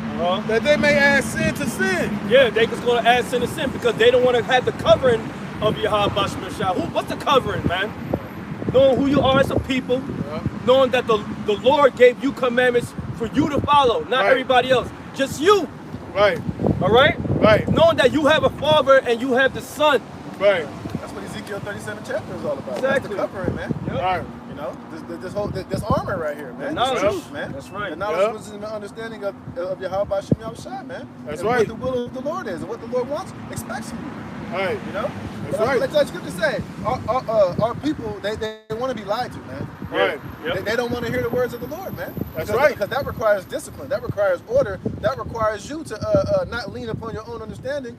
that they may add sin to sin. Yeah, they just gonna add sin to sin because they don't want to have the covering of Yahweh Shem Yahushua. What's the covering, man? Knowing who you are as a people, knowing that the Lord gave you commandments for you to follow, not everybody else, just you. Right. All right? Right. Knowing that you have a father and you have the son. Right. That's what Ezekiel 37 chapter is all about. Exactly. That's the covering, man. Yep. Right. You know, this armor right here, man. The knowledge, truth, man. That's right. The knowledge was in the understanding of Yahweh Shem Yahushua, man. That's and right. what the will of the Lord is and what the Lord wants, expects from you. Right. You know? That's but right. like the scripture say, our people, they want to be lied to, man. Right. Yep. They don't want to hear the words of the Lord, man. That's because, right. Because that requires discipline. That requires order. That requires you to not lean upon your own understanding.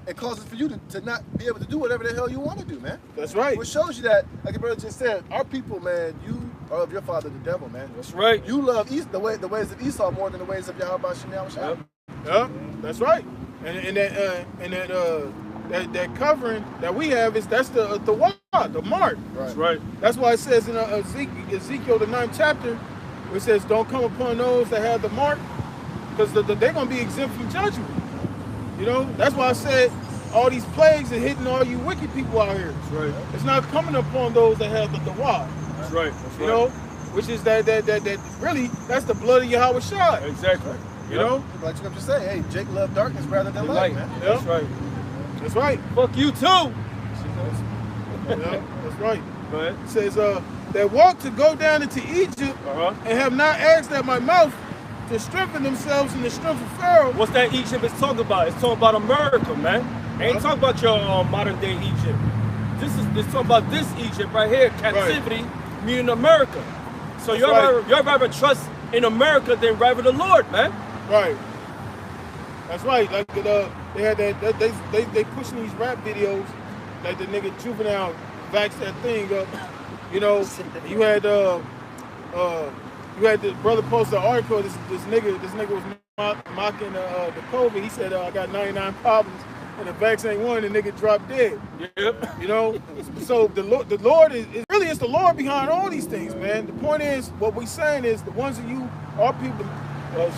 It causes for you to not be able to do whatever the hell you want to do, man. That's right. Which shows you that, like the brother just said, our people, man, you are of your father, the devil, man. That's right. You love the ways of Esau more than the ways of Yahweh Shem Yahushua. Yeah, that's right. And that covering that we have that's the wad, the mark. That's right. That's why it says in Ezekiel the 9th chapter, where it says, "Don't come upon those that have the mark, because they're gonna be exempt from judgment." You know, that's why I said all these plagues are hitting all you wicked people out here. That's right. It's not coming upon those that have the wad. That's right. That's right. You know, which is that really that's the blood of Yahweh Shai. Exactly. You know, Like you just say, hey, Jake loved darkness rather than light, man. That's right. That's right. Fuck you too. Yeah, that's right. Go ahead. It says that walk to go down into Egypt and have not asked at my mouth to strengthen themselves in the strength of Pharaoh. What's that Egypt is talking about? It's talking about America, man. Ain't talking about your modern day Egypt. This talking about this Egypt right here, captivity, meaning America. So you'd rather trust in America than rather the Lord, man. Right. That's right. Like they had that they pushing these rap videos, like the nigga Juvenile vax that thing up. You know, you had the brother post an article. This nigga was mocking the COVID. He said, I got 99 problems and the vax ain't one. The nigga dropped dead. Yep. You know, so the Lord is really it's the Lord behind all these things, man. The point is, what we saying is the ones of you, our people,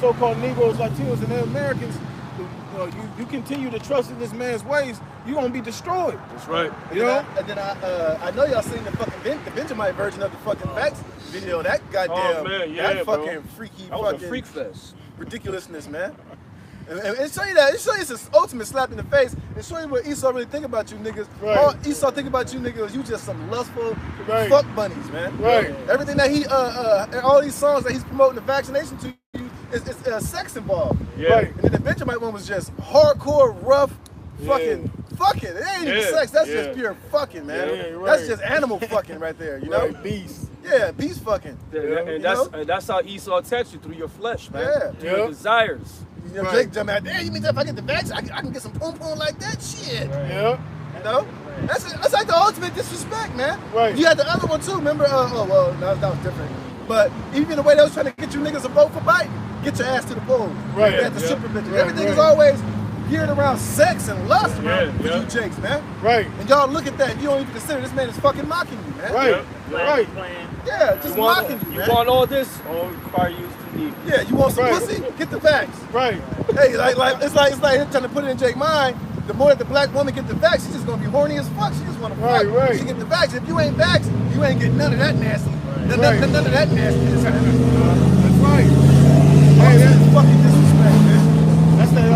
so-called Negroes, Latinos, and Americans, you continue to trust in this man's ways, you're gonna be destroyed. That's right. You know? And then I know y'all seen the fucking the Benjamite version of the fucking facts video. That goddamn, that fucking freaky, that was fucking a freak fest. Ridiculousness, man. And show you that. It show you it's an ultimate slap in the face. And show you what Esau really think about you niggas. Right. All Esau think about you niggas, you just some lustful Right. fuck bunnies, man. Right. Everything that he all these songs that he's promoting the vaccination to you is sex involved. Yeah. Right. And then the Benjamite one was just hardcore, rough, fucking. Fucking. It ain't even sex. That's just pure fucking, man. Yeah, right. That's just animal fucking right there, you know? Right. Beast. Yeah, beast fucking. And that's how Esau attacks you, through your flesh, man. Yeah. Through your desires. You know, Jake jump out there. You mean if I get the vaccine, I can get some pom pom like that? Shit. Right. Yeah. You know? That's like the ultimate disrespect, man. Right. You had the other one too, remember? Well, that was different. But even the way they was trying to get you niggas a vote for Biden, get your ass to the polls. Right. You had the super bitches. Right. Everything is always geared around sex and lust, man, with Yeah. you jakes, man. Right. And y'all look at that, you don't even consider this man is fucking mocking you, man. Right. Right. Yeah, just mocking you, You man. want all this, all require you to need. Yeah, you want some Right. pussy? Get the facts. Right. Hey, it's like trying to put it in Jake's mind. The more that the black woman get the facts, she's just gonna be horny as fuck. She just wanna fuck. Right. She get the facts. If you ain't facts, you ain't getting none of that nasty. None Right. of that nastiness. That's right. Hey, that's fucking disrespect, man. That's that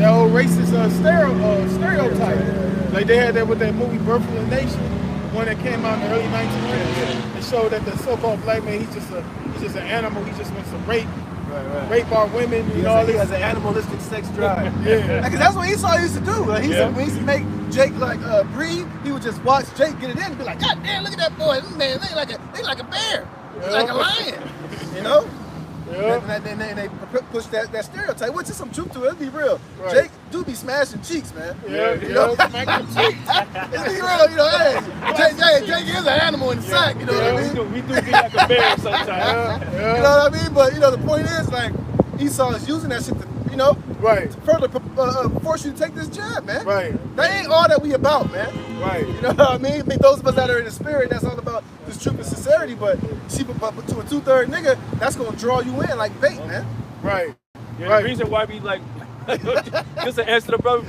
old racist stereotype. Like they had that with that movie Birth of a Nation, one that came out in the early 1900s. It showed that the so-called black man, he's just an animal. He just wants to rape our women. He has an animalistic sex drive. Yeah. Because that's what Esau used to do. Like, when he used to make Jake like breed, he would just watch Jake get it in and be like, God damn, look at that boy. This man, they like a bear. He's like a lion. You know? Yeah. And they push that stereotype, which is some truth to it. Let's be real. Right. Jake do be smashing cheeks, man. Yeah. You know? Smack them cheeks. Let's be real, you know, hey, Jake is an animal in the sack, you know what I mean? We do be like a bear sometimes. You know what I mean? But, you know, the point is, like, Esau is using that shit to, you know, Right. to further force you to take this jab, man. Right. That ain't all that we about, man. Right. You know what I mean? I mean, those of us that are in the spirit, that's all about this truth and sincerity, but to a two-third nigga, that's gonna draw you in like bait, man. Right. Yeah, Right. the reason why we like, just to answer the brother,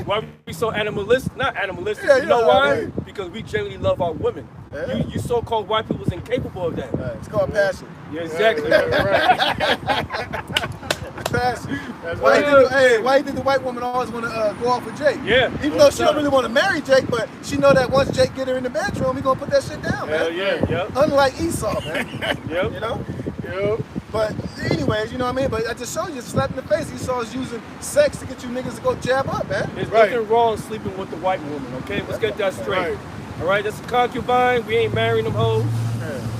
why we so animalistic, not animalistic, Yeah, you know yeah, why? right. Because we genuinely love our women. Yeah. You so-called white people's incapable of that. It's called passion. Yeah, exactly. It's passion. That's Why right. you think the white woman always want to go off with Jake? Yeah. Even though she don't really want to marry Jake, but she know that once Jake get her in the bedroom, he gonna put that shit down, man. Hell yeah, yep. Unlike Esau, man. Yep. You know? Yep. But anyways, you know what I mean? But I just showed you, slap in the face. Esau is using sex to get you niggas to go jab up, man. There's Right. nothing wrong sleeping with the white woman, okay? Let's get that straight. Right. All right, that's a concubine. We ain't marrying them hoes.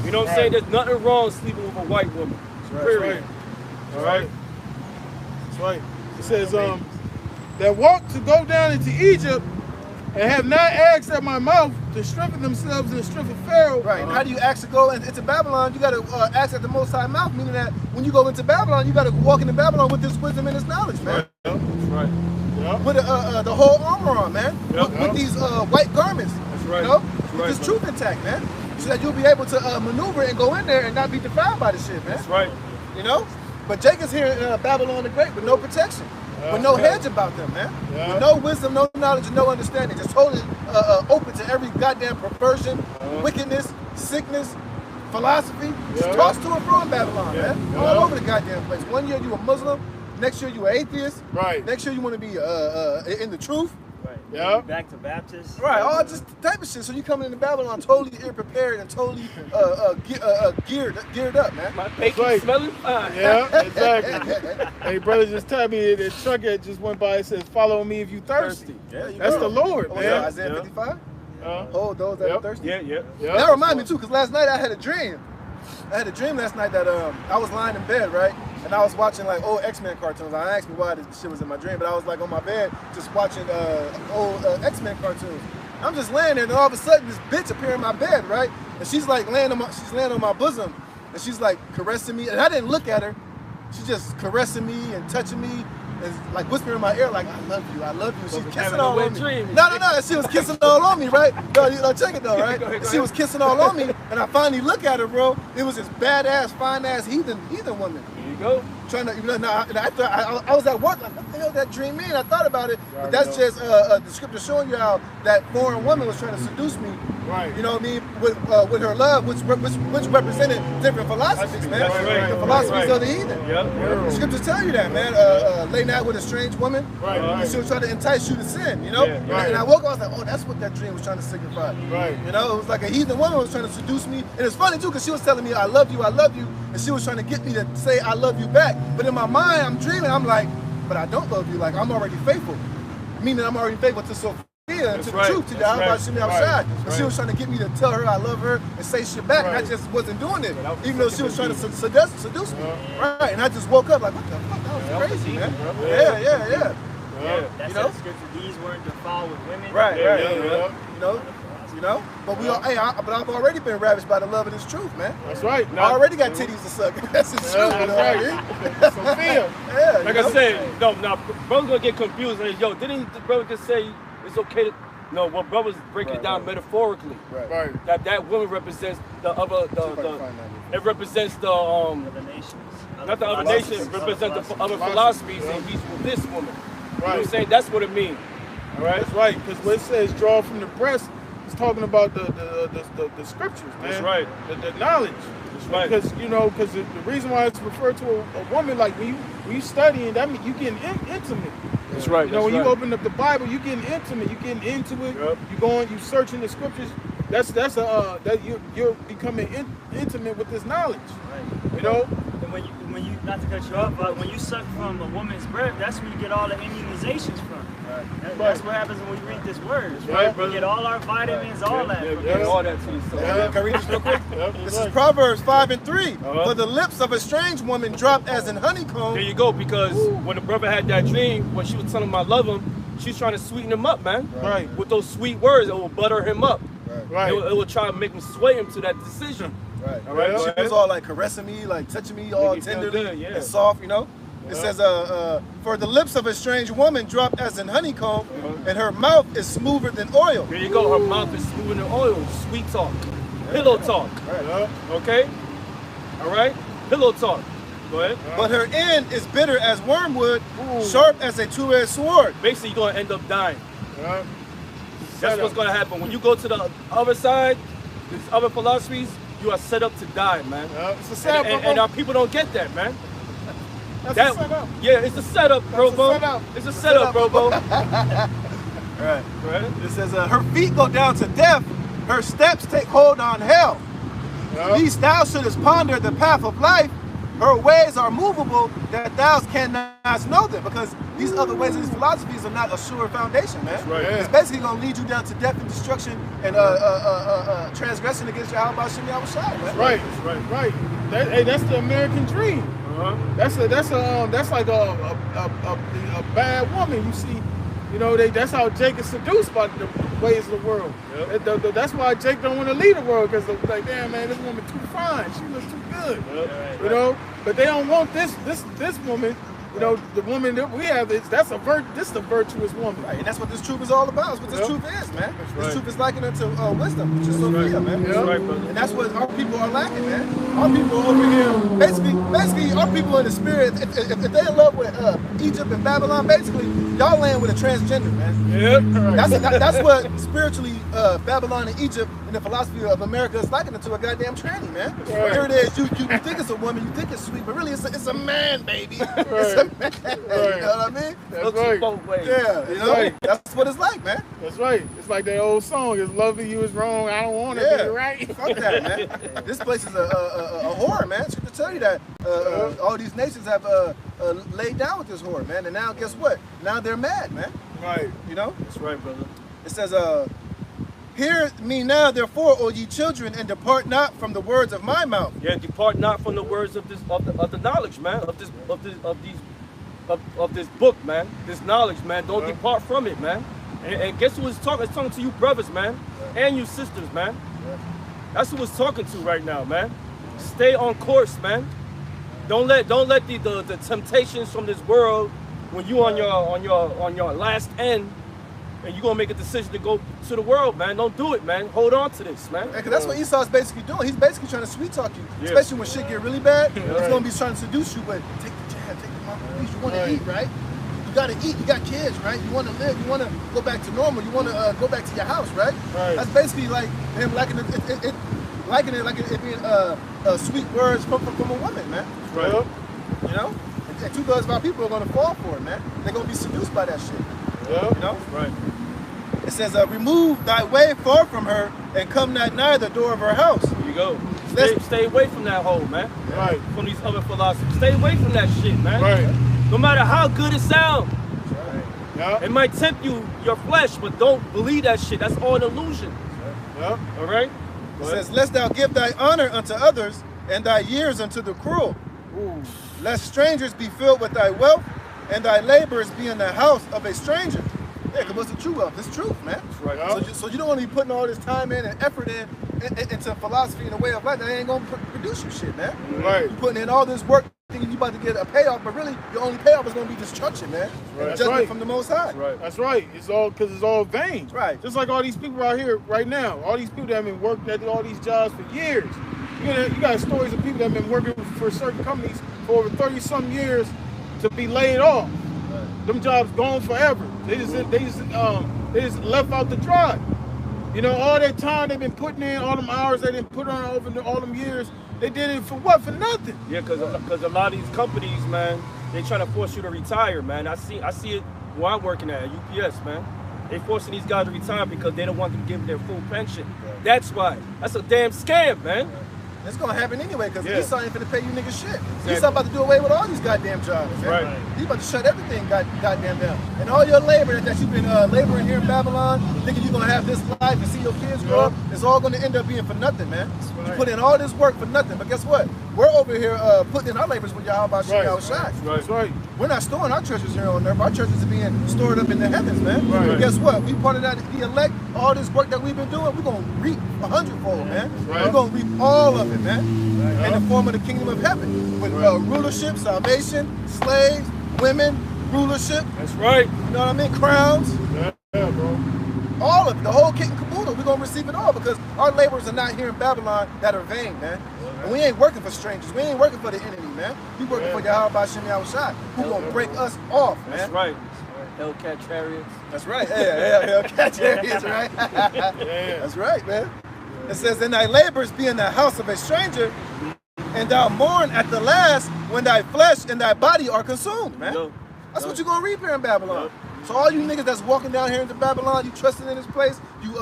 You know what I'm saying? There's nothing wrong sleeping with a white woman. Period. All right. That's right. It says, that walk to go down into Egypt and have not asked at my mouth to strengthen themselves in the strength of Pharaoh. Right. And how do you ask to go into Babylon? You got to ask at the Most High mouth, meaning that when you go into Babylon, you got to walk into Babylon with this wisdom and this knowledge, man. That's right. Yep. With the whole armor on, man. With these white garments. That's right. You know? That's With right, this brother. truth intact, man. So that you'll be able to maneuver and go in there and not be defiled by the shit, man. That's right. You know? But Jacob's here in Babylon the Great with no protection. With no hedge about them, man. With no wisdom, no knowledge, and no understanding. Just totally open to every goddamn perversion, wickedness, sickness, philosophy. Just tossed to and from in Babylon, man. All over the goddamn place. One year you a Muslim, next year you an atheist. Right. Next year you want to be in the truth. Right. Yeah. Back to Baptist. Right, all just the type of shit. So you come into Babylon totally ill-prepared and totally geared up, man. My bacon right. smelling fine. Yeah, exactly. Hey, brother, just tell me the truck that just went by. It says, "Follow me if you thirsty." Yeah, you That's go. the Lord, Oh, man. yeah, Isaiah 55. Hold those that are thirsty. Yeah, yeah. That reminded me too, because last night I had a dream. I had a dream last night that I was lying in bed, right? And I was watching like old X-Men cartoons. I asked me why this shit was in my dream, but I was like on my bed just watching old X-Men cartoons. I'm just laying there, and all of a sudden this bitch appeared in my bed, right? And she's like laying on my bosom, and she's like caressing me. And I didn't look at her. She's just caressing me and touching me. And like whispering in my ear, like, I love you, I love you. She's kissing all on me. No, she was kissing all on me, right? No, check it though, right? Go ahead. She was kissing all on me, and I finally look at her, bro. It was this badass, fine-ass heathen woman. There you go. trying to, after I was at work, like, what the hell that dream mean? I thought about it, but that's just the scripture showing you how that foreign woman was trying to seduce me. Right. You know what I mean? With her love, which represented different philosophies, man. Right. The philosophies of the heathen. Yeah. Scriptures tell you that, man. Laying out with a strange woman. Right. She was trying to entice you to sin, you know? And I woke up, I was like, oh, that's what that dream was trying to signify. Right. You know, it was like a heathen woman was trying to seduce me. And it's funny, too, because she was telling me, I love you. And she was trying to get me to say, I love you back. But in my mind, I'm dreaming, I'm like, but I don't love you. Like, I'm already faithful. Meaning I'm already faithful to Sophia and to the truth, to the Alba Shimmy outside. But she was trying to get me to tell her I love her and say shit back. And I just wasn't doing it. Even though she was trying to seduce me. Right. And I just woke up like, what the fuck? That was crazy, man. Yeah. That's the scripture. These weren't defiled with women. Right. You know, but but I've already been ravished by the love of this truth, man. That's right. I already got titties to suck. That's the truth. That's right. Sophia. Yeah. Like I said, no, brother's gonna get confused. Like, yo, didn't the brother just say it's okay to? No, what brothers breaking it down metaphorically. Right. That woman represents the other. It represents the Other nations. not the other nations. It represents the other philosophies, and he's with this woman. You know what I'm saying? That's what it means. All right. That's right. Because when it says draw from the breast, it's talking about the scriptures, man. That's right. The knowledge. That's right. Because because the reason why it's referred to a woman, like when you studying, that means you getting intimate. That's right. You know, when you open up the Bible, you getting intimate. You getting into it. Yep. You searching the scriptures. That you're becoming intimate with this knowledge. Right. You know. And when you not to cut you off, but when you suck from a woman's breath, that's where you get all the immunizations from. That's what happens when we read this word. Right, we get all our vitamins, all that. All that to yourself. Can I read this real quick? This is Proverbs 5:3. For the lips of a strange woman dropped as in honeycomb. There you go, because when the brother had that dream, when she was telling him I love him, she's trying to sweeten him up, man. Right. With those sweet words, it will butter him up. Right. It will try to make him sway him to that decision. Right. All right. She was all like caressing me, like touching me all tenderly good, and soft, you know. It says, for the lips of a strange woman dropped as in honeycomb, and her mouth is smoother than oil. There you go. Her mouth is smoother than oil. Sweet talk. Pillow talk. Okay? All right? Pillow talk. Go ahead. But her end is bitter as wormwood, sharp as a two-edged sword. Basically, you're going to end up dying. That's what's going to happen. When you go to the other side, these other philosophies, you are set up to die, man. It's a setup, and our people don't get that, man. That's a setup. Yeah, it's a setup, bro. It's a setup, bro. Right. It says, her feet go down to death, her steps take hold on hell. Least thou shouldest ponder the path of life, her ways are movable, that thou cannot know them. Because these other ways and these philosophies are not a sure foundation, man. Right. It's basically going to lead you down to death and destruction and transgression against your Alba Shimmy outside, man. Right. That's the American dream. That's like a bad woman. You see, you know, that's how Jake is seduced by the ways of the world. That's why Jake don't want to leave the world, because they're like, damn man, this woman too fine. She looks too good. You know, but they don't want this woman. You know, the woman that we have this is the virtuous woman. Right, and that's what this truth is all about. That's what this truth is, man. This truth is likened unto wisdom, which is Sophia, man. That's right, brother. And that's what our people are lacking, man. Our people over here, basically, our people in the spirit, if they in love with Egypt and Babylon, basically, y'all land with a transgender, man. That's what spiritually Babylon and Egypt and the philosophy of America is likened to a goddamn tranny, man. Here it is, you think it's a woman, you think it's sweet, but really it's a man, baby. It's a man. You know what I mean? That's right. Both ways. Yeah, you know, that's what it's like, man. That's right. It's like that old song, "It's loving you is wrong, I don't want it to be right." Fuck that, man. This place is a horror, man. Should tell you that all these nations have laid down with this horror, man. And now, guess what? Now they're mad, man. Right. You know? That's right, brother. It says, hear me now, therefore, O ye children, and depart not from the words of my mouth. Yeah, depart not from the words of the knowledge, man, of this book, man. This knowledge, man. Don't depart from it, man. And guess who is talking? It's talking to you brothers, man, and you sisters, man. That's who it's talking to right now, man. Stay on course, man. Don't let the temptations from this world, when you on your last end, and you're gonna make a decision to go to the world, man. Don't do it, man. Hold on to this, man. Because that's what Esau's basically doing. He's basically trying to sweet talk you, especially when shit get really bad. He's gonna be trying to seduce you, but take the chance. my police. You want to eat, right? You got to eat. You got kids, right? You want to live. You want to go back to normal. You want to go back to your house, right? That's basically like him likening it being sweet words from a woman, man. Right. You know? And 2/3 of our people are going to fall for it, man. They're going to be seduced by that shit. Yeah. You know? Right. It says, remove thy way far from her and come not nigh the door of her house. There you go. Stay away from that hole, man. Right. From these other philosophies. Stay away from that shit, man. Right. No matter how good it sounds. Right. Yeah. It might tempt your flesh, but don't believe that shit. That's all an illusion. Yeah. All right? It says, lest thou give thy honor unto others and thy years unto the cruel. Ooh. Lest strangers be filled with thy wealth and thy labors be in the house of a stranger. Yeah, because what's the true wealth? It's truth, man. That's right. Yeah. So you don't want to be putting all this time in and effort into philosophy and a way of life that ain't going to produce you shit, man. Right. You're putting in all this work thinking you about to get a payoff, but really your only payoff is going to be destruction, man. Right. Judgment from the Most High. That's right. That's right. It's all because it's all vain. Right. Just like all these people out here right now. All these people that have been working at all these jobs for years. You got stories of people that have been working for certain companies for over 30-something years to be laid off. Them jobs gone forever. They just left out the drive. You know, all that time they've been putting in, all them hours they didn't put on over all them years, they did it for what? For nothing. Yeah, because a lot of these companies, man, they trying to force you to retire, man. I see it where I'm working at UPS, man. They forcing these guys to retire because they don't want them to give their full pension. Right. That's why. That's a damn scam, man. It's going to happen anyway because Esau ain't finna pay you niggas shit. Exactly. Esau about to do away with all these goddamn jobs, man. Right. He about to shut everything goddamn down. And all your labor that you've been laboring here in Babylon, thinking you're going to have this life and see your kids grow up, it's all going to end up being for nothing, man. Right. You put in all this work for nothing. But guess what? We're over here putting in our labors with Yahweh Shem Yahushai. That's right. We're not storing our treasures here on earth. Our treasures are being stored up in the heavens, man. Right. And guess what? We part of that, the elect, all this work that we've been doing, we're going to reap 100-fold, man. Right. We're going to reap all of it, man. In the form of the kingdom of heaven. With rulership, salvation, slaves, women, rulership. That's right. You know what I mean? Crowns. Yeah, bro. All of it. The whole kit and caboodle. We're going to receive it all because our labors are not here in Babylon that are vain, man. And we ain't working for strangers. We ain't working for the enemy, man. We working for Yahweh Shem Yahushai, who gonna break us off, man. That's right. Hellcat chariots. That's right. Yeah, Hellcat chariots, right? That's right, man. It says, and thy labors be in the house of a stranger, and thou mourn at the last when thy flesh and thy body are consumed, man. That's what you're gonna reap here in Babylon. So all you niggas that's walking down here into Babylon, you trusting in this place, you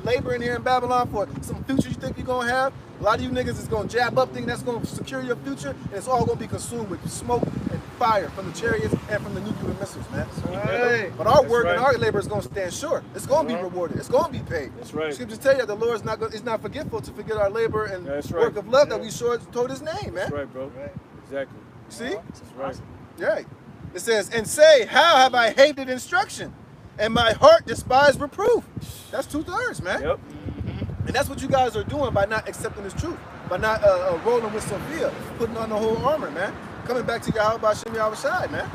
laboring here in Babylon for some future you think you're gonna have. A lot of you niggas is gonna jab up thinking that's gonna secure your future, and it's all gonna be consumed with smoke and fire from the chariots and from the nuclear missiles, man. Right. But our work and our labor is gonna stand sure. It's gonna be rewarded. It's gonna be paid. That's right. Scriptures tell you that the Lord is not forgetful to forget our labor and work of love that we showed toward His name, man. That's right, bro. Exactly. See? That's right. Right. It says, and say, how have I hated instruction, and my heart despised reproof. That's 2/3, man. Yep. And that's what you guys are doing by not accepting this truth, by not rolling with Sophia, putting on the whole armor, man. Coming back to Yahweh Shem Yahushai, man.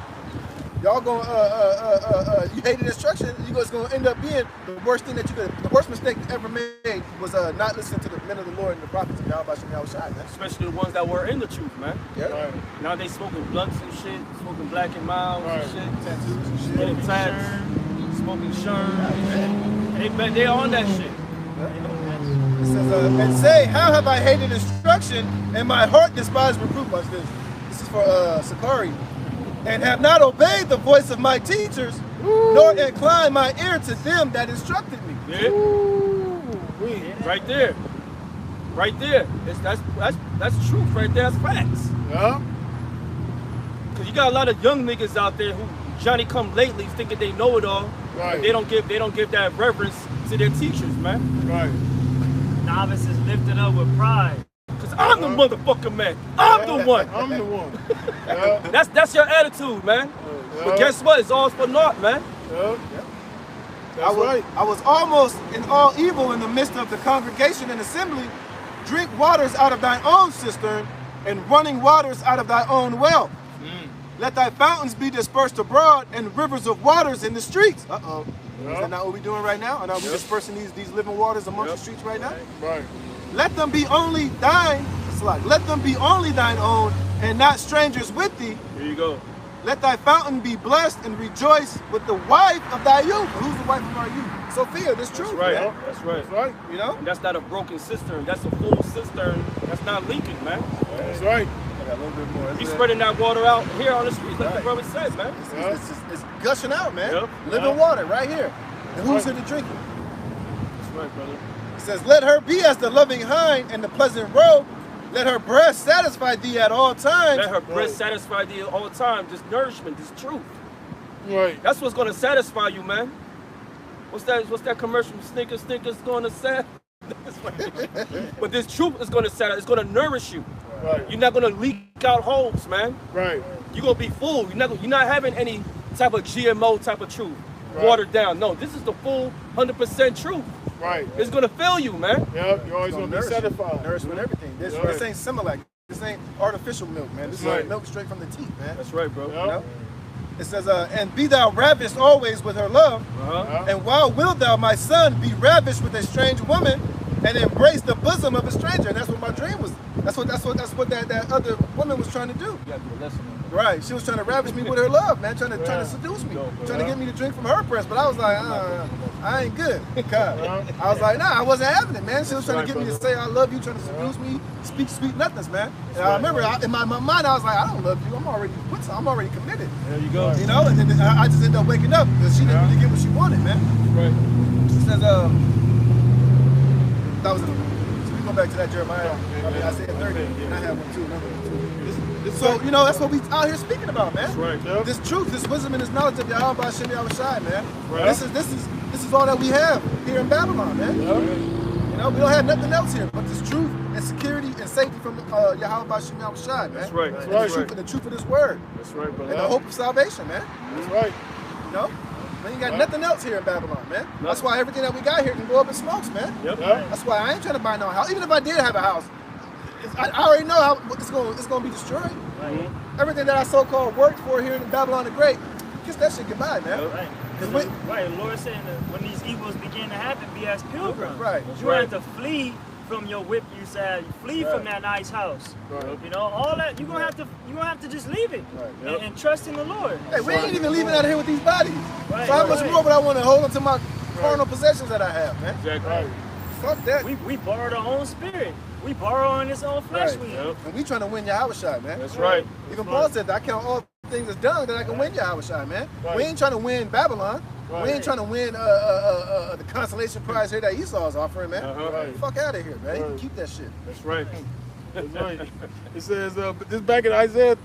Y'all gonna you hated instruction. It's gonna end up being the worst thing that the worst mistake you ever made was not listening to the men of the Lord and the prophets of Yahweh Shem Yahushai, man. Especially the ones that were in the truth, man. Yeah. Right. Now they smoking blunts and shit, smoking black and mild and shit, Tattoos and shit. getting tats, smoking sherm. They on that shit. It says, and say, how have I hated instruction, and my heart despised reproof. Watch this. This is for Sakari. And have not obeyed the voice of my teachers, nor inclined my ear to them that instructed me. Yeah. Right there. Right there. That's truth right there. That's facts. Yeah. Cause you got a lot of young niggas out there who Johnny come lately thinking they know it all. Right. They don't give that reverence to their teachers, man. Right. Novices lifted up with pride. Cause I'm the motherfucking man. I'm the one. I'm the one. Yeah. That's your attitude, man. But guess what? It's all for naught, man. Yeah. That's right. I was almost in all evil in the midst of the congregation and assembly. Drink waters out of thine own cistern, and running waters out of thy own well. Let thy fountains be dispersed abroad, and rivers of waters in the streets. Uh-oh. Is that not what we're doing right now? Are not we dispersing these living waters amongst the streets right now? Right. Let them be only thine. Let them be only thine own, and not strangers with thee. Here you go. Let thy fountain be blessed and rejoice with the wife of thy youth. Who's the wife of our youth? Sophia, that's true. That's right. Man. That's right. That's right. You know? And that's not a broken cistern. That's a full cistern. That's not leaking, man. That's right. I got a little bit more. He's spreading that water out here on the streets, like the brother said, man. It's gushing out, man. Yep. Living water right here. And who's here to drink it? That's right, brother. It says, let her be as the loving hind and the pleasant roe. Let her breast satisfy thee at all times. Let her breast satisfy thee all the time. This nourishment, this truth. Right. That's what's going to satisfy you, man. What's that commercial? Snickers going to satisfy. But this truth is going to satisfy. It's going to nourish you. Right. You're not going to leak out holes, man. Right. You're going to be full. You're not having any type of GMO type of truth. Watered down. No, this is the full 100% truth. Right. It's going to fill you, man. Yep. You're always going to be satisfied. Nourishment, everything. This ain't Similac. This ain't artificial milk, man. This is milk straight from the teeth, man. That's right, bro. Yep. You know? It says, and be thou ravished always with her love. And why wilt thou, my son, be ravished with a strange woman and embrace the bosom of a stranger? And that's what my dream was. That's what that other woman was trying to do. Right. She was trying to ravish me with her love, man. Trying to seduce me. Trying to get me to drink from her breast. But I was like, I ain't good. I was like, nah, I wasn't having it, man. She was trying to get me to say I love you, trying to seduce me, speak sweet nothings, man. And I remember in my mind, I was like, I don't love you. I'm already committed. There you go. You know, and then I just ended up waking up because she didn't really get what she wanted, man. Right. It says, that was it. So we go back to that Jeremiah. Isaiah 30, and I have one too, another one too. So, you know, that's what we out here speaking about, man. That's right. Yep. This truth, this wisdom, and this knowledge of Yahweh Shem Yahushai, man. Right. This is all that we have here in Babylon, man. Yep. You know, we don't have nothing else here but this truth and security and safety from Yahweh Shem Yahushai, man. That's right. And That's the truth of this word. That's right, brother. And the hope of salvation, man. That's right. You know? We ain't got nothing else here in Babylon, man. That's why everything that we got here can go up in smokes, man. Yep. That's why I ain't trying to buy no house. Even if I did have a house, I already know how it's going to be destroyed. Mm-hmm. Everything that I so-called worked for here in Babylon the Great, kiss that shit goodbye, man. Right. The Lord saying that when these evils begin to happen, be as pilgrims. Right. You have to flee from your whip. You said flee from that nice house. Right. You know all that. You're gonna have to just leave it and trust in the Lord. Hey, we ain't even leaving out of here with these bodies. Right, So how much more would I want to hold on to my carnal possessions that I have, man? Exactly. Right. Fuck that. We borrowed our own spirit. We borrow in this own flesh. Right. We And we trying to win Yahushua, man. That's right. Even Paul said that I count all things as done that I can win Yahushua, man. Right. We ain't trying to win Babylon. Right. We ain't trying to win the consolation prize here that Esau is offering, man. Right. Fuck out of here, man. You Right. can keep that shit. That's right. That's right. It says, this back in Isaiah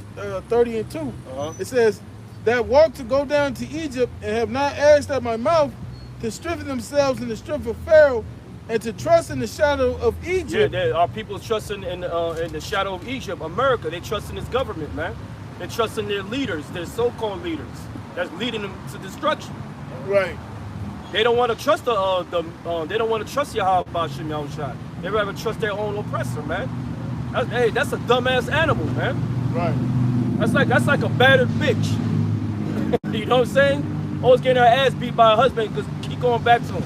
30 and 2. It says, that walk to go down to Egypt and have not asked at my mouth to strengthen themselves in the strength of Pharaoh and to trust in the shadow of Egypt. Yeah, our people trusting in the shadow of Egypt, America. They trust in this government, man. They trust in their leaders, their so-called leaders, that's leading them to destruction. Right. They don't want to trust they don't want to trust Yahweh Shem Yahushai. They rather trust their own oppressor, man. That's a dumbass animal, man. Right. That's like a battered bitch. You know what I'm saying? Always getting her ass beat by her husband because keep going back to him.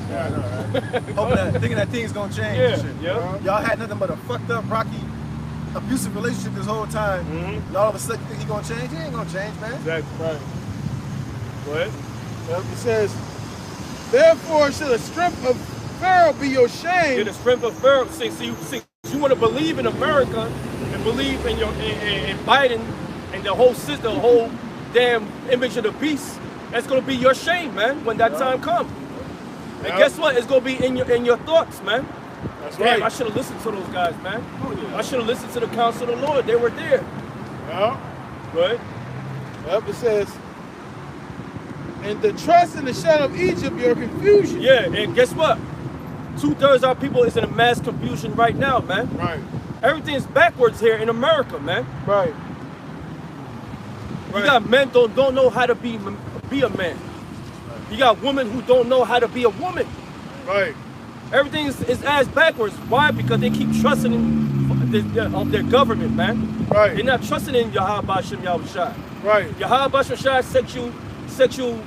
Yeah, I know, right? Hoping that, thinking that thing's gonna change. Yeah, and shit. yeah. Y'all had nothing but a fucked up, rocky, abusive relationship this whole time. And all of a sudden you think he gonna change? He ain't gonna change, man. Exactly. Right. Go ahead. It says, therefore shall the strength of Pharaoh be your shame. Yeah, the strength of Pharaoh. See, you want to believe in America and believe in in Biden and the whole system, the whole damn image of the beast. That's gonna be your shame, man, when that time comes. And guess what? It's gonna be in your thoughts, man. That's Damn, right. I should have listened to those guys, man. I should have listened to the counsel of the Lord. They were there. Yeah. Right? Yep, it says, and the trust in the shadow of Egypt, your confusion. Yeah, and guess what? 2/3 of our people is in a mass confusion right now, man. Right. Everything's backwards here in America, man. Right. You got men don't know how to be a man. You got women who don't know how to be a woman. Right. Everything is ass backwards. Why? Because they keep trusting in their government, man. Right. They're not trusting in Yahweh Shem Yahushai. Right. Yahweh Shem Yahushai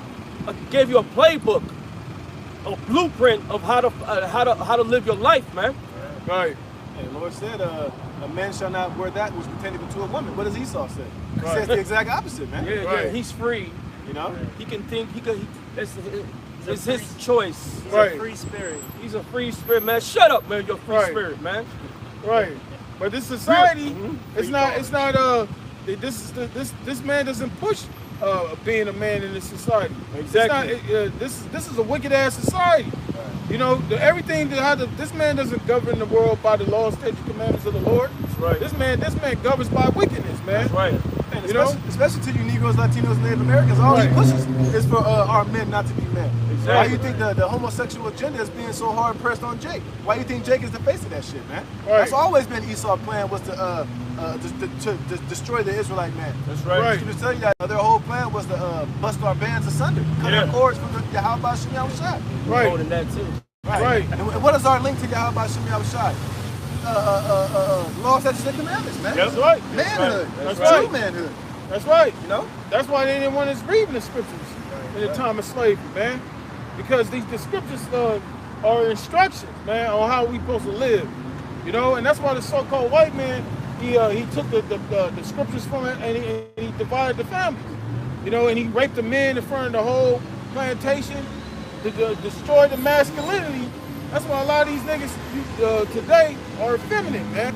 gave you a playbook, a blueprint of how to live your life, man. Right. Hey, the Lord said, a man shall not wear that which pertaineth to a woman. What does Esau say? He says the exact opposite, man. Yeah, he's free. You know? He can think, it's his choice. He's a free spirit. He's a free spirit, man. Shut up, man. You're a free spirit, man. Right. But this society, this man doesn't push being a man in this society. Exactly. This is a wicked ass society. You know, this man doesn't govern the world by the laws, statutes, commandments of the Lord. That's right. This man governs by wickedness, man. That's right. And especially to you Negroes, Latinos, Native Americans, all he pushes is for our men not to be men. Exactly. Why do you think the homosexual agenda is being so hard pressed on Jake? Why do you think Jake is the face of that shit, man? That's always been Esau's plan, was to destroy the Israelite man. That's right. To tell you that their whole plan was to bust our bands asunder, cut our cords from the Yahweh Shem Yahushai. Right. More than that too. Right. And what is our link to Yahweh Shem Yahushai? Law, statutes, and commandments, man. That's right. Manhood. That's right. True manhood. That's right. You know? That's why they didn't want us reading the scriptures in the time of slavery, man. Because the scriptures are instructions, man, on how we supposed to live. You know, and that's why the so-called white man, he took the scriptures from it and he divided the families. You know, and he raped the men in front of the whole plantation to destroy the masculinity. That's why a lot of these niggas today are effeminate, man.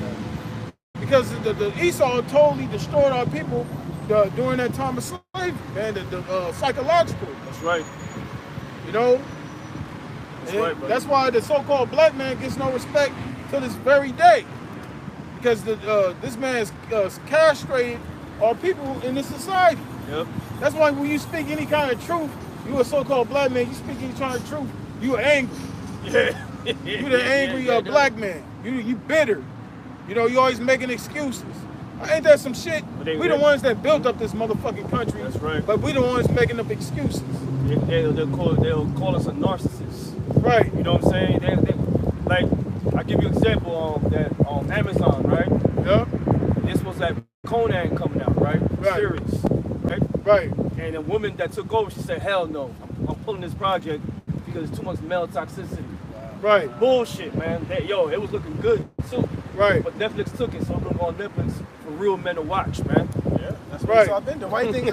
Because the Esau totally destroyed our people during that time of slavery, man. The psychological. That's right. You know. That's right, buddy. That's why the so-called black man gets no respect to this very day, because this man has castrated our people in this society. Yep. That's why when you speak any kind of truth, you a so-called black man, you speak any kind of truth, you are angry. Yeah. You the angry black man. You bitter. You know, you always making excuses. Ain't that some shit? We the ones that built up this motherfucking country. That's right. But we the ones making up excuses. They'll call us a narcissist. Right. You know what I'm saying? They like, I'll give you an example on Amazon, right? Yeah. This was that Conan coming out, right? Right. Series, right? Right. And a woman that took over, she said, hell no, I'm pulling this project because it's too much male toxicity. Right. Bullshit, man. It was looking good too. Right. But Netflix took it, so I'm gonna go on Netflix for real men to watch, man. Yeah, that's what Esau been doing. Why do you think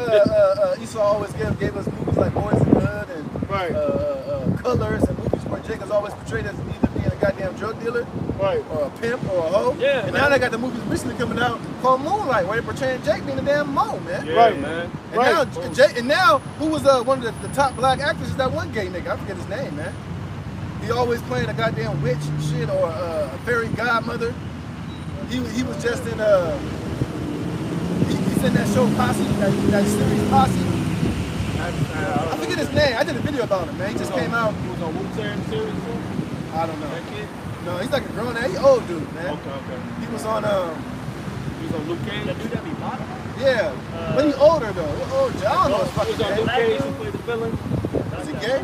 Esau always gave us movies like Boys in the Hood and Colors, and movies where Jake is always portrayed as either being a goddamn drug dealer, or a pimp, or a hoe? Yeah. And now they got the movies recently coming out called Moonlight, where they portraying Jake being a damn mo, man. Yeah, right, man. And now who was one of the top black actors is that one gay nigga? I forget his name, man. He always playing a goddamn witch and shit, or a fairy godmother. He was just in he's in that show Posse, that series Posse. I forget his name. I did a video about him, man. He just came out. He was on Wu-Tang series too? I don't know. That kid? No, he's like a grown ass. He's an old dude, man. Okay. He was on He was on Luke Cage. That dude that be model? Yeah. But he's older though. He's older. I don't know his He fucking was on name. Luke Cage and played the villain. Is he gay?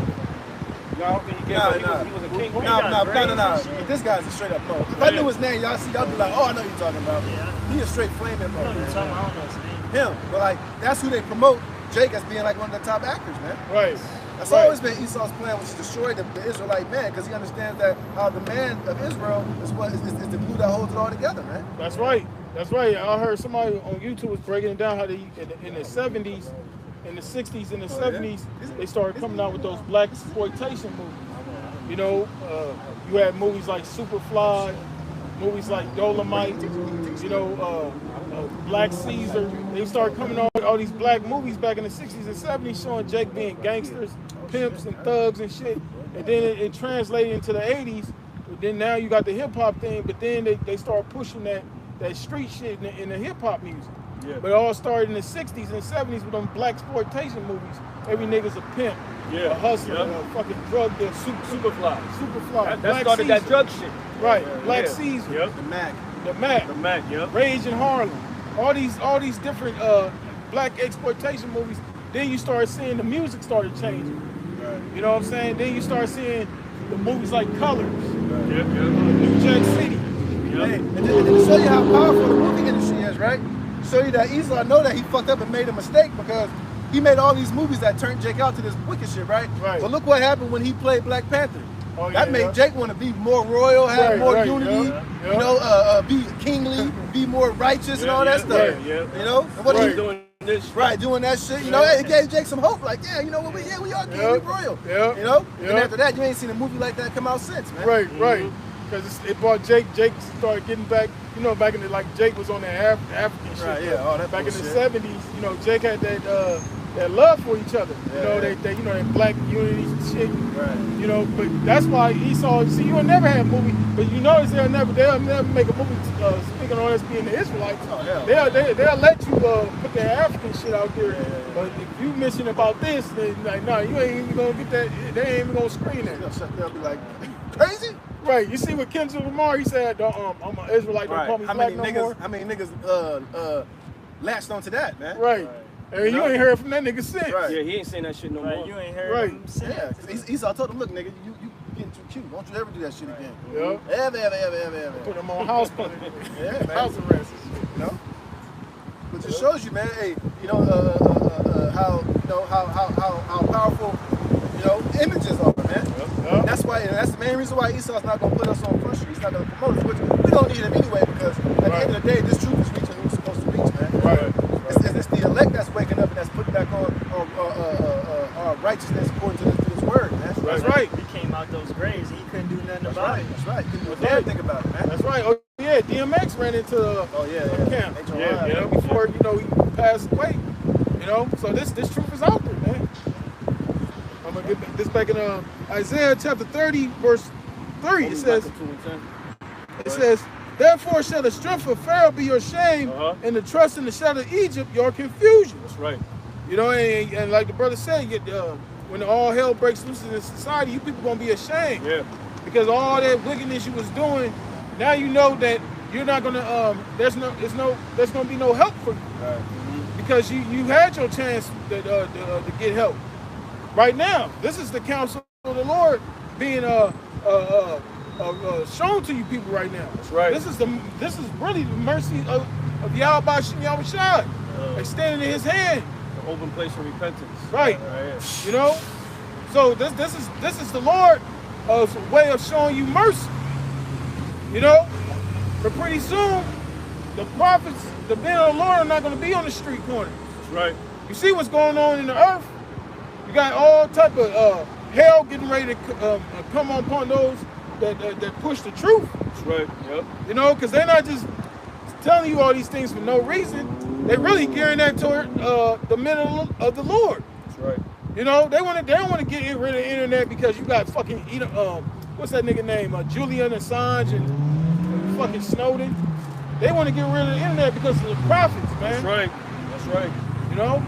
No, I don't think he gay, but he was a king. No. But this guy's a straight up mo. If I knew his name, y'all see, y'all be like, oh, I know who you're talking about. Yeah. He a straight flaming mo. I don't know his name. Him. But like, that's who they promote Jake as being like one of the top actors, man. Right. That's always been Esau's plan, was to destroy the Israelite man, because he understands that how the man of Israel is the glue that holds it all together, man. That's right. That's right. I heard somebody on YouTube was breaking it down how they in the 70s, in the 60s, and the 70s, they started coming out with those black exploitation movies. You know, you had movies like Superfly, movies like Dolomite, you know, Black Caesar. They started coming out with all these black movies back in the 60s and 70s showing Jake being gangsters, pimps, and thugs and shit. And then it translated into the 80s. But then now you got the hip hop thing, but then they start pushing that street shit in the hip hop music. Yeah. But it all started in the 60s and 70s with them black exploitation movies. Every nigga's a pimp, a hustler, a fucking drug dealer, Superfly. That started Caesar. That drug shit. Right, Black Caesar. Yep. The Mac, yep. Rage in Harlem. All these different black exploitation movies. Then you start seeing the music started changing. Right. You know what I'm saying? Then you start seeing the movies like Colors, New Jack City. Yep. Hey, and to show you how powerful the movie industry is, right? Show you that Esau know that he fucked up and made a mistake, because he made all these movies that turned Jake out to this wicked shit, right? Right. But look what happened when he played Black Panther. That made Jake want to be more royal, have more unity, you know, be kingly, be more righteous and all that stuff. You know, and what he doing this shit. Doing that shit. You know, it gave Jake some hope. Like, yeah, you know what? We are king, we royal. You know, and after that, you ain't seen a movie like that come out since, man. Right. Because it brought Jake started getting back, you know, back in the, like, Jake was on that African shit. All that back bullshit. In the 70s, you know, Jake had that love for each other. You know, they you know, that black unity and shit. You know, but that's why Esau, see, you'll never have a movie, but you notice they'll never make a movie speaking on us being the Israelites. They'll let you put that African shit out there. But if you mention about this, then like, no, you ain't even gonna get that, they ain't even gonna screen that. They'll be like, crazy? Right, you see what Kendrick Lamar, he said, I'm an Israelite, don't call me black no more. How many niggas latched onto that, man? Right. And you ain't heard from that nigga since. Yeah, he ain't saying that shit no more. You ain't heard him since. Yeah, Esau told him, look, nigga, you getting too cute. Don't you ever do that shit again. Ever. Put him on house punishment. Man. House arrest. You know? But it shows you, man, hey, you know, how powerful, you know, images are, man. That's why, and that's the main reason why Esau's not gonna put us on Front Street. He's not gonna promote us, which we don't need him anyway, because at the end of the day, this truth is reaching who it's supposed to reach, man. It's the elect that's waking up and that's putting back on righteousness according to this word, man. That's right. He came out those graves. He couldn't do nothing about it. That's right. Couldn't do a damn thing about it, man. That's right. Oh yeah, DMX ran into a camp. You know, before, you know, he passed away. You know, so this truth is out there, man. I'm gonna get this back in Isaiah chapter 30, verse 3. It says, therefore shall the strength of Pharaoh be your shame, and the trust in the shadow of Egypt your confusion. That's right. You know, and like the brother said, when all hell breaks loose in this society, you people gonna be ashamed. Yeah. Because all that wickedness you was doing, now you know that you're not gonna there's gonna be no help for you. Right. Because you had your chance to get help. Right now, this is the counsel of the Lord being shown to you people right now. That's right. This is really the mercy of Yahweh Shai, extending his hand. The open place of repentance. Right. You know? So this is the Lord's way of showing you mercy. You know? But pretty soon, the prophets, the men of the Lord, are not going to be on the street corners. That's right. You see what's going on in the earth? You got all type of hell getting ready to come upon those that push the truth. That's right. Yep. You know, because they're not just telling you all these things for no reason. They really gearing that toward the men of the Lord. That's right. You know, they don't want to get rid of the internet because you got fucking what's that nigga name? Julian Assange and fucking Snowden. They want to get rid of the internet because of the prophets, man. That's right. That's right. You know?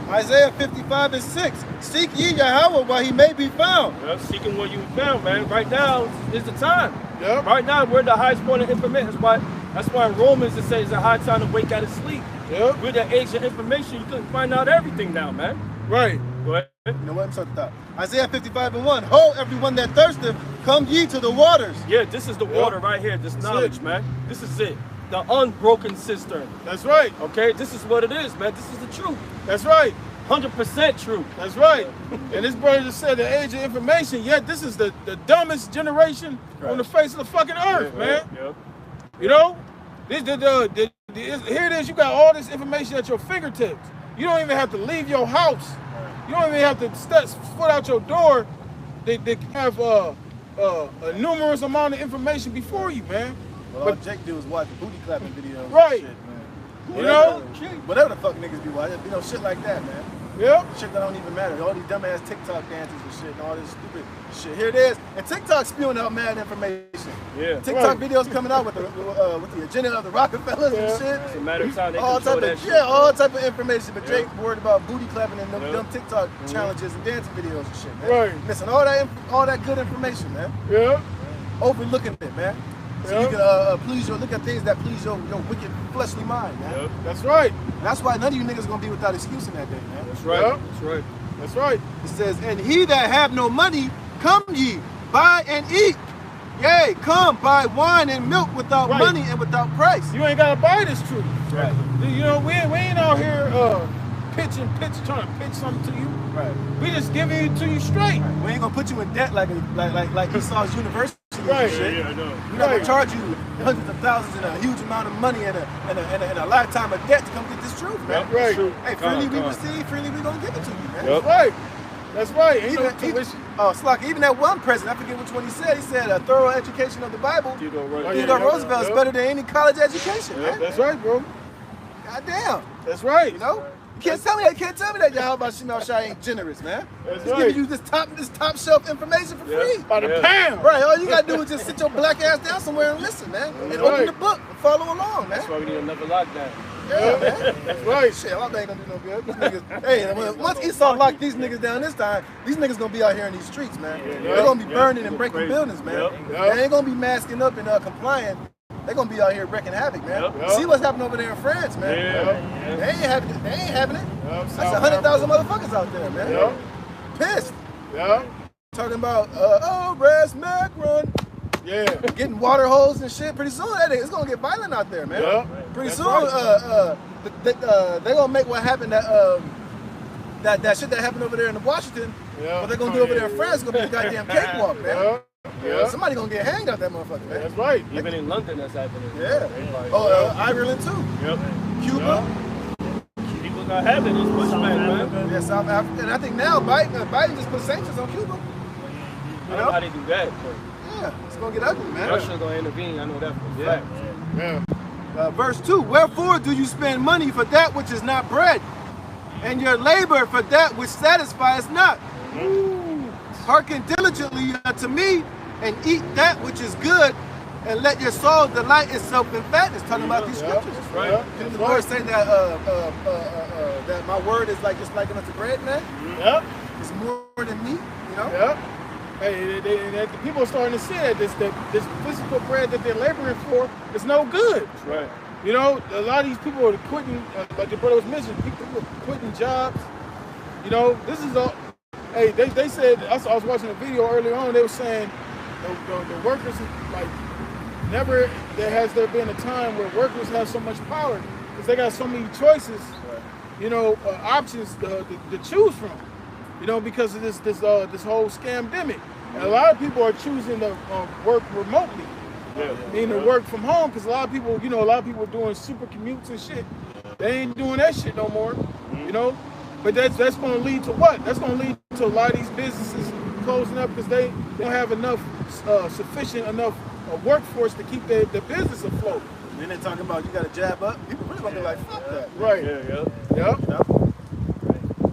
Isaiah 55:6. Seek ye Yahweh while he may be found. Yeah, seeking what you found, man. Right now is the time. Yep. Right now we're the highest point of information. That's why in Romans it says it's a high time to wake out of sleep. Yep. With the age of information, you couldn't find out everything now, man. Right. Go ahead. You know what I'm talking about? Isaiah 55:1. Ho, everyone that thirsteth, come ye to the waters. Yeah, this is the water right here. This knowledge, man. This is it. The unbroken cistern. That's right. Okay, this is what it is, man. This is the truth. That's right. 100% true. That's right. And this brother just said the age of information, yet this is the dumbest generation on the face of the fucking earth, man. Yep. You know? Here it is, you got all this information at your fingertips. You don't even have to leave your house. You don't even have to step foot out your door. They have a numerous amount of information before you, man. Well, all Jake do is watch booty clapping videos. Right. And shit, man. You know? Whatever the fuck niggas be watching, you know, shit like that, man. Yeah. Shit that don't even matter. All these dumbass TikTok dances and shit and all this stupid shit. Here it is. And TikTok spewing out mad information. Yeah. TikTok videos coming out with the agenda of the Rockefellers and shit. It's a matter of time they all control type that of, shit. Yeah, all type of information. But Jake worried about booty clapping and them dumb TikTok challenges and dancing videos and shit, man. Right. Missing all that good information, man. Yeah. Overlooking it, man. So you can look at things that please your wicked fleshly mind, man. Yep. That's right. That's why none of you niggas gonna be without excuse in that day, man. That's right. Yep. That's right. That's right. It says, and he that have no money, come ye, buy and eat. Yea, come buy wine and milk without money and without price. You ain't gotta buy this truth. Right. You know, we ain't out here trying to pitch something to you. Right. We just giving it to you straight. We ain't gonna put you in debt like Esau's university. Right. Yeah, I know. We're not gonna charge you hundreds of thousands and a huge amount of money and a lifetime of debt to come get this truth, man. Right. Hey, freely we receive, freely we gonna give it to you, man. That's right. That's right. And Slock, even that one president, I forget which one he said a thorough education of the Bible. Theodore Roosevelt is better than any college education, man. That's right, bro. Goddamn. That's right. You know? You can't tell me that Yahweh Shemel Shai ain't generous, man. That's He's right. giving you this top shelf information for free. By the pound. Right, all you gotta do is just sit your black ass down somewhere and listen, man. And open the book and follow along, man. That's why we need another lockdown. Yeah, man. That's right. Shit, lockdown ain't gonna do no good. These niggas, hey, once Esau locked these niggas down this time, these niggas gonna be out here in these streets, man. They're gonna be burning and breaking buildings, man. They ain't gonna be masking up and complying. They're gonna be out here wrecking havoc, man. See what's happening over there in France, man. They ain't having it. That's 100,000 motherfuckers out there, man. Pissed. Talking about Ras Macron. Getting water holes and shit. Pretty soon, it's gonna get violent out there, man. Pretty soon, they're gonna make what happened that shit that happened over there in Washington. What they're gonna do over there in France is gonna be a goddamn cakewalk, man. Somebody gonna get hanged out that motherfucker, man. That's right. Even in London, that's happening. Ireland too. Cuba. People got having those pushback, man. Yeah, South Africa. And I think now Biden just put sanctions on Cuba. I don't know how they do that, but yeah, it's gonna get ugly, man. Russia's gonna intervene. I know that for a fact. Verse 2, wherefore do you spend money for that which is not bread, and your labor for that which satisfies not? Hearken diligently unto me, and eat that which is good, and let your soul delight itself in fatness. Talking about these scriptures. Didn't the Lord say that that my word is like just like unto bread, man? It's more than meat, you know? Hey, the people are starting to see that this physical bread that they're laboring for is no good. Right. You know, a lot of these people are quitting, like the brother was mentioning, people are quitting jobs. You know, this is all. Hey, they said, I was watching a video earlier on, they were saying the workers, like, never has there been a time where workers have so much power because they got so many choices, you know, options to choose from, you know, because of this whole scamdemic. And a lot of people are choosing to work remotely, meaning to work from home, because a lot of people, you know, are doing super commutes and shit. They ain't doing that shit no more, you know. But that's going to lead to what? That's going to lead to a lot of these businesses closing up because they don't have enough, sufficient enough workforce to keep their business afloat. And then they're talking about you got to jab up. People really going to be like, fuck that. Right.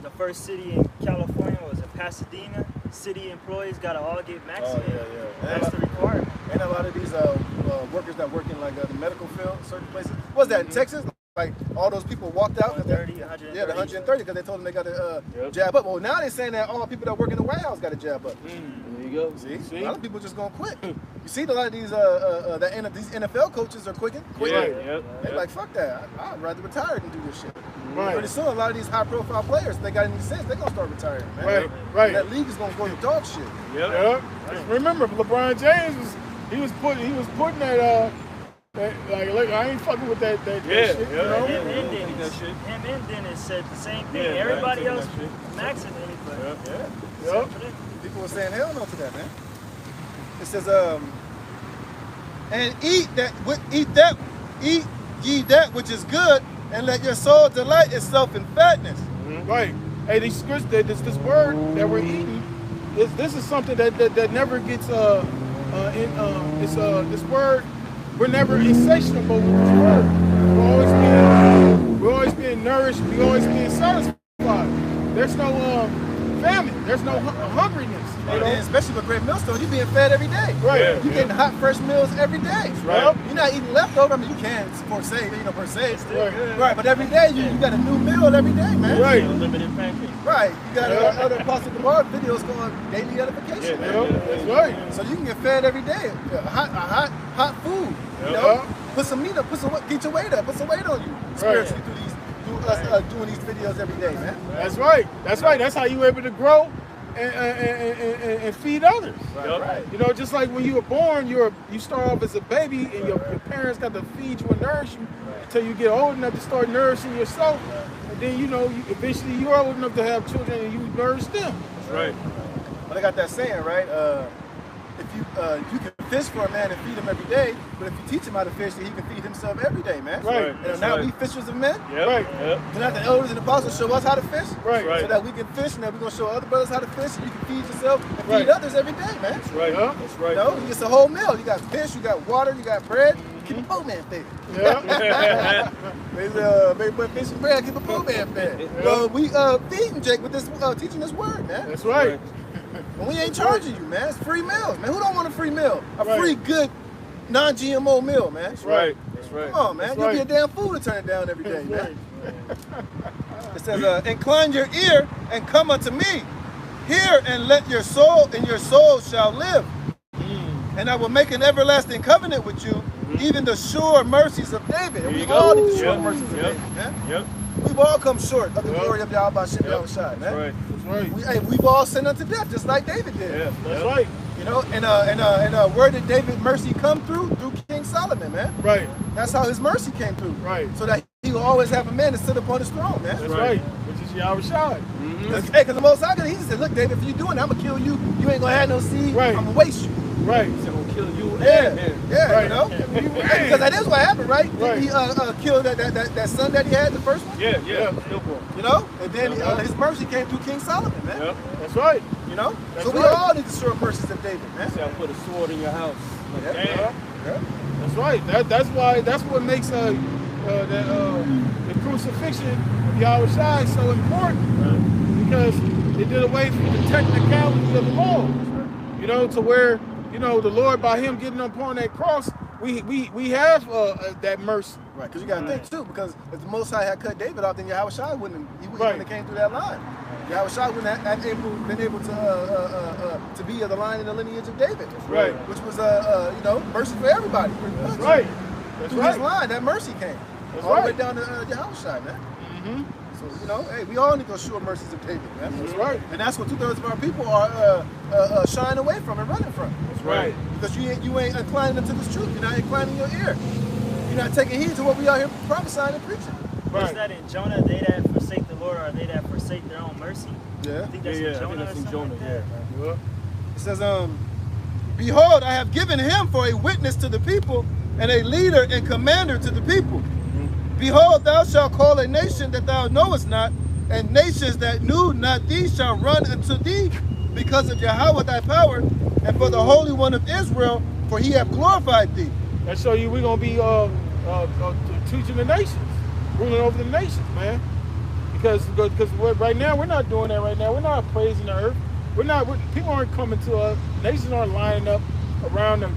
The first city in California was in Pasadena. City employees got to all get vaccinated. That's the requirement. And a lot of these workers that work in like the medical field, certain places. What was that in Texas? Like all those people walked out. 130, 130. Yeah, the 130 because they told them they got to jab up. Well, now they're saying that all people that work in the White House got to jab up. There you go. See? A lot of people just gonna quit. You see, a lot of these these NFL coaches are quitting. They're like, fuck that. I'd rather retire than do this shit. Pretty soon, a lot of these high-profile players, if they got any sense, they're gonna start retiring, man. Right. That league is gonna go to dog shit. Remember, LeBron James was putting that. Like I ain't fucking with that shit, you know? Him and Dennis said the same thing. Everybody else vaccinated, but People were saying hell no to that, man. It says, and eat ye that which is good, and let your soul delight itself in fatness. Right. Hey, this word that we're eating, this is something that never gets this word. We're never insatiable with this word. We're always being nourished. We're always being satisfied. There's no famine. There's no hungriness. You know? And especially with Great Millstone, you're being fed every day. You're getting hot, fresh meals every day. You're not eating leftover. I mean, you can per se. Right. But every day you got a new meal every day, man. Unlimited pancakes. Right. You got other Apostle Gabar videos called Daily Edification. That's right. So you can get fed every day. Hot food. You know? Put some meat up. Get your weight up. Put some weight on you spiritually through us doing these videos every day, man. That's right. That's how you're able to grow and feed others. Right. You know, just like when you were born, you start off as a baby, and your parents got to feed you and nourish you until you get old enough to start nourishing yourself. And then you know, eventually you're old enough to have children and you nourish them. That's right. But I got that saying, right? If you can fish for a man and feed him every day, but if you teach him how to fish, then he can feed himself every day, man. Right. And now we fishers of men. Yep. Right. Yep. Then have the elders and apostles show us how to fish. Right. So that we can fish, and that we're gonna show other brothers how to fish, and you can feed yourself and Right. feed others every day, man. That's right. Yeah. That's right. You know, it's a whole meal. You got fish, you got water, you got bread. Keep a poor man fed. Yeah. Maybe put fish and bread, keep a poor man fed. We feeding Jake with this, teaching this word, man. That's right. And we ain't charging you, man. It's free meals, man. Who don't want a free meal? A Right. free, good, non-GMO meal, man. That's right. That's right. Come on, man. That's You'll right. be a damn fool to turn it down every day, That's man. It says, incline your ear and come unto me. Hear and let your soul, and your soul shall live. And I will make an everlasting covenant with you, even the sure mercies of David. And we all need the sure mercies of David, man. Yep. We've all come short of the glory of Yahweh Shem Yahushai, man. That's right. That's right. We've all sinned unto death, just like David did. Yeah. That's right. You know, and where did David's mercy come through? Through King Solomon, man. Right. That's how his mercy came through. Right. So that he will always have a man to sit upon his throne, man. That's right. Which is Yahushai. Because the Most High, he just said, look, David, if you doing that, I'm going to kill you. You ain't going to have no seed. Right. I'm going to waste you. Right. He's gonna kill you. Yeah, Right. you know? Because that is what happened, right? Right. He killed that son that he had, the first one, Yeah. Yeah. Stillborn. you know? And then his mercy came through King Solomon, man. Yep. That's right. You know? That's So we right. all need the sure mercies of David, man. Say I put a sword in your house. Like, Yeah. damn. That's right. That's what makes the crucifixion of Yahushua so important. Because it did away with the technicality of the law. You know, to where, you know, the Lord, by him getting upon that cross, we have that mercy. Right, because you got to think too, because if the Most High had cut David off, then Yahushua wouldn't have came through that line. Yahushua wouldn't have been able to be of the line in the lineage of David. Right. Which was you know, mercy for everybody. Pretty much. That's right. That's Through right. his line, that mercy came. That's all right. the way down to Yahushua, man. Mm-hmm. So, you know, hey, we all need those sure mercies of David, man. That's right. And that's what 2/3 of our people are shying away from and running from. That's right. Because you ain't inclining into this truth. You're not inclining your ear. You're not taking heed to what we out here prophesying and preaching. What's Right. that in Jonah? They that forsake the Lord, or they that forsake their own mercy? Yeah. I think that's in I think Jonah that's or in something Jonah. like that. Well, It says, behold, I have given him for a witness to the people and a leader and commander to the people. Behold, thou shalt call a nation that thou knowest not, and nations that knew not thee shall run unto thee because of Yahweh thy power, and for the Holy One of Israel, for he hath glorified thee. that show you we're gonna be teaching the nations, ruling over the nations, man. Because right now we're not doing that. Right now we're not praising the earth. People aren't coming to us. Nations aren't lining up around the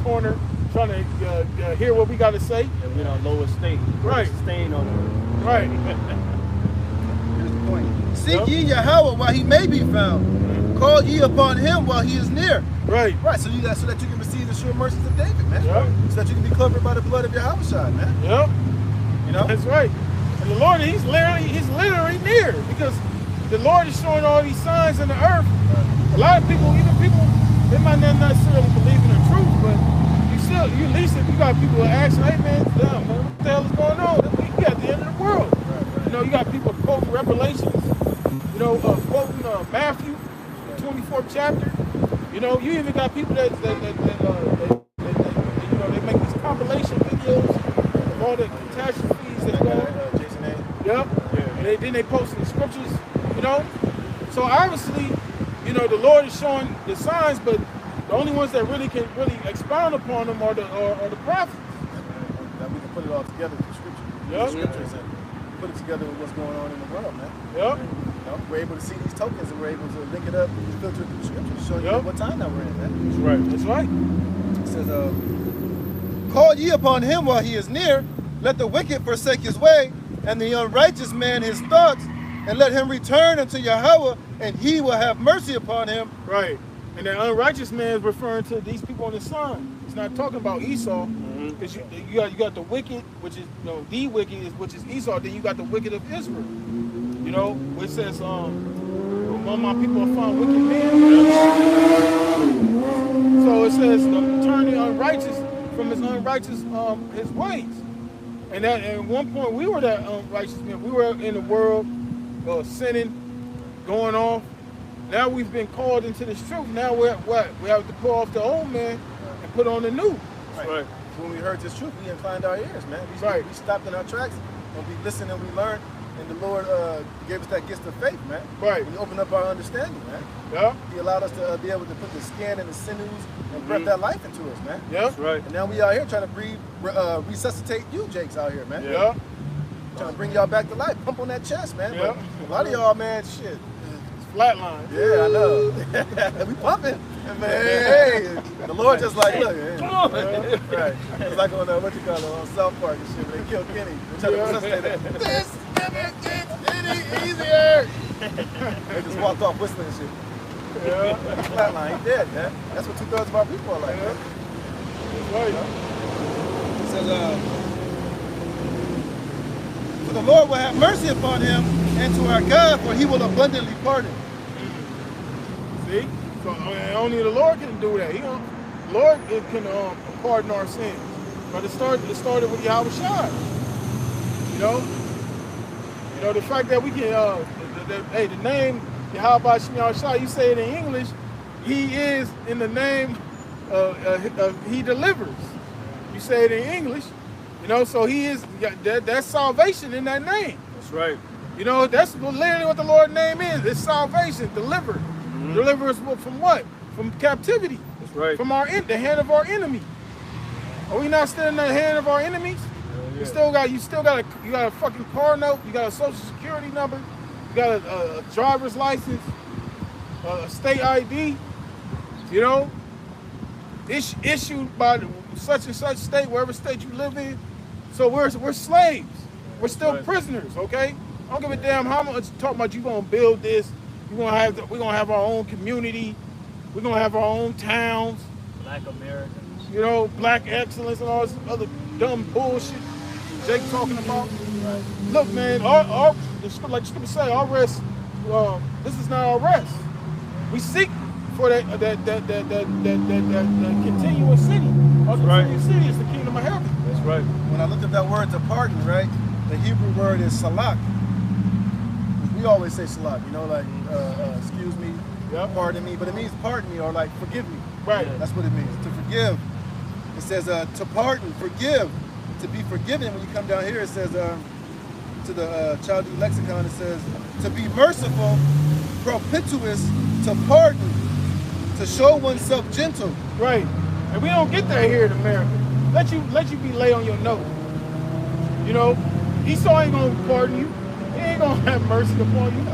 corner trying to hear what we got to say. And we're in our lowest state. Right. Staying on earth. Right. Here's the point. Seek ye Yahweh while he may be found. Call ye upon him while he is near. Right. Right, so so that you can receive the sure mercies of David, man. Yep. So that you can be covered by the blood of Yahushua, man. Yep. You know? That's right. And the Lord, he's literally near, because the Lord is showing all these signs in the earth. A lot of people, even people, they might not necessarily believe in the truth, but at least if you got people asking, hey man, what the hell is going on? We got the end of the world. You know, you got people quoting Revelations, you know, quoting Matthew, the 24th chapter. You know, you even got people that you know, they make these compilation videos of all the catastrophes that go on. Jason A. Yep. And then they post the scriptures, you know. So obviously, you know, the Lord is showing the signs, but the only ones that really can expound upon them are the prophets. That we can put it all together through scripture. Yep. Scriptures and put it together with what's going on in the world, man. Yep. You know, we're able to see these tokens and we're able to link it up, filter it through scripture, show you Yep. what time that we're in, man. That's right. That's right. It says, call ye upon him while he is near, let the wicked forsake his way, and the unrighteous man his thoughts, and let him return unto Yahweh, and he will have mercy upon him. Right. And the unrighteous man is referring to these people on the sun. It's not talking about Esau. Because you got the wicked, which is, you know, the wicked, which is Esau. Then you got the wicked of Israel. You know, which says, among my people are found wicked men. So it says, turn the unrighteous from his unrighteous his ways. And at one point we were that unrighteous men. We were in the world sinning, going off. Now we've been called into this truth. Now we're at what? We have to pull off the old man and put on the new. Right. When we heard this truth, we inclined our ears, man. We stopped in our tracks and we listened and we learned. And the Lord gave us that gift of faith, man. Right. He opened up our understanding, man. Yeah. He allowed us to be able to put the skin and the sinews and breath that life into us, man. Yeah. That's right. And now we out here trying to breathe, resuscitate you, Jakes, out here, man. Yeah. Trying to bring y'all back to life. Pump on that chest, man. Yeah. But a lot of y'all, man, shit. Flatline. Yeah, I know. We pumping. Hey, the Lord just like, look, man. Come on. Right. It's like on, what you call it, on South Park and shit, when they kill Kenny. They're trying to resuscitate that. This never gets any easier. They just walked off whistling and shit. Yeah. Flatline, he dead, man. That's what 2/3 of our people are like, man. Right. It says, for the Lord will have mercy upon him, and to our God, for he will abundantly pardon. See? So only the Lord can do that. The Lord can pardon our sins. But it started with Yahweh Shai. You know, the fact that we can, the name Yahweh Shai, you say it in English, he is in the name, he delivers. You say it in English, so he is, that's salvation in that name. That's right. That's literally what the Lord's name is. It's salvation, deliver. Mm-hmm. Deliver us from what? From captivity. That's right. From the hand of our enemy. Are we not still in the hand of our enemies? Yeah. You still got a fucking car note. You got a social security number. You got a driver's license, a state ID. Issued by such and such state, wherever state you live in. So we're slaves. We're still prisoners. Okay. I don't give a damn how much talking about you gonna build this. We're gonna have our own community. We're gonna have our own towns. Black Americans. Black excellence and all this other dumb bullshit Jake talking about. Right. Look, man, like the scripture say, our rest. This is not our rest. We seek for that continuous city. Our continuous city is the kingdom of heaven. That's right. When I looked up that word to pardon, right? The Hebrew word is salak. We always say salak, excuse me, pardon me, but it means pardon me or like forgive me. Right. That's what it means, to forgive. It says to pardon, forgive, to be forgiven. When you come down here, it says to the Chaldee lexicon, it says to be merciful, propitious, to pardon, to show oneself gentle. Right. And we don't get that here in America. Let you be lay on your nose. Esau ain't gonna pardon you. He ain't gonna have mercy upon you.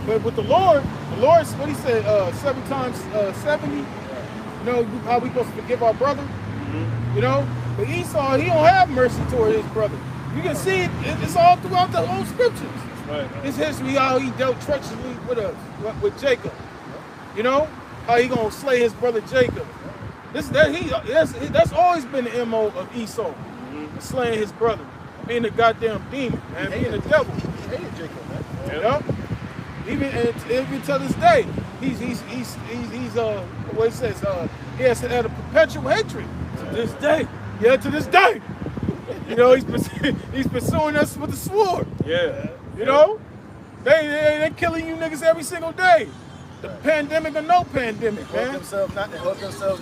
But with the Lord, what he said, 7 times 70. How we supposed to forgive our brother? Mm-hmm. But Esau, he don't have mercy toward his brother. You can see it. It's all throughout the whole scriptures. Right. His history, how he dealt treacherously with Jacob. How he gonna slay his brother Jacob. That's always been the MO of Esau, slaying his brother, being a goddamn demon, man, being a devil. He hated Jacob, man. Yep. Even to this day, he's what he says, he has had a perpetual hatred to this day. Yeah, to this day. He's pursuing us with the sword. Yeah. They killing you niggas every single day. The pandemic or no pandemic, man. Hold themselves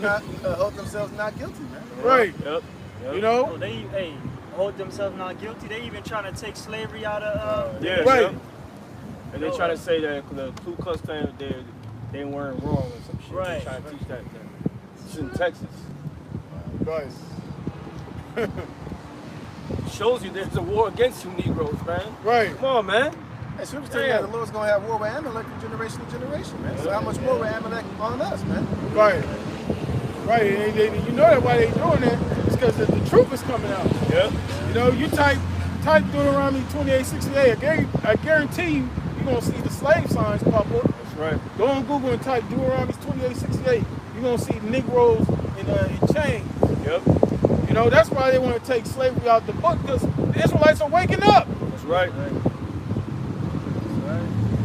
not guilty, man. Right. Yep. They hold themselves not guilty. They even trying to take slavery out of. Right. Yep. And they try to say that the Ku Klux Klan they weren't wrong or some shit. Right. They trying to teach that. It's in Texas. Right. Shows you there's a war against you Negroes, man. Right. Come on, man. Hey, scripture telling you that the Lord's gonna have war with Amalek from generation to generation, man. So how much more with Amalek on us, man? Right. Right. And you know that why they doing that? It's because the truth is coming out. Yeah. You type Deuteronomy 28:68. I guarantee you're gonna see the slave signs pop up. That's right. Go on Google and type Deuteronomy 28:68. You're gonna see Negroes in chains. Yep. That's why they want to take slavery out the book, because the Israelites are waking up. That's right.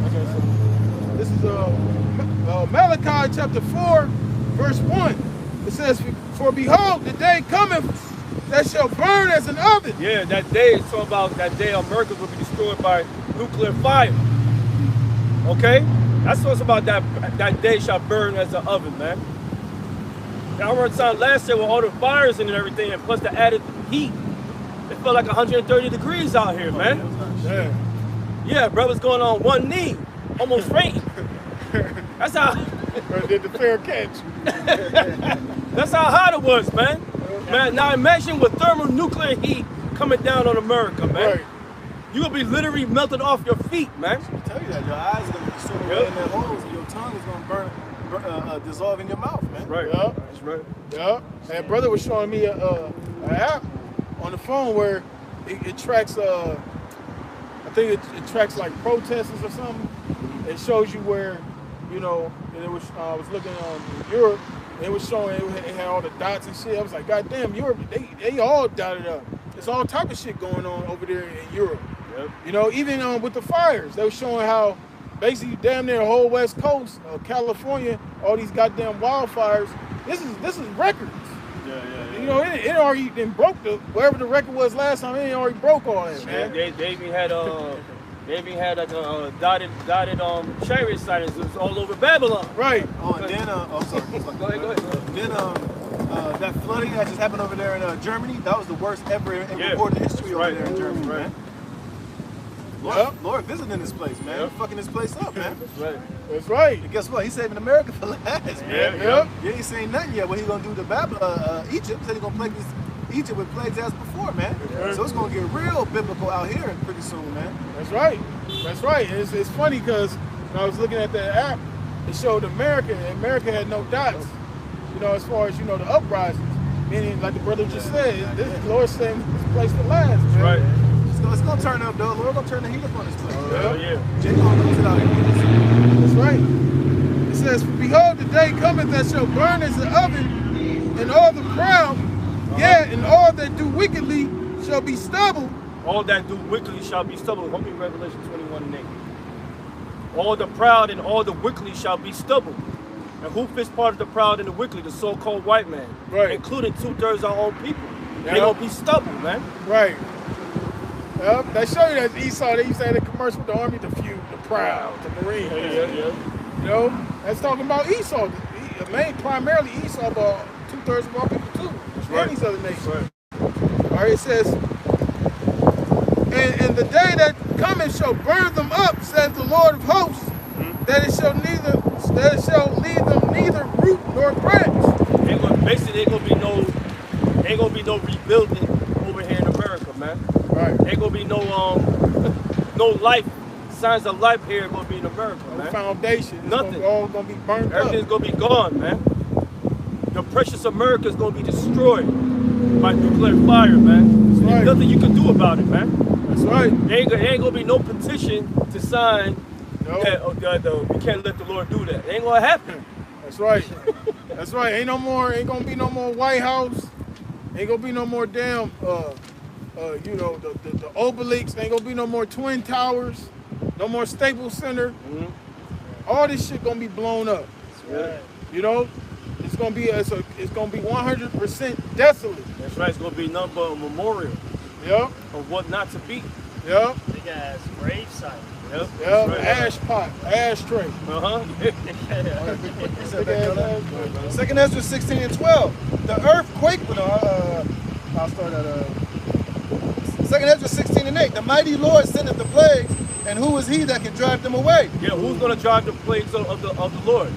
Okay, so this is Malachi chapter 4, verse 1. It says, for behold, the day cometh that shall burn as an oven. Yeah, that day is talking about that day America will be destroyed by nuclear fire. Okay? That's what's about that day shall burn as an oven, man. I remember time last year with all the fires and everything, and plus the added heat. It felt like 130 degrees out here, man. Yeah, brother's going on one knee, almost fainting. That's how. Did the fair catch. That's how hot it was, man. Man, now imagine with thermonuclear heat coming down on America, man. Right. You're gonna be literally melted off your feet, man. I tell you that your eyes are gonna be sort of red in their holes, and your tongue is gonna dissolve in your mouth, man. Right. Yeah. That's right. Yeah. And brother was showing me an app on the phone where it tracks. I think it tracks like protesters or something. It shows you where, you know. And it was I was looking in Europe. It was showing it had all the dots and shit. I was like, God damn, Europe, they all dotted up. There's all type of shit going on over there in Europe. Yep. You know, even with the fires, they were showing how basically damn near the whole West Coast, California, all these goddamn wildfires. This is records. Yeah. You know, it already broke wherever the record was last time. It already broke all that, man. They even had like a dotted chariot sightings all over Babylon. Right. Oh, and then sorry. Go ahead. Then that flooding that just happened over there in Germany, that was the worst ever in recorded history over there in Germany, man. Lord visiting this place, man. Yep. Fucking this place up, man. That's right. And guess what? He's saving America for last, man. Yep. You ain't saying nothing yet. What he gonna do to Egypt? Said he gonna plague Egypt with plagues as before, man. So it's gonna get real biblical out here pretty soon, man. That's right. That's right. It's funny because when I was looking at that app, it showed America, and America had no dots. You know, as far as the uprisings. Meaning, like the brother just said, this Lord saying this place to last. Man. Right. It's gonna turn up, though. Lord gonna turn the heat up on this place. Yeah. Jay gonna close it out here. That's right. It says, behold, the day cometh that shall burn as an oven, and all the proud, and all that do wickedly shall be stubble. All that do wickedly shall be stubble. Hold me Revelation 21:8. All the proud and all the wickedly shall be stubble. And who fits part of the proud and the wickedly? The so-called white man. Right. Including 2/3 of our own people. Yeah. They gonna be stubble, man. Right. Yep. They show you that Esau, they used to have a commercial with the army, the few, the proud, the Marines. Yeah. You know, that's talking about Esau. Primarily Esau, but 2/3 of our people too. That's and right. these other nations. That's right. All right, it says, and the day that cometh shall burn them up, says the Lord of hosts, that it shall leave them neither root nor branch. Basically, ain't gonna be no rebuilding over here in America, man. Right. Ain't gonna be no life, signs of life here gonna be in America, No man. foundation. It's Nothing. all gonna be burnt Everything's up. gonna be gone, man. The precious America is gonna be destroyed by nuclear fire, man. That's right. There's nothing you can do about it, man. That's right. There ain't gonna be no petition to sign Nope. that we can't let the Lord do that. It ain't gonna happen. That's right. That's right. Ain't gonna be no more White House. Ain't gonna be no more damn the obelisks. Ain't gonna be no more Twin Towers. No more Staples Center. All this shit gonna be blown up. Yeah. You know, it's gonna be 100% desolate. That's right. It's gonna be nothing but a memorial Yep. of what not to be. Yep. Big ass grave site. Yep. Yep. Right. Ash pot. Ashtray. Second Ezra 16:12. The earthquake. I'll start at Second Ezra 16:8. The mighty Lord sendeth the plagues, and who is he that can drive them away? Yeah, who's gonna drive the plagues of the Lord?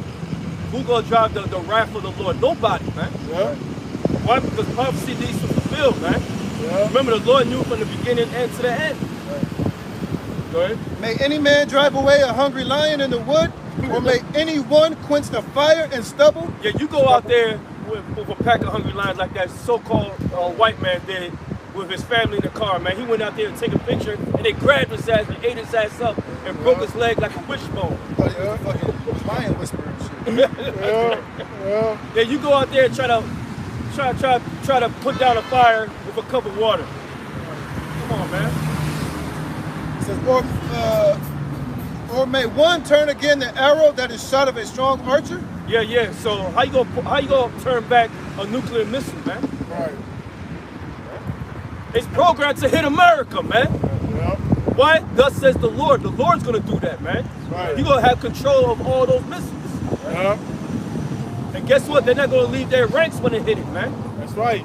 Who's gonna drive the wrath of the Lord? Nobody, man. Yeah. Why? Because prophecy needs to fulfill, man. Yeah. Remember, the Lord knew from the beginning and to the end. Go ahead. May any man drive away a hungry lion in the wood, or may any one quench the fire and stubble? Yeah, you go out there with a pack of hungry lions like that so-called white man did with his family in the car, man. He went out there to take a picture, and they grabbed his ass and ate his ass up and broke his leg like a wishbone. He was a fucking lion whisperer and shit. Yeah. Yeah, you go out there and try to put down a fire with a cup of water. Come on, man. It says, or may one turn again the arrow that is shot of a strong archer? Yeah. So how you gonna turn back a nuclear missile, man. Right. It's programmed to hit America, man. Yep. Why? Thus says the Lord. The Lord's gonna do that, man. Right. You're gonna have control of all those missiles. Yep. And guess what? They're not gonna leave their ranks when they hit it, man. That's right.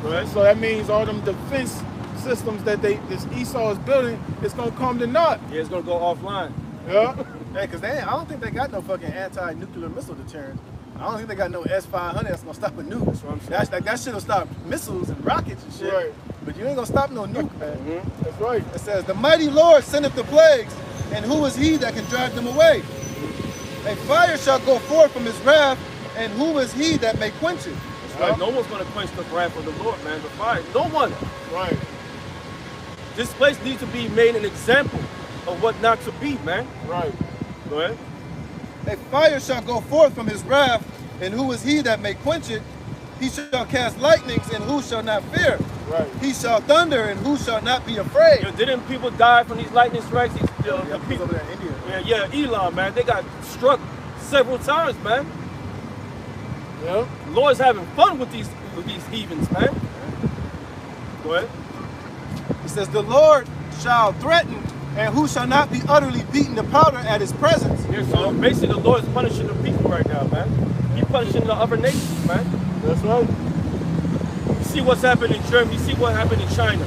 Right. So that means all them defense systems that this Esau is building, it's gonna come to naught. Yeah, it's gonna go offline. Yeah. Hey, cause I don't think they got no fucking anti-nuclear missile deterrent. I don't think they got no S-500 that's gonna stop a nuke. That's what I'm saying. That shit'll stop missiles and rockets and shit. Right. But you ain't gonna stop no nuke, man. That's right. It says, the mighty Lord sendeth the plagues, and who is he that can drive them away? A fire shall go forth from his wrath, and who is he that may quench it? Right. No one's gonna quench the wrath of the Lord, man. The fire. No one. Right. This place needs to be made an example of what not to be, man. Right. Go ahead. A fire shall go forth from his wrath, and who is he that may quench it? He shall cast lightnings, and who shall not fear? Right. He shall thunder, and who shall not be afraid? Yo, didn't people die from these lightning strikes? The people over there in India. Yeah, Elon, man. They got struck several times, man. Yep. The Lord's having fun with these heathens, man. Go ahead. It says, the Lord shall threaten, and who shall not be utterly beaten to powder at his presence? Yeah, so basically the Lord is punishing the people right now, man. He's punishing the other nations, man. That's right. You see what's happened in Germany, you see what happened in China.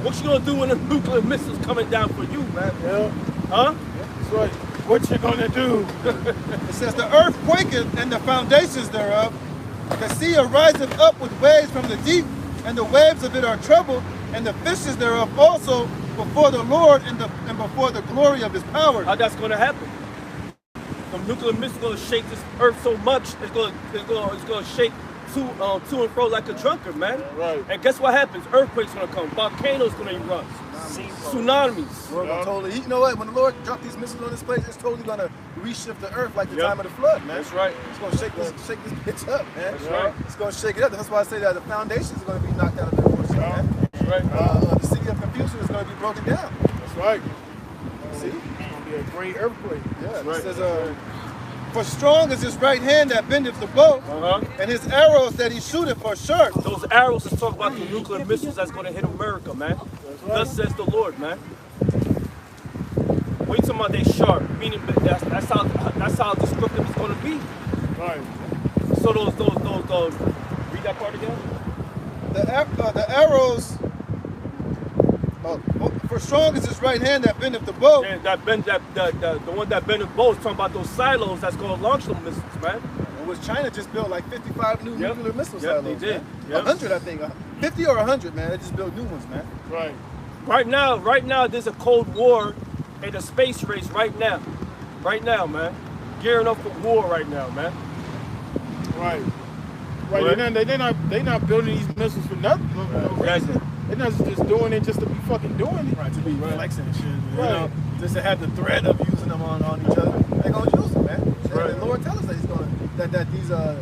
What you gonna do when the nuclear missiles coming down for you, man? Yeah. Huh? That's right. What you gonna do? It says, the earth quaketh, and the foundations thereof. The sea ariseth up with waves from the deep, and the waves of it are troubled, and the fishes thereof also before the Lord and before the glory of his power. How that's gonna happen? The nuclear missile gonna shake this earth so much, it's gonna shake to and fro like a drunkard, man. Right. And guess what happens? Earthquakes gonna come, volcanoes gonna erupt, tsunamis. Lord gonna totally, you know what? When the Lord dropped these missiles on this place, it's totally gonna reshift the earth like the time of the flood, man. That's right. It's gonna shake this bitch up, man. That's right. It's gonna shake it up. That's why I say that the foundations are gonna be knocked out of their portion, man. That's right. The city of confusion is gonna be broken down. That's right. See? It's gonna be a great earthquake. Yeah. right. It says, for strong is his right hand that bendeth the bow, and his arrows that he shooteth are sharp. Those arrows is talking about the nuclear missiles that's gonna hit America, man. Thus says the Lord, man. When you talking about they sharp, meaning that's how destructive it's gonna be. Right. So those read that part again. The arrows. For strong is his right hand that bendeth the bow. Yeah, the one that bent the bow is talking about those silos that's gonna launch them missiles, man. In which China just built like 55 new nuclear missile silos. They did. Man. 100, I think. 50 or 100, man. They just built new ones, man. Right. Right now, there's a Cold War and a space race right now. Right now, man. Gearing up for war right now, man. Right. Right. They're not building these missiles for nothing. For no reason. They're not just doing it just to be fucking doing it. Right, to be flexing and shit. You Right. know, just to have the threat of using them on each other. They're gonna use them, man. Right. The Lord tells us that he's gonna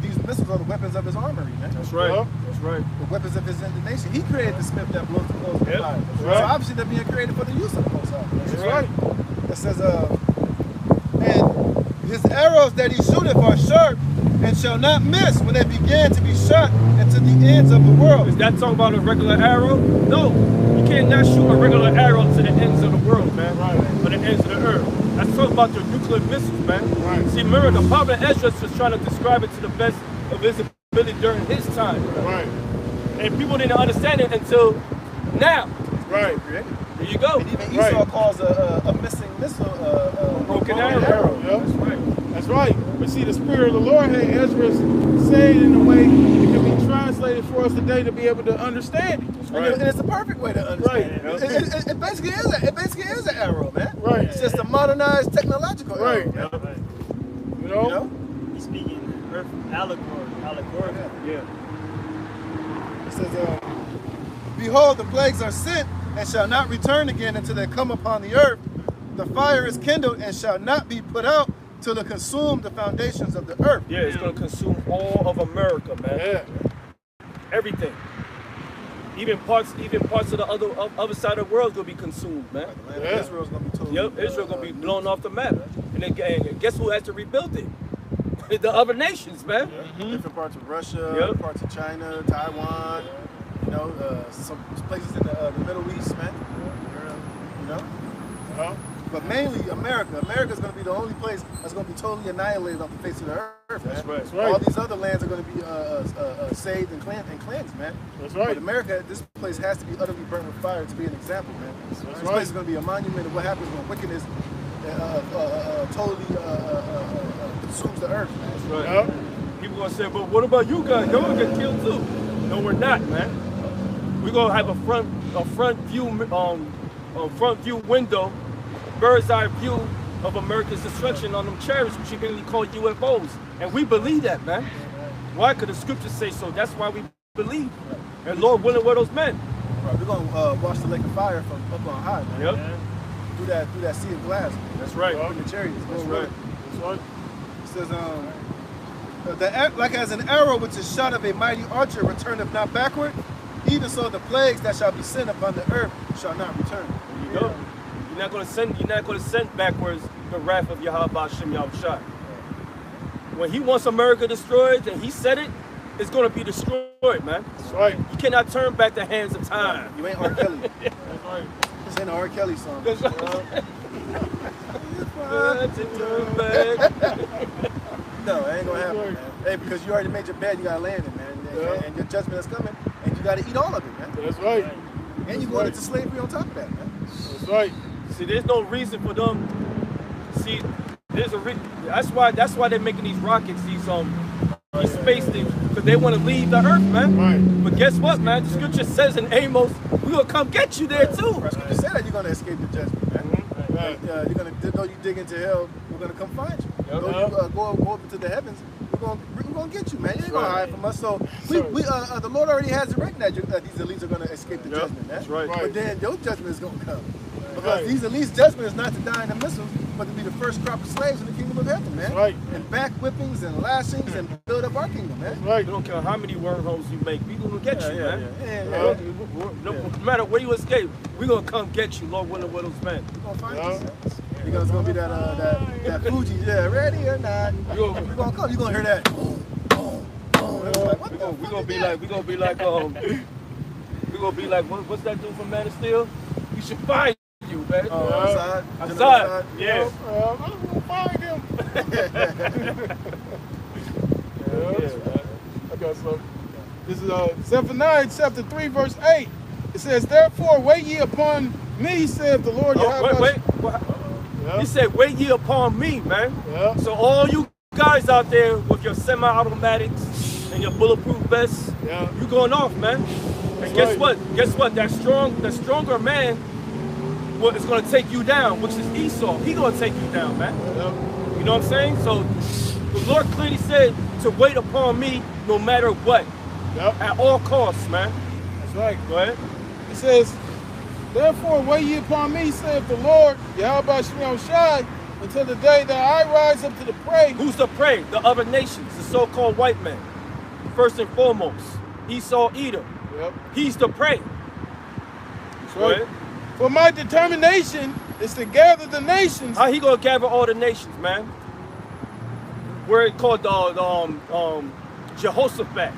these missiles are the weapons of his armory, man. That's right. Yeah. That's right. The weapons of his indignation. He created the smith that blows the clothes of Yep. fire. Right. So obviously they're being created for the use of the Most High. That's right. It says, and his arrows that he shooteth are sharp, and shall not miss when they begin to be shot into the ends of the world. Is that talking about a regular arrow? No. You can't not shoot a regular arrow to the ends of the world, man. Right. Or the ends of the earth. That's talking about the nuclear missiles, man. Right. See, remember, the prophet Ezra was trying to describe it to the best of his ability during his time. Right. And people didn't understand it until now. Right. There you go. And even Esau calls a missing missile a Broken arrow. Yeah. That's right. That's right. But see, the Spirit of the Lord had Ezra say it in a way it can be translated for us today to be able to understand it. Right. And it's the perfect way to understand Right. it. It basically is an arrow, man. Right. It's just a modernized technological Right. arrow. Right. You know? You know? He's speaking earth allegorical. Yeah. It says, behold, the plagues are sent, and shall not return again until they come upon the earth. The fire is kindled, and shall not be put out till it consume the foundations of the earth. Yeah, it's going to consume all of America, man. Yeah. Everything. Even parts of the other side of the world is going to be consumed, man. The land Yeah. of Israel is going to be totally... Yep, Israel going to be blown off the map. And then guess who has to rebuild it? The other nations, man. Different parts of Russia, parts of China, Taiwan, you know, some places in the Middle East, man. You know? But mainly America. America's going to be the only place that's going to be totally annihilated off the face of the earth. That's right. That's right. All these other lands are going to be saved and cleansed, man. That's right. But America, this place has to be utterly burnt with fire to be an example, man. This place is going to be a monument of what happens when wickedness totally consumes the earth, man. That's right. People going to say, but what about you guys? Y'all going to get killed too. No, we're not, man. We're going to have a front view window, bird's eye view of America's destruction on them chariots, which you mainly call UFOs. And we believe that, man. Why? Because the scriptures say so. That's why we believe. And Lord willing, were those men. Right, we're going to watch the lake of fire from up on high, man. Yep. Through that sea of glass. That's right. In the chariots. That's right. That's right. It says, like as an arrow which is shot of a mighty archer returneth not backward, even so the plagues that shall be sent upon the earth shall not return. There you go. You're not going to send backwards the wrath of Yahweh Shem Yahushua. When he wants America destroyed, and he said it, it's going to be destroyed, man. That's right. You cannot turn back the hands of time. You ain't R. Kelly. That's right. This ain't an R. Kelly song. That's right. No, it ain't gonna happen, man. Hey, because you already made your bed, you gotta land it, man. And your judgment is coming, and you gotta eat all of it, man. That's right. And you're going into slavery on top of that, man. That's right. See, there's no reason for them. See, there's a that's why they're making these rockets, these space things, because they want to leave the earth, man. Right. But guess what, man? The scripture says in Amos, we're gonna come get you there too. The scripture said that you're gonna escape the judgment, man. Right. You're gonna though you dig into hell, we're gonna come find you. Yep. Though you go up into the heavens, we're gonna get you, man. You ain't gonna hide from us. So the Lord already has it written that these elites are gonna escape the judgment, man. That's right. But then your judgment is gonna come. Because these elites' judgment is not to die in the missiles, but to be the first crop of slaves in the kingdom of heaven, man. Right. And back whippings and lashings and build up our kingdom, man. Right. We don't care how many wormholes you make, we gonna get you, man. Yeah. No matter where you escape, we gonna come get you, Lord willing, with those men. We're gonna find you. Because it's gonna be that Fuji, ready or not. We're gonna come. You're gonna hear that. We're gonna be like, what's that dude from Man of Steel? We should find you, man. Assad. Yeah. I'm gonna find him. I got something. This is Zephaniah chapter 3, verse 8. It says, therefore wait ye upon me, saith the Lord Yahweh. He said, wait ye upon me, man. So all you guys out there with your semi-automatics and your bulletproof vests, you going off, man. And guess what? Guess what? That stronger man is going to take you down, which is Esau. He going to take you down, man. You know what I'm saying? So the Lord clearly said to wait upon me no matter what, at all costs, man. That's right. Go ahead. It says, therefore wait ye upon me, saith the Lord, Yahweh Shem Shai, until the day that I rise up to the prey. Who's the prey? The other nations, the so-called white man. First and foremost, Esau, Edom. He's the prey. That's right. For my determination is to gather the nations. How he gonna gather all the nations, man? Where it called Jehoshaphat,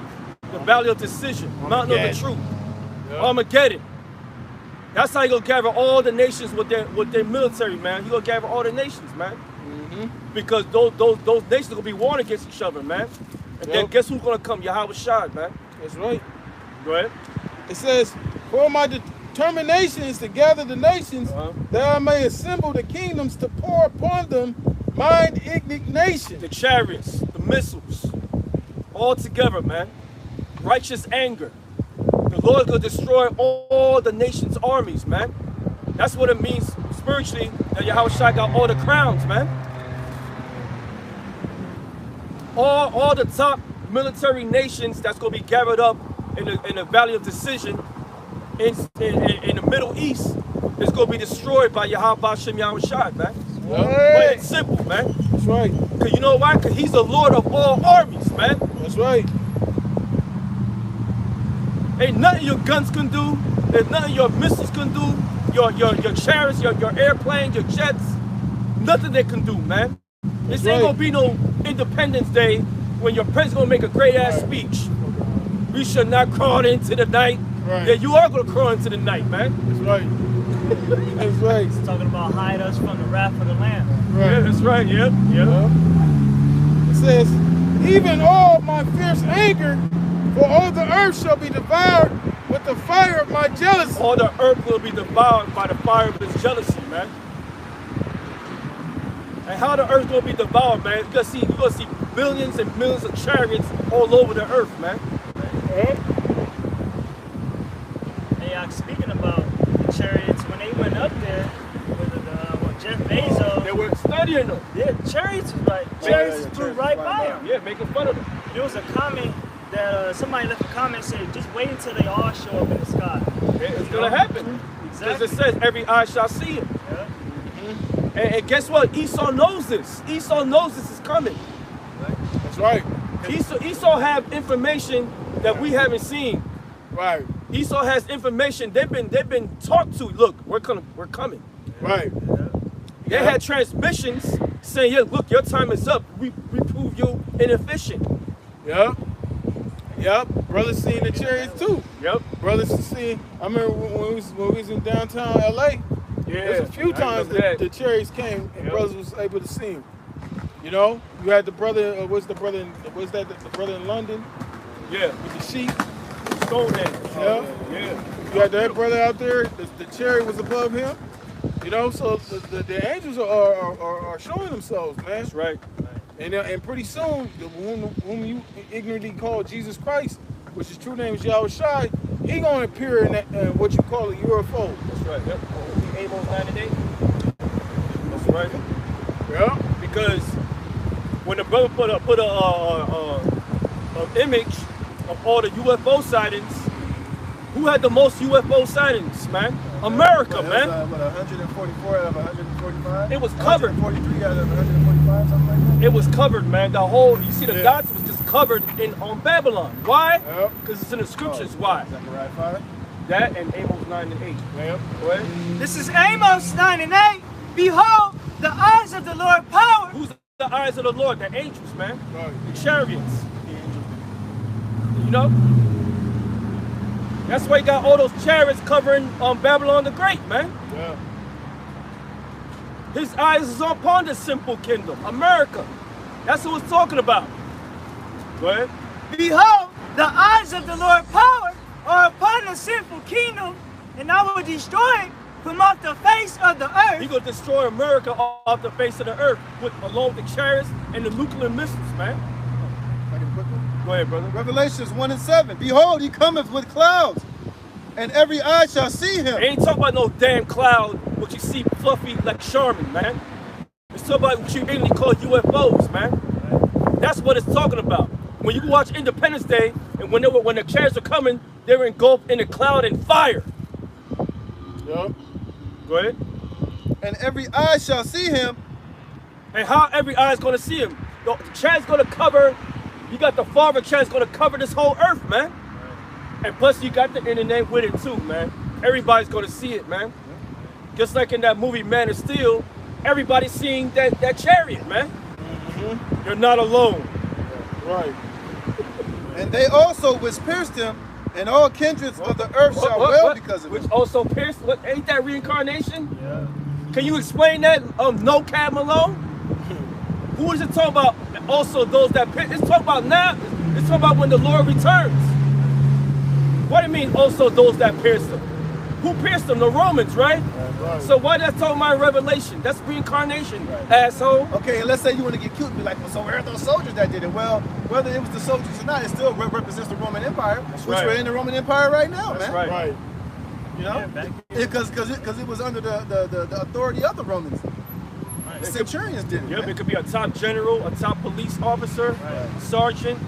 the Valley of Decision, Mountain of the Truth, Armageddon. That's how he gonna gather all the nations with their military, man. He gonna gather all the nations, man. Because those nations gonna be warring against each other, man. And then guess who's gonna come? Yahweh Shai, man. That's right. Go ahead. It says, for my determination is to gather the nations, that I may assemble the kingdoms to pour upon them mine indignation. The chariots, the missiles, all together, man. Righteous anger. The Lord will destroy all the nation's armies, man. That's what it means spiritually, that Yahweh Shai got all the crowns, man. All the top military nations that's going to be gathered up in the Valley of Decision in the Middle East is going to be destroyed by Yahweh Shem Yahushua, man. Plain and simple, man. That's right. Because you know why? Because he's the Lord of all armies, man. That's right. Ain't nothing your guns can do. There's nothing your missiles can do. Your chariots, your airplanes, your jets. Nothing they can do, man. This ain't going to be no Independence Day when your president's gonna make a great ass speech. We should not crawl into the night. Right. Yeah, you are gonna crawl into the night, man. That's right. That's right. He's talking about hide us from the wrath of the Lamb. Right. Yeah, that's right. Yep. Yep. It says, even all my fierce anger for all the earth shall be devoured with the fire of my jealousy. All the earth will be devoured by the fire of his jealousy, man. And how the earth gonna be devoured, man? You're gonna see billions and millions of chariots all over the earth, man. Hey, speaking about the chariots, when they went up there with Jeff Bezos, They were studying them. yeah, chariots was like chariots flew right by them. Yeah, making fun of them. There was a comment that somebody left a comment saying, just wait until they all show up in the sky. Yeah, it's gonna happen. Exactly. Because it says every eye shall see it. Yeah. And guess what? Esau knows this. Esau knows this is coming. That's right. Esau have information that we haven't seen. Right. Esau has information they've been talked to. Look, we're coming. Right. They had transmissions saying, yeah, look, your time is up. We prove you inefficient. Yep. Yep. Brothers seen the chariots too. Yep. Brothers seen. I remember when we was in downtown LA. Yeah. There's a few times that the chariots came and brothers was able to see them. You know, you had the brother. Was that the brother in London? Yeah. With the sheep. Stone Age. Yeah. Yeah. You had that brother out there. The chariot was above him. You know, so the angels are showing themselves, man. That's right. And pretty soon, whom you ignorantly call Jesus Christ, which his true name is Yahweh Shai, he gonna appear in that what you call a UFO. That's right. Yep. Amos 98. That's right. Yeah. Because when the brother put an image of all the UFO sightings, who had the most UFO sightings, man? America, man. 144 out of 145? It was covered. 143 out of 145, something like that? It was covered, man. The whole, you see the dots was just covered on Babylon. Why? Because it's in the scriptures. Why? Zechariah 5? That and Amos 9 and 8. Yep. Go ahead. This is Amos 9 and 8. Behold, the eyes of the Lord power. Who's the eyes of the Lord? The angels, man. Right. The chariots. You know? That's why you got all those chariots covering Babylon the Great, man. Yeah. His eyes is upon the simple kingdom, America. That's what it's talking about. Go ahead. Behold, the eyes of the Lord power are upon the sinful kingdom, and I will destroy it from off the face of the earth. He's going to destroy America off the face of the earth, along with the chariots and the nuclear missiles, man. Go ahead, brother. Revelations 1 and 7. Behold, he cometh with clouds, and every eye shall see him. It ain't talking about no damn cloud, what you see fluffy like Charmin, man. It's talking about what you mainly call UFOs, man. That's what it's talking about. When you watch Independence Day, and when the chariots are coming, they're engulfed in a cloud and fire. Yep. Go ahead. And every eye shall see him. And how every eye is going to see him? The chariot's going to cover. You got the Father chance going to cover this whole earth, man. And plus you got the internet with it too, man. Everybody's going to see it, man. Just like in that movie Man of Steel, everybody's seeing that chariot, man. Mm-hmm. You're not alone. Right. And they also which pierced him, and all kindreds of the earth shall wail because of it. Which also pierced, what, ain't that reincarnation? Yeah. Can you explain that, no Cab Malone? Who is it talking about? Also those that pierced, it's talking about now, it's talking about when the Lord returns. What do you mean also those that pierced him? Who pierced them? The Romans, right? Right. So why that's talking about Revelation? That's reincarnation, asshole. Okay, and let's say you want to get cute and be like, well, so where are those soldiers that did it? Well, whether it was the soldiers or not, it still represents the Roman Empire, which we're in the Roman Empire right now, that's man. Right. You know? Because it was under the authority of the Romans. The centurions did it. Yep, it could be a top general, a top police officer, sergeant,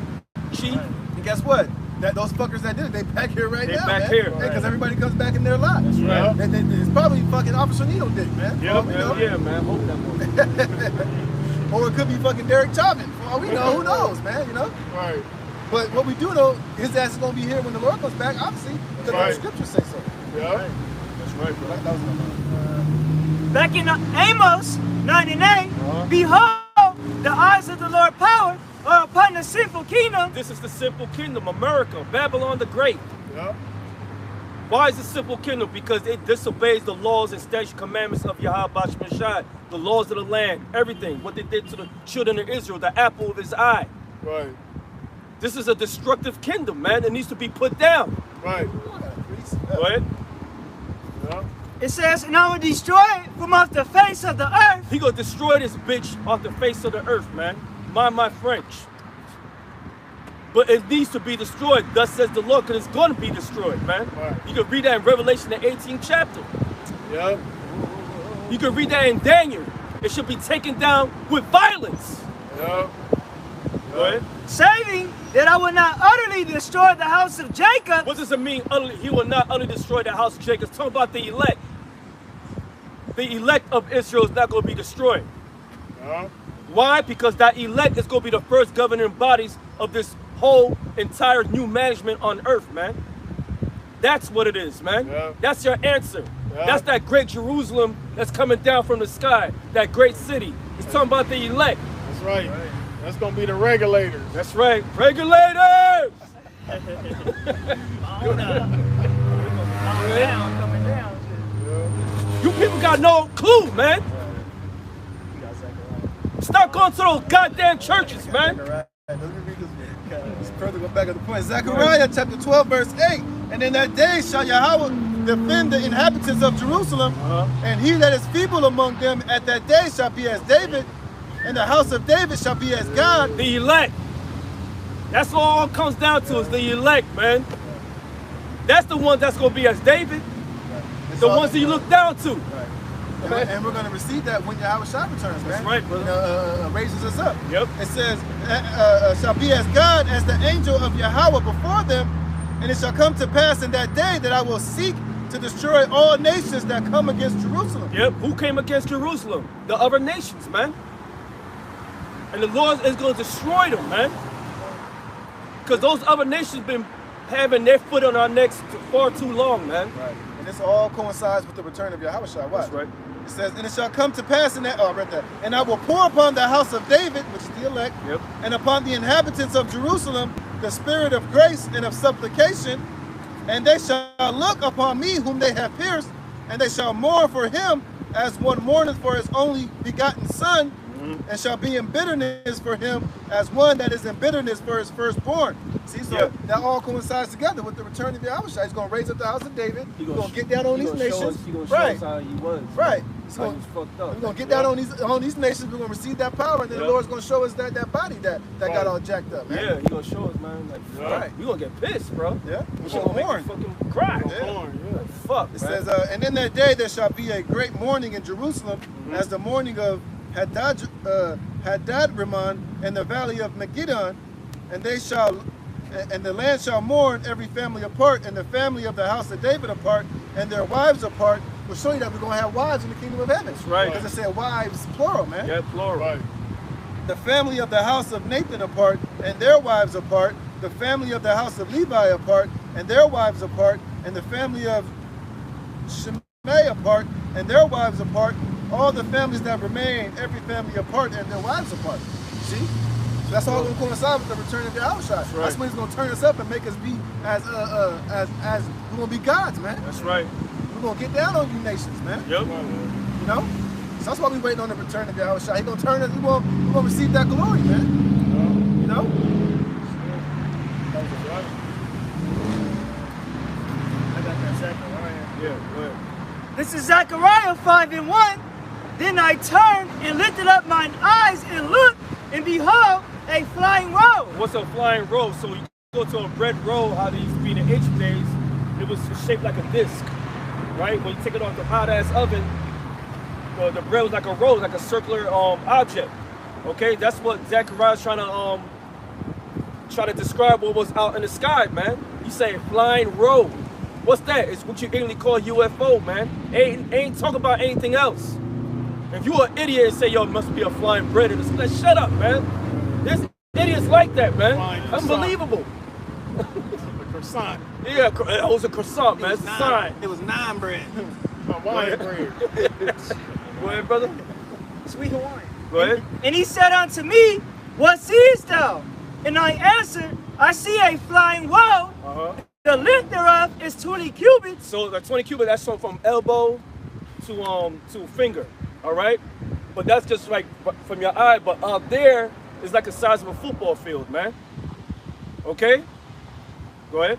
chief. And guess what? Those fuckers that did it, they back here right now, back man. here. Because everybody comes back in their lot. That's right. It's probably fucking Officer Nito did, man. Yeah, man. Hope that one. Or it could be fucking Derek Chauvin. For all we know, who knows, man, you know? Right. But what we do know, his ass is going to be here when the Lord comes back, obviously, because the scriptures say so. Yeah. Right. That's right, bro. Back in Amos 9 and 8, behold, the eyes of the Lord power are upon the sinful kingdom. This is the simple kingdom, America, Babylon the Great. Yep. Why is it simple kingdom? Because it disobeys the laws and statute commandments of Yahweh Shai, the laws of the land, everything, what they did to the children of Israel, the apple of his eye. Right. This is a destructive kingdom, man. It needs to be put down. Right. Go ahead. Yep. It says, and I will destroy it from off the face of the earth. He gonna destroy this bitch off the face of the earth, man. Mind my French. But it needs to be destroyed, thus says the Lord, because it's going to be destroyed, man. Right. You can read that in Revelation, the 18th chapter. Yep. You can read that in Daniel. It should be taken down with violence. Yep. Go ahead. Saving that I will not utterly destroy the house of Jacob. What does it mean, utterly? He will not utterly destroy the house of Jacob? It's talking about the elect. The elect of Israel is not going to be destroyed. Yep. Why? Because that elect is going to be the first governing bodies of this whole entire new management on earth, man. That's what it is, man. Yeah. That's your answer. Yeah. That's that great Jerusalem that's coming down from the sky, that great city. It's talking about the elect. That's right. That's gonna be the regulators. That's right. Regulators! Coming down. You people got no clue, man. Stop going to those goddamn churches, man. Let me read this. Just further go back at the point. Zechariah chapter 12, verse 8. And in that day shall Yahweh defend the inhabitants of Jerusalem, and he that is feeble among them at that day shall be as David, and the house of David shall be as God. The elect. That's all it comes down to is the elect, man. That's the one that's going to be as David. The ones that you look down to. Right. And we're going to receive that when Yahweh Shai returns, man. That's right, brother. Raises us up. Yep. It says, shall be as God, as the angel of Yahweh before them, and it shall come to pass in that day that I will seek to destroy all nations that come against Jerusalem. Yep. Who came against Jerusalem? The other nations, man. And the Lord is going to destroy them, man. Because those other nations been having their foot on our necks far too long, man. Right. And this all coincides with the return of Yahweh Shai. That's right. It says, and it shall come to pass in that, I read that, and I will pour upon the house of David, which is the elect, Yep. and upon the inhabitants of Jerusalem, the spirit of grace and of supplication, and they shall look upon me whom they have pierced, and they shall mourn for him as one mourneth for his only begotten son, and shall be in bitterness for him as one that is in bitterness for his firstborn. See, so that all coincides together with the return of Yahweh Shai. He's going to raise up the house of David. He's going to get down on these nations. He's going to show us how he was. Right. How he was fucked up. We're going to get down on these nations. We're going to receive that power, and then the Lord's going to show us that body that got all jacked up, man. Yeah, he's going to show us, man. Like, right. We're going to get pissed, bro. Yeah. We're going to make you fucking cry. Yeah. Like, fuck, It says, and in that day there shall be a great mourning in Jerusalem, as the mourning of Hadad-Rimmon in the valley of Megiddon, and the land shall mourn every family apart, and the family of the house of David apart, and their wives apart. We'll show you that we're going to have wives in the kingdom of heaven. That's right. Because it said wives, plural, man. Yeah, plural. Right. The family of the house of Nathan apart, and their wives apart. The family of the house of Levi apart, and their wives apart. And the family of Shimei apart, and their wives apart. All the families that remain, every family apart, and their wives apart. See? So that's all going to coincide with the return of Yahweh Shai. Right. That's when he's going to turn us up and make us be as we're going to be gods, man. That's right. We're going to get down on you nations, man. Yep. You know? So that's why we're waiting on the return of Yahweh Shai. He's going to turn us, we're going to receive that glory, man. You know? I got that second right here. Yeah, go ahead. This is Zechariah 5:1. Then I turned and lifted up mine eyes and looked, and behold, a flying roll. What's a flying roll? So you go to a bread roll, how they used to be in the ancient days, it was shaped like a disc, right? When you take it off the hot-ass oven, the bread was like a roll, like a circular object. Okay, that's what Zechariah's trying to describe what was out in the sky, man. You say flying roll. What's that? It's what you English call UFO, man. Ain't talking about anything else. If you're an idiot and say, yo, it must be a flying bread in the sky, shut up, man. There's idiots like that, man. Unbelievable. The croissant. Yeah, it was a croissant, man. It's a sign. It was naan bread. Hawaiian bread. Go ahead, brother. Sweet Hawaiian. Go ahead. And he said unto me, what seest thou? And I answered, I see a flying wall. The length thereof is 20 cubits. So the 20 cubits, that's from elbow to finger, all right? But that's just like from your eye, but out there is like the size of a football field, man. Okay? Go ahead.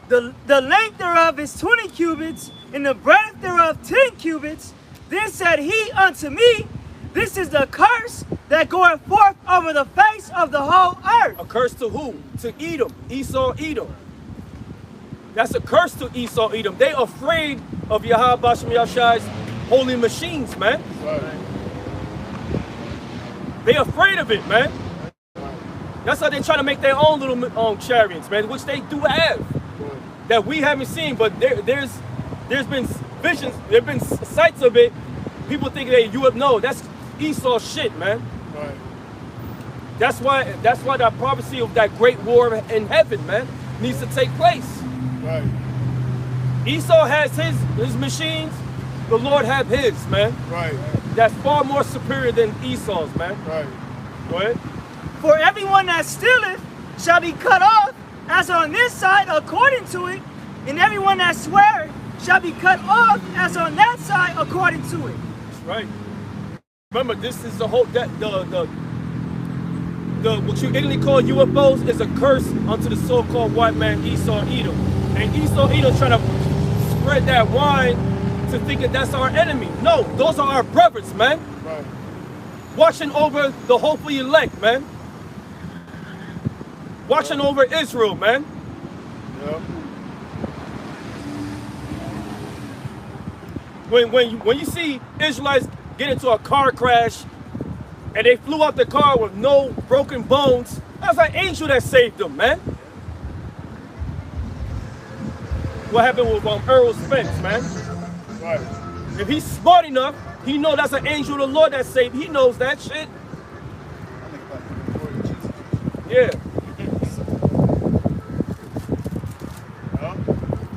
The length thereof is 20 cubits, and the breadth thereof 10 cubits. Then said he unto me, this is the curse that goeth forth over the face of the whole earth. A curse to who? To Edom, Esau, Edom. That's a curse to Esau, Edom. They afraid of Yahweh Bashem Yahshai's holy machines, man. Right. They afraid of it, man. That's how they try to make their own little chariots, man, which they do have. That we haven't seen, but there's been visions, there've been sights of it. People think no, that's Esau shit, man. Right. That's why that prophecy of that great war in heaven, man, needs to take place. Right. Esau has his machines, the Lord have his, man. Right. That's far more superior than Esau's, man. Right. Go ahead. For everyone that stealeth shall be cut off, as on this side according to it, and everyone that sweareth shall be cut off, as on that side according to it. That's right. Remember, this is the whole what you Italy call UFOs is a curse unto the so-called white man Esau Edom. And Esau Edom trying to spread that wine to thinking that's our enemy. No, those are our brothers, man. Right. Watching over the hopefully elect, man. Watching over Israel, man. Yep. When you see Israelites get into a car crash and they flew out the car with no broken bones, that's an angel that saved them, man. What happened with Earl Spence, man? Right. If he's smart enough, he knows that's an angel of the Lord that saved. He knows that shit. Yeah.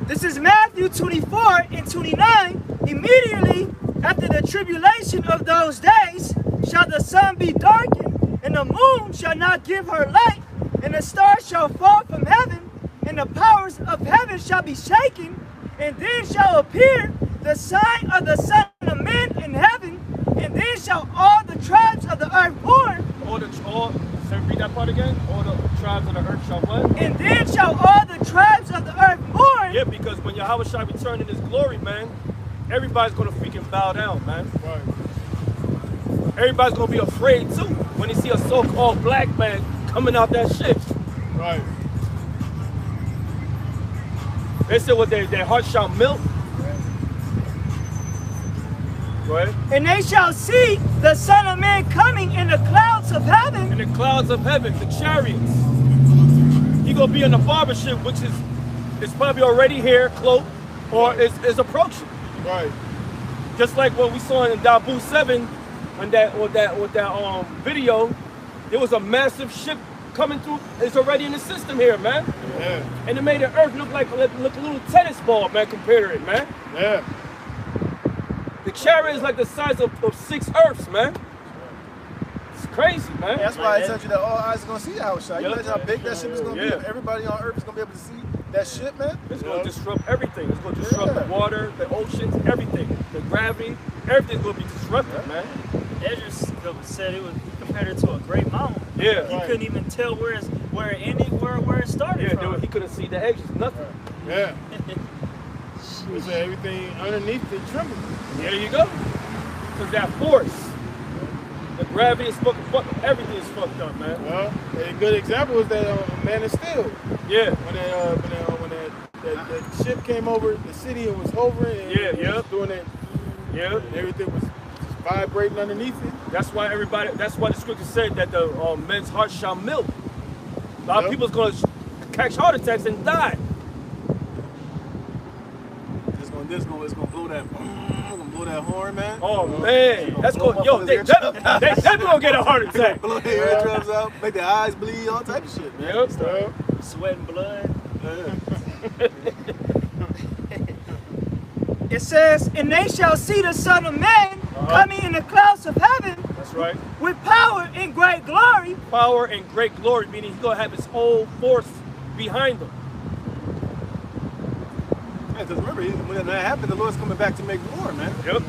This is Matthew 24 and 29. Immediately after the tribulation of those days shall the sun be darkened, and the moon shall not give her light, and the stars shall fall from heaven, and the powers of heaven shall be shaken, and then shall appear the sign of the Son of Man in heaven, and then shall all the tribes of the earth mourn. Read that part again. All the tribes of the earth shall what? And then shall all the tribes of the earth mourn. Yeah, because when Yahweh shall return in his glory, man, everybody's gonna freaking bow down, man. Right. Everybody's gonna be afraid too when they see a so-called black man coming out that shit. Right. They said what their heart shall melt. Go ahead. And they shall see the Son of Man coming in the clouds of heaven. In the clouds of heaven, the chariots. He gonna be in the barbership, which is probably already here, cloaked, or is approaching. Right. Just like what we saw in Dabu 7, with that video, there was a massive ship coming through. It's already in the system here, man. Yeah. And it made the earth look like a little tennis ball, man, compared to it, man. Yeah. The chariot is like the size of 6 earths, man. It's crazy, man. That's why I told you that all eyes are gonna see Yahweh Shai. You imagine how big that ship is gonna be? Yeah. Everybody on earth is gonna be able to see that ship, man. It's going to disrupt everything. It's going to disrupt the water, the oceans, everything. The gravity, everything's going to be disrupted, man. Ezra said he compared it to a great mountain. Yeah. He couldn't even tell where it ended, where it started from. He couldn't see the edges, nothing. Yeah. He said everything underneath it trembled. There you go. Because that force, the gravity is fucking, everything is fucked up, man. Well, a good example is that Man of Steel. Yeah. When that ship came over the city and was hovering and Yeah, was doing it. Yeah. And everything was just vibrating underneath it. That's why the scripture said that the men's heart shall melt. A lot of people's going to catch heart attacks and die. It's gonna blow that horn, man. Oh man, that's going. Yo, they definitely gonna get a heart attack. Blow their eardrums out, make their eyes bleed, all type of shit, man. Yep. Sweat and blood. It says, and they shall see the Son of Man coming in the clouds of heaven right. With power and great glory. Power and great glory, meaning he's going to have his whole force behind him. Yeah, because remember, when that happened, the Lord's coming back to make war, man. Yep.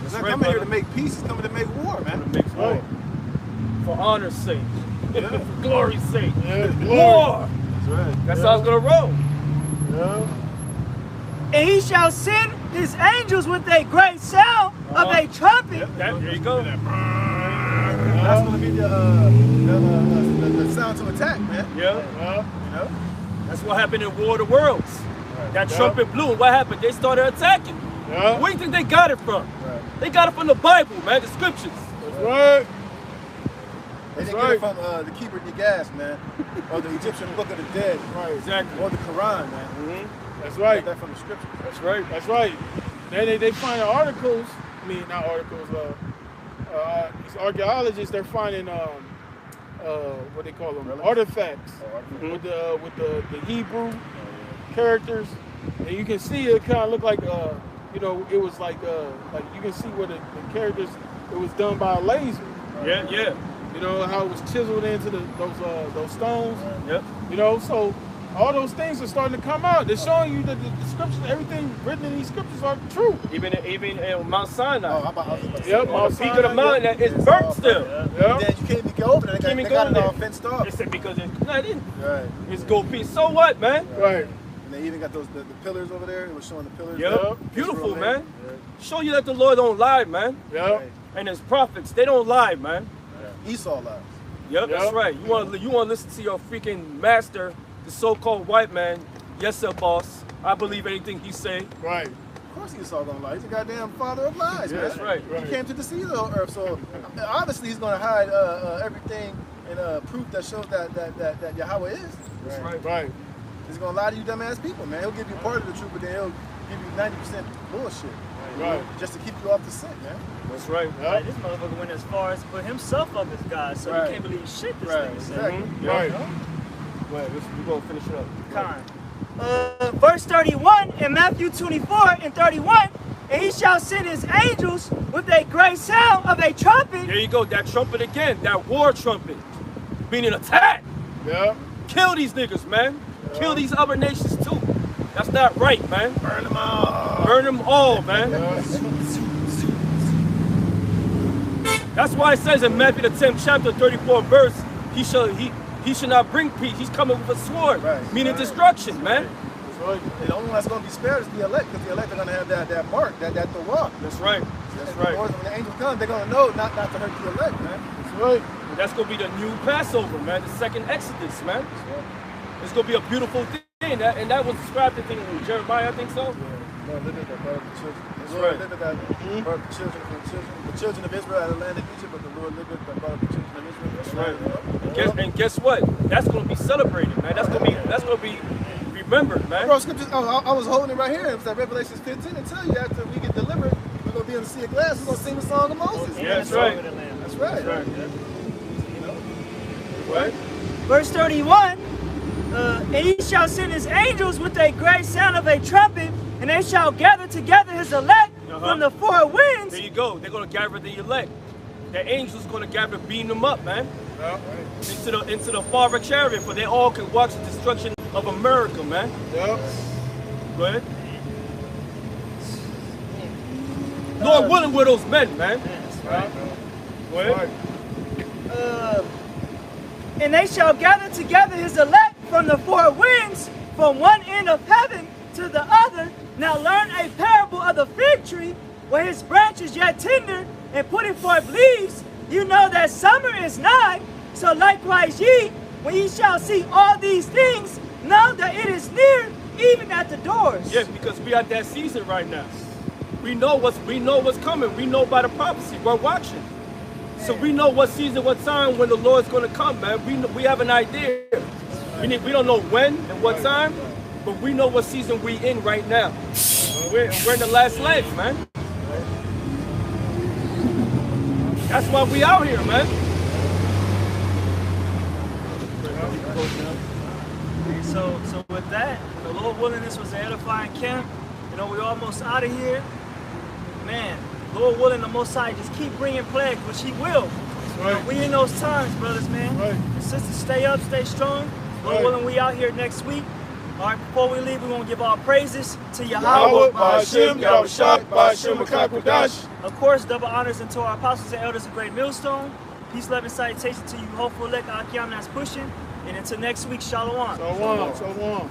He's not coming here to make peace, he's coming to make war, man. To make war. For honor's sake. Yeah. For glory's sake. Yeah, War. That's right. That's how it's going to roll. Yeah. And he shall send his angels with a great sound of a trumpet. Yep, there you go. That's going to be the sound to attack, man. Yeah. You know? That's what happened in War of the Worlds. That trumpet blew, and what happened? They started attacking. Yeah. Where do you think they got it from? Right. They got it from the Bible, man, the scriptures. That's right. They didn't That's get it from the Keeper Gas, man, or the Egyptian Book of the Dead, Right, exactly. or the Quran, man. That's They right. got that from the scriptures. That's right. That's right. Then they find articles. I mean, not articles. These archaeologists, they're finding what they call them, Relics? artifacts with the Hebrew characters, and you can see it kind of look like you know, it was like you can see where the characters, it was done by a laser. Yeah, yeah. You know how it was chiseled into those stones. Yep. You know, so all those things are starting to come out. They're showing you that the scriptures, everything written in these scriptures are true. Even in Mount Sinai. Oh, how about Yep, On the peak of the mountain, it's burnt still. Yep. Then you can't even get over there. Can't They even got go it all there. fenced off. They said because no, it didn't. Right. It's gold piece. So what, man? Right. And they even got the pillars over there. It was showing the pillars. Yep. that Beautiful, Israel man. made. Show you that the Lord don't lie, man. Yep. Right. And his prophets, they don't lie, man. Esau lies. Yep, that's Yep. right. You want to listen to your freaking master, the so-called white man. Yes, sir, boss. I believe anything he say. Right. Of course Esau gonna lie. He's a goddamn father of lies, man. That's right. Right. He came to deceive the earth, so obviously he's gonna hide everything and proof that shows that Yahweh is. That's right. Right. He's gonna lie to you dumbass people, man. He'll give you part of the truth, but then he'll give you 90% bullshit. Right. Just to keep you off the scent, man. That's right. Like, this motherfucker went as far as put himself up as God, so Right. you can't believe shit this Right. nigga said. Exactly. Right. Wait, we're going to finish it up. Con. Verse 31 in Matthew 24 and 31, and he shall send his angels with a great sound of a trumpet. There you go. That trumpet again. That war trumpet. Meaning attack. Yep. Kill these niggas, man. Kill these other nations too. That's not right, man. Burn them all. Burn them all, man. That's why it says in Matthew the 10th chapter, 34th verse, he shall not bring peace. He's coming with a sword, Right. meaning destruction, man. That's right. And the only one that's gonna be spared is the elect, because the elect are gonna have that mark, that the walk. That's right. That's right. When the angels come, they're gonna know not to hurt the elect, man. That's right. And that's gonna be the new Passover, man. The second Exodus, man. It's gonna be a beautiful thing, and that was described in Jeremiah, I think so. Lord liveth that brought up the children. The That's Lord right. liveth that brought up the children from the children of Israel out of the land of Egypt, but the Lord liveth that brought up the children of Israel. That's right. And guess what? That's gonna be celebrated, man. That's gonna be remembered, man. Bro, scriptures, I was holding it right here. It was at Revelation 15 and tell you after we get delivered, we're going to be on the sea of glass, we're going to sing the song of Moses. Yeah, that's right. That's right. That's right. You know? Right? Verse 31, and he shall send his angels with a great sound of a trumpet, and they shall gather together his elect from the four winds. There you go. They're gonna gather the elect. The angels gonna gather, beam them up, man. Yep. Into the far chariot, for they all can watch the destruction of America, man. Yep. Go ahead. Lord willing, we're those men, man. Right. Go ahead. Right. And they shall gather together his elect from the four winds, from one end of heaven to the other. Now learn a parable of the fig tree, where his branch is yet tender, and putting forth leaves. You know that summer is nigh. So likewise ye, when ye shall see all these things, know that it is near, even at the doors. Yeah, because we at that season right now. We know what's coming. We know by the prophecy. We're watching. So we know what season, what time when the Lord's going to come, man. We have an idea. We don't know when and what time, but we know what season we in right now. We're in the last legs, man. That's why we out here, man. So with that, the Lord willing, this was an edifying camp. You know, we're almost out of here. Man, Lord willing, the Most High just keep bringing plagues, which He will. Right. We in those times, brothers, man. Right. And sisters, stay up, stay strong. Lord willing, we out here next week. All right, before we leave, we want to give all praises to Yahweh, Ba'Hashem, Yahushua, Ba'Hashem, Makakodash. Of course, double honors unto our apostles and elders of Great Millstone. Peace, love, and salutation to you, hopeful elect Akiyam that's pushing. And until next week, Shalom. Shalom.